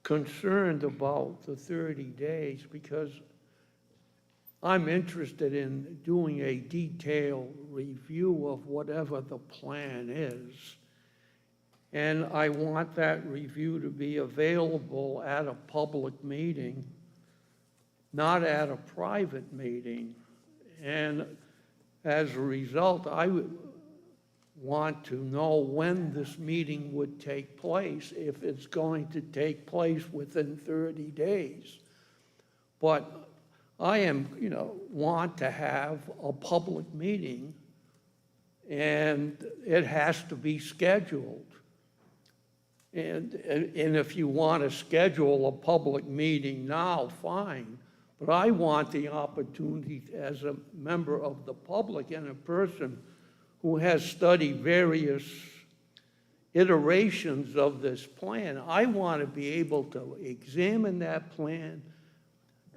concerned about the 30 days because I'm interested in doing a detailed review of whatever the plan is. And I want that review to be available at a public meeting, not at a private meeting. And as a result, I would want to know when this meeting would take place, if it's going to take place within 30 days. But I want to have a public meeting, and it has to be scheduled. And if you want to schedule a public meeting now, fine. But I want the opportunity as a member of the public and a person who has studied various iterations of this plan. I want to be able to examine that plan,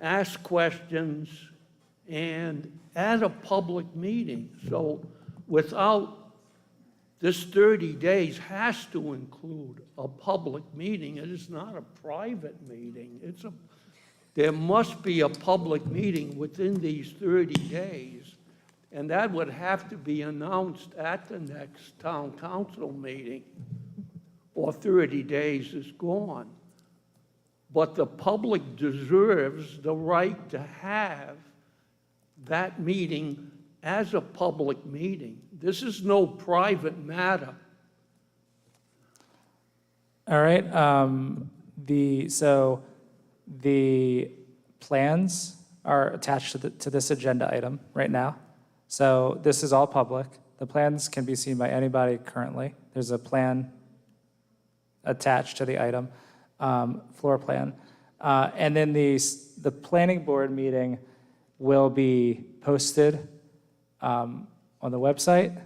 ask questions, and at a public meeting. So without this 30 days has to include a public meeting. It is not a private meeting. There must be a public meeting within these 30 days, and that would have to be announced at the next town council meeting, or 30 days is gone. But the public deserves the right to have that meeting as a public meeting. This is no private matter. All right. So the plans are attached to this agenda item right now. So this is all public. The plans can be seen by anybody currently. There's a plan attached to the item, floor plan. And then the planning board meeting will be posted on the website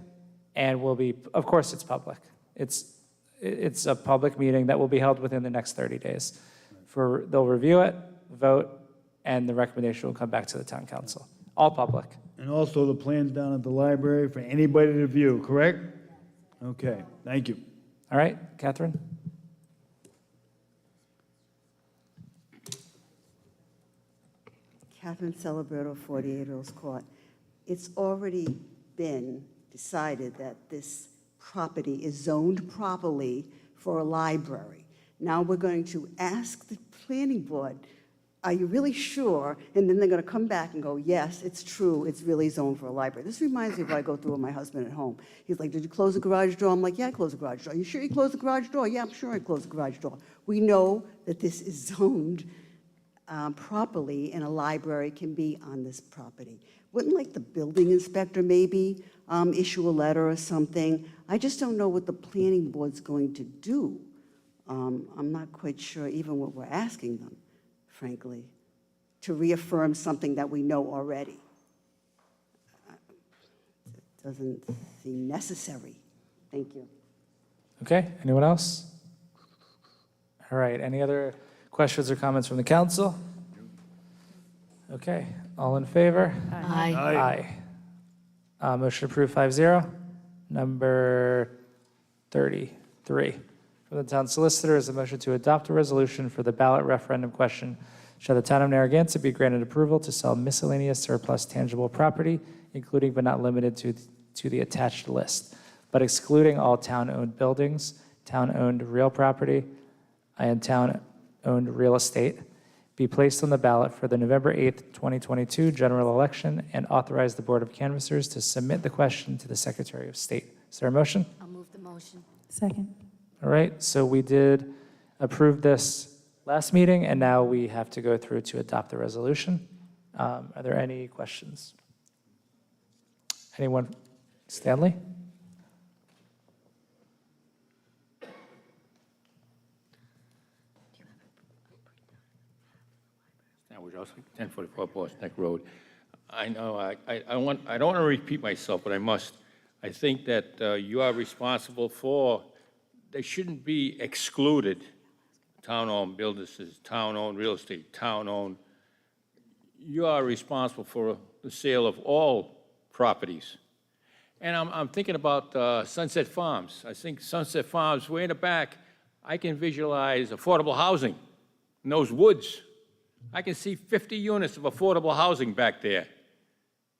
and will be, of course, it's public. It's a public meeting that will be held within the next 30 days. They'll review it, vote, and the recommendation will come back to the town council. All public. And also the plans down at the library for anybody to view, correct? Okay, thank you. All right, Catherine? Catherine Celebrato, 48 Earls Court. It's already been decided that this property is zoned properly for a library. Now we're going to ask the planning board, are you really sure? And then they're going to come back and go, yes, it's true, it's really zoned for a library. This reminds me of what I go through with my husband at home. He's like, did you close the garage door? I'm like, yeah, I closed the garage door. Are you sure you closed the garage door? Yeah, I'm sure I closed the garage door. We know that this is zoned properly, and a library can be on this property. Wouldn't like the building inspector maybe issue a letter or something? I just don't know what the planning board's going to do. I'm not quite sure even what we're asking them, frankly, to reaffirm something that we know already. It doesn't seem necessary. Thank you. Okay, anyone else? All right, any other questions or comments from the council? Okay, all in favor? Aye. Aye. Motion approved 5-0. Number 33. From the town solicitor is a motion to adopt a resolution for the ballot referendum question. Shall the town of Narragansett be granted approval to sell miscellaneous surplus tangible property, including but not limited to the attached list, but excluding all town-owned buildings, town-owned real property, and town-owned real estate, be placed on the ballot for the November 8th, 2022 general election, and authorize the Board of Canvassers to submit the question to the Secretary of State. Is there a motion? I'll move the motion. Second. All right, so we did approve this last meeting, and now we have to go through to adopt the resolution. Are there any questions? Anyone? Stanley? Sandwich House, 1044 Boston Neck Road. I know, I don't want to repeat myself, but I must. I think that you are responsible for, they shouldn't be excluded. Town-owned businesses, town-owned real estate, town-owned. You are responsible for the sale of all properties. And I'm thinking about Sunset Farms. I think Sunset Farms, way in the back, I can visualize affordable housing in those woods. I can see 50 units of affordable housing back there.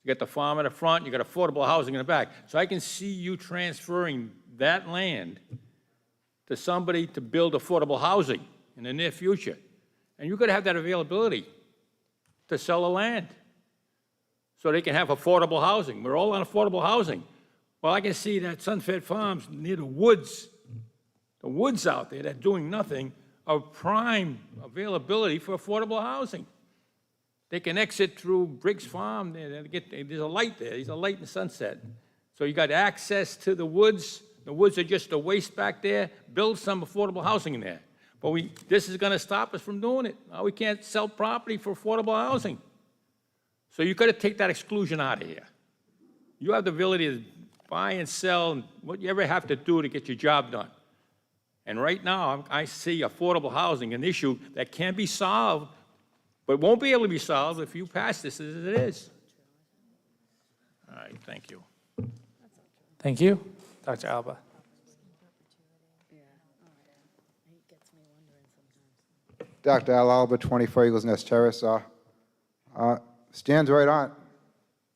You got the farm in the front, you got affordable housing in the back. So I can see you transferring that land to somebody to build affordable housing in the near future. And you've got to have that availability to sell the land so they can have affordable housing. We're all on affordable housing. Well, I can see that Sunset Farms near the woods out there that are doing nothing, of prime availability for affordable housing. They can exit through Briggs Farm. There's a light there. There's a light in Sunset. So you got access to the woods. The woods are just a waste back there. Build some affordable housing in there. But this is going to stop us from doing it. We can't sell property for affordable housing. So you've got to take that exclusion out of here. You have the ability to buy and sell and whatever you have to do to get your job done. And right now, I see affordable housing an issue that can be solved, but won't be able to be solved if you pass this as it is. All right, thank you. Thank you. Dr. Alba. Dr. Al Alba, 24 Eagles Nest Terrace. Stands right on.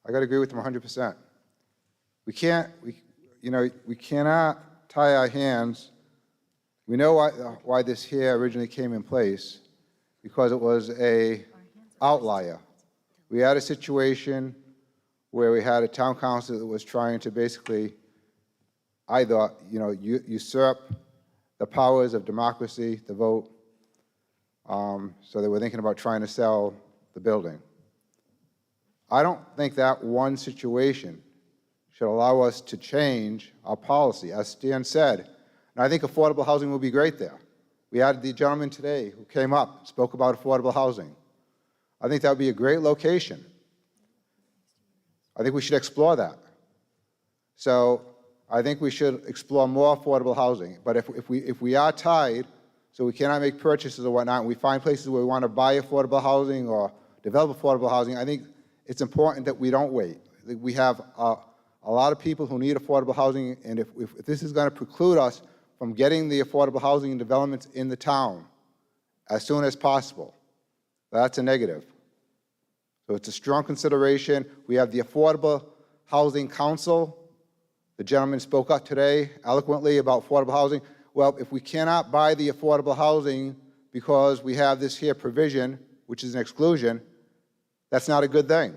I got to agree with him 100%. We cannot tie our hands. We know why this here originally came in place, because it was an outlier. We had a situation where we had a town council that was trying to basically, I thought, usurp the powers of democracy, the vote. So they were thinking about trying to sell the building. I don't think that one situation should allow us to change our policy, as Stan said. And I think affordable housing will be great there. We had the gentleman today who came up, spoke about affordable housing. I think that would be a great location. I think we should explore that. So I think we should explore more affordable housing. But if we are tied, so we cannot make purchases or whatnot, and we find places where we want to buy affordable housing or develop affordable housing, I think it's important that we don't wait. We have a lot of people who need affordable housing, and if this is going to preclude us from getting the affordable housing and developments in the town as soon as possible, that's a negative. So it's a strong consideration. We have the Affordable Housing Council. The gentleman spoke up today eloquently about affordable housing. Well, if we cannot buy the affordable housing because we have this here provision, which is an exclusion, that's not a good thing.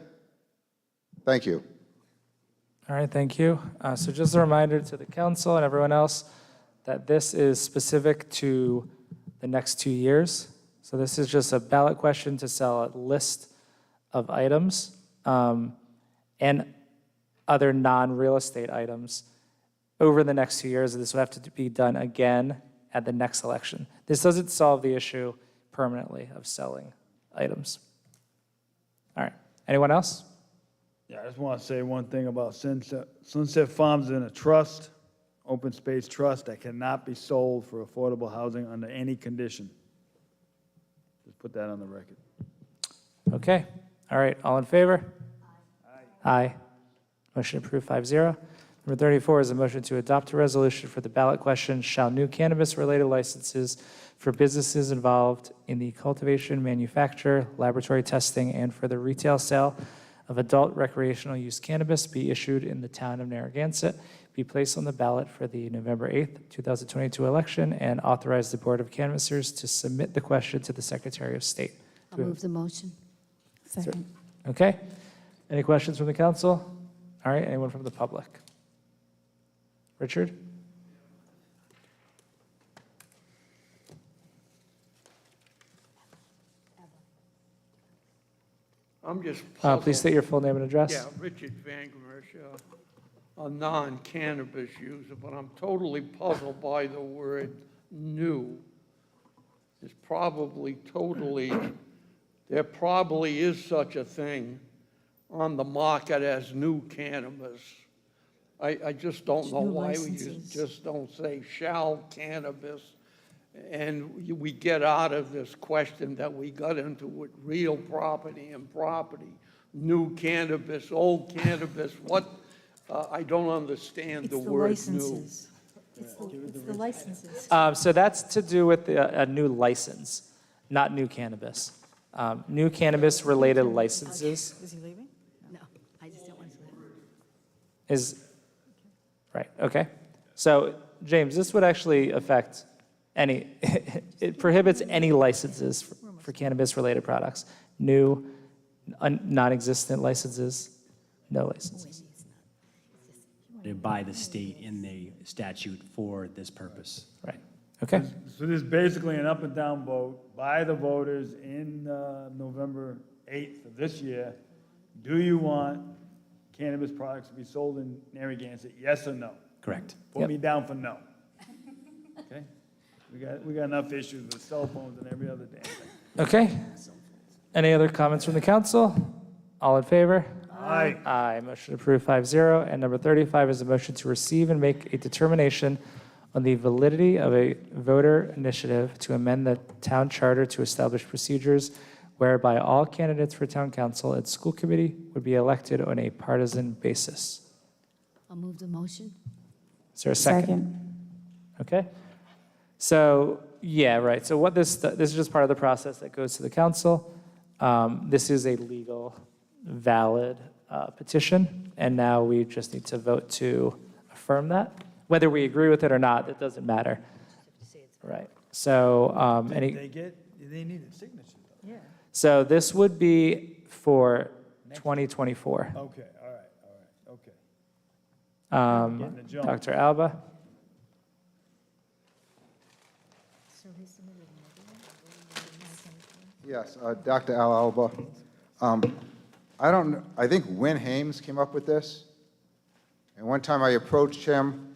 Thank you. All right, thank you. So just a reminder to the council and everyone else that this is specific to the next 2 years. So this is just a ballot question to sell a list of items and other non-real estate items over the next 2 years. This will have to be done again at the next election. This doesn't solve the issue permanently of selling items. All right, anyone else? Yeah, I just want to say one thing about Sunset Farms in a trust, open space trust that cannot be sold for affordable housing under any condition. Just put that on the record. Okay, all right, all in favor? Aye. Motion approved 5-0. Number 34 is a motion to adopt a resolution for the ballot question, shall new cannabis-related licenses for businesses involved in the cultivation, manufacture, laboratory testing, and for the retail sale of adult recreational use cannabis be issued in the town of Narragansett, be placed on the ballot for the November 8th, 2022 election, and authorize the Board of Canvassers to submit the question to the Secretary of State. I'll move the motion. Second. Okay. Any questions from the council? All right, anyone from the public? Richard? I'm just puzzled. Please state your full name and address. Yeah, Richard Van Gemersha, a non-cannabis user, but I'm totally puzzled by the word "new." It's probably there probably is such a thing on the market as new cannabis. I just don't know why we just don't say shall cannabis. And we get out of this question that we got into with real property and property, new cannabis, old cannabis, what, I don't understand the word new. It's the licenses. So that's to do with a new license, not new cannabis. New cannabis-related licenses Is he leaving? No, I just don't want to say is, right, okay. So, James, this would actually affect any, it prohibits any licenses for cannabis-related products. New, non-existent licenses, no licenses. By the state in the statute for this purpose. Right, okay. So this is basically an up and down vote by the voters in November 8th of this year. Do you want cannabis products to be sold in Narragansett, yes or no? Correct. Put me down for no. Okay? We got enough issues with cell phones and every other damn thing. Okay. Any other comments from the council? All in favor? Aye. Aye. Motion approved 5-0. And number 35 is a motion to receive and make a determination on the validity of a voter initiative to amend the town charter to establish procedures whereby all candidates for town council and school committee would be elected on a partisan basis. I'll move the motion. Is there a second? Okay. So, yeah, right. So what this is just part of the process that goes to the council. This is a legal, valid petition, and now we just need to vote to affirm that. Whether we agree with it or not, that doesn't matter. Right. So, They need a signature, though. Yeah. so this would be for 2024. Okay, all right, okay. Getting the jump. Dr. Alba? Yes, Dr. Al Alba. I think Win Hames came up with this. And one time I approached him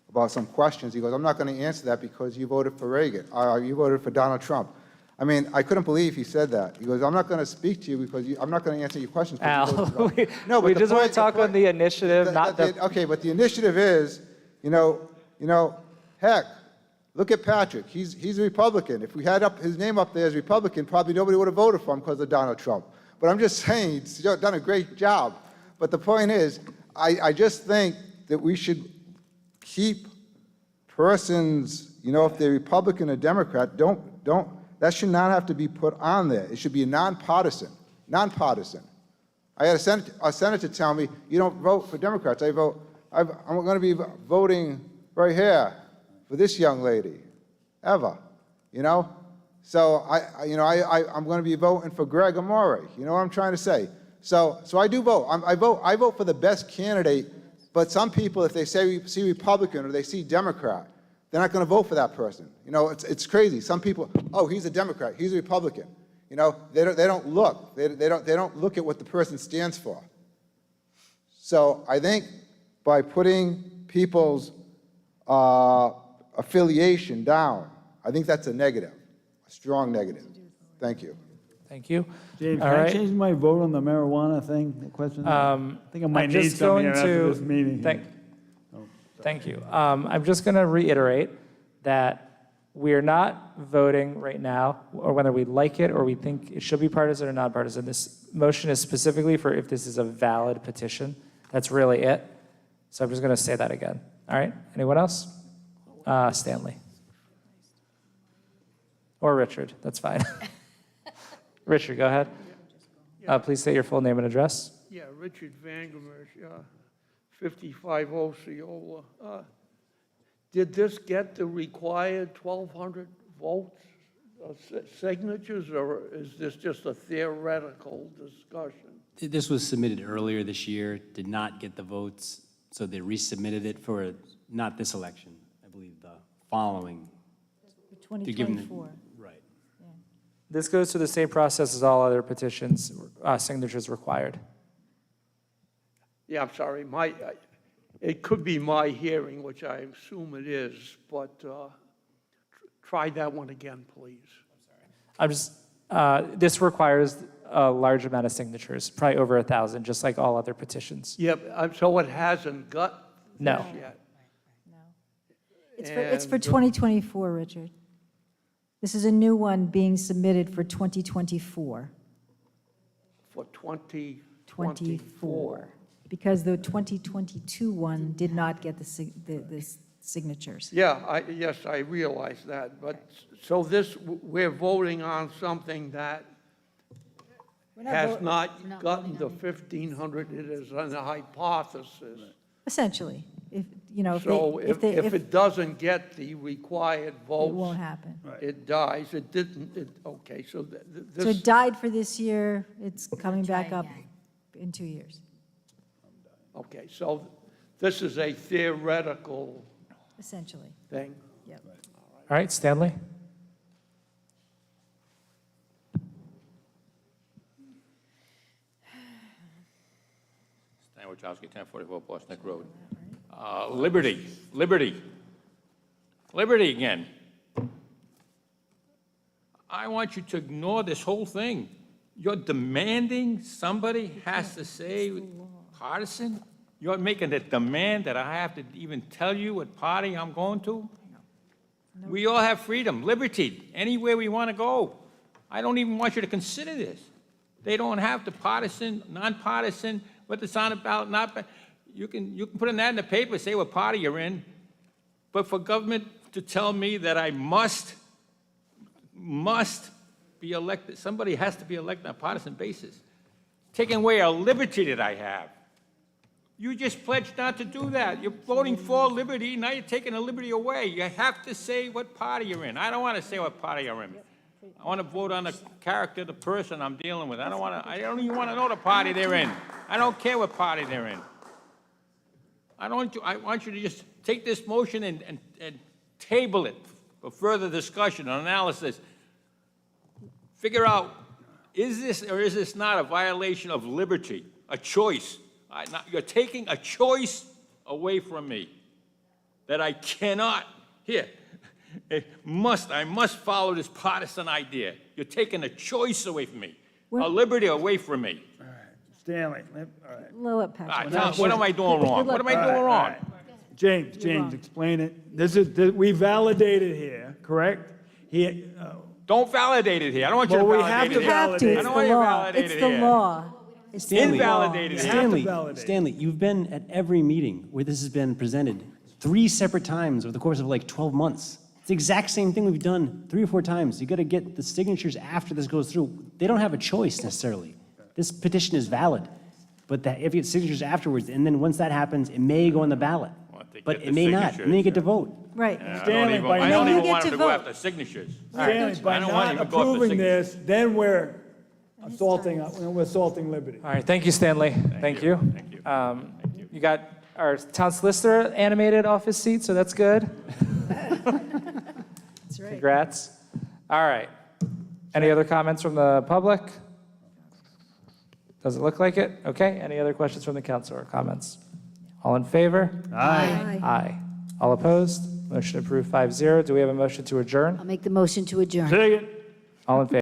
about some questions. He goes, I'm not going to answer that because you voted for Reagan, or you voted for Donald Trump. I mean, I couldn't believe he said that. He goes, I'm not going to speak to you because I'm not going to answer your questions. Al, No, but we the just want point- to talk on the initiative, not the, Okay, but the initiative is, heck, look at Patrick. He's a Republican. If we had his name up there as Republican, probably nobody would have voted for him because of Donald Trump. But I'm just saying, he's done a great job. But the point is, I just think that we should keep persons, if they're Republican or Democrat, that should not have to be put on there. It should be nonpartisan. I had a senator tell me, you don't vote for Democrats. I'm going to be voting right here for this young lady, Eva, So I'm going to be voting for Greg Amore. You know what I'm trying to say? So I do vote. I vote for the best candidate, but some people, if they see Republican or they see Democrat, they're not going to vote for that person. It's crazy. Some people, oh, he's a Democrat, he's a Republican. They don't look. They don't look at what the person stands for. So I think by putting people's affiliation down, I think that's a negative, a strong negative. Thank you. thank you. James, All can I right. change my vote on the marijuana thing, the question? I think I might I'm need just some going here after to- this meeting. Thank you. I'm just going to reiterate that we are not voting right now, or whether we like it or we think it should be partisan or nonpartisan. This motion is specifically for if this is a valid petition. That's really it. So I'm just going to say that again. All right? Anyone else? Stanley. Or Richard. That's fine. Richard, go ahead. Please state your full name and address. Yeah, Richard Vangermersh, 55 Osceola. Did this get the required 1,200 votes, signatures, or is this just a theoretical discussion? This was submitted earlier this year, did not get the votes, so they resubmitted it for not this election, I believe the following. For to give them the- 2024. Right. This goes through the same process as all other petitions, signatures required. Yeah, I'm sorry, it could be my hearing, which I assume it is, but try that one again, please. I'm just, this requires a large amount of signatures, probably over 1,000, just like all other petitions. Yep, so it hasn't got No. this yet. It's for And, 2024, Richard. This is a new one being submitted for 2024. For 2024. Because the 2022 one did not get the signatures. Yeah, yes, I realize that, but, so we're voting on something that has not gotten the 1,500, it is a hypothesis. Essentially, if So if they, if it doesn't get the required votes. it won't happen. It dies, it didn't, okay, so So this, it died for this year, it's coming back up in 2 years, okay, so this is a theoretical essentially. thing. Yep. All right, Stanley? Stan Wachowski, 1044 Boston Neck Road. Liberty again. I want you to ignore this whole thing. You're demanding somebody has to say partisan? You're making a demand that I have to even tell you what party I'm going to? We all have freedom, liberty, anywhere we want to go. I don't even want you to consider this. They don't have the partisan, nonpartisan, what it's on about, not, you can put in that in the paper, say what party you're in, but for government to tell me that I must be elected, somebody has to be elected on a partisan basis, taking away a liberty that I have. You just pledged not to do that. You're voting for liberty, now you're taking a liberty away. You have to say what party you're in. I don't want to say what party you're in. I want to vote on the character of the person I'm dealing with. I don't even want to know the party they're in. I don't care what party they're in. I want you to just take this motion and table it for further discussion and analysis. Figure out, is this or is this not a violation of liberty, a choice? You're taking a choice away from me that I cannot, I must follow this partisan idea. You're taking a choice away from me, a liberty away from me. Stanley, all right. We'll let Patrick. What am I doing wrong? What am I doing wrong? James, explain it. We validated here, correct? Don't validate it here. I don't want you to Well, we validate have it to here. validate it. I don't want you to validate It's it the here. law. It's the law. Invalidated here. Stanley, you've been at every meeting where this has been presented 3 separate times over the course of like 12 months. It's the exact same thing we've done 3 or 4 times. You got to get the signatures after this goes through. They don't have a choice necessarily. This petition is valid, but that if you get signatures afterwards, and then once that happens, it may go on the ballot. But it may not, and then you get to vote. Right. Stanley, by I don't not- even want him to go after signatures. Stanley, by I don't want him not to go after approving signatures. this, then we're assaulting liberty. All right, thank you, Stanley. Thank you. You got our town solicitor animated off his seat, so that's good. That's right. Congrats. All right. Any other comments from the public? Doesn't look like it. Okay, any other questions from the council or comments? All in favor? Aye. Aye. All opposed? Motion approved 5-0. Do we have a motion to adjourn? I'll make the motion to adjourn. Second. All in favor?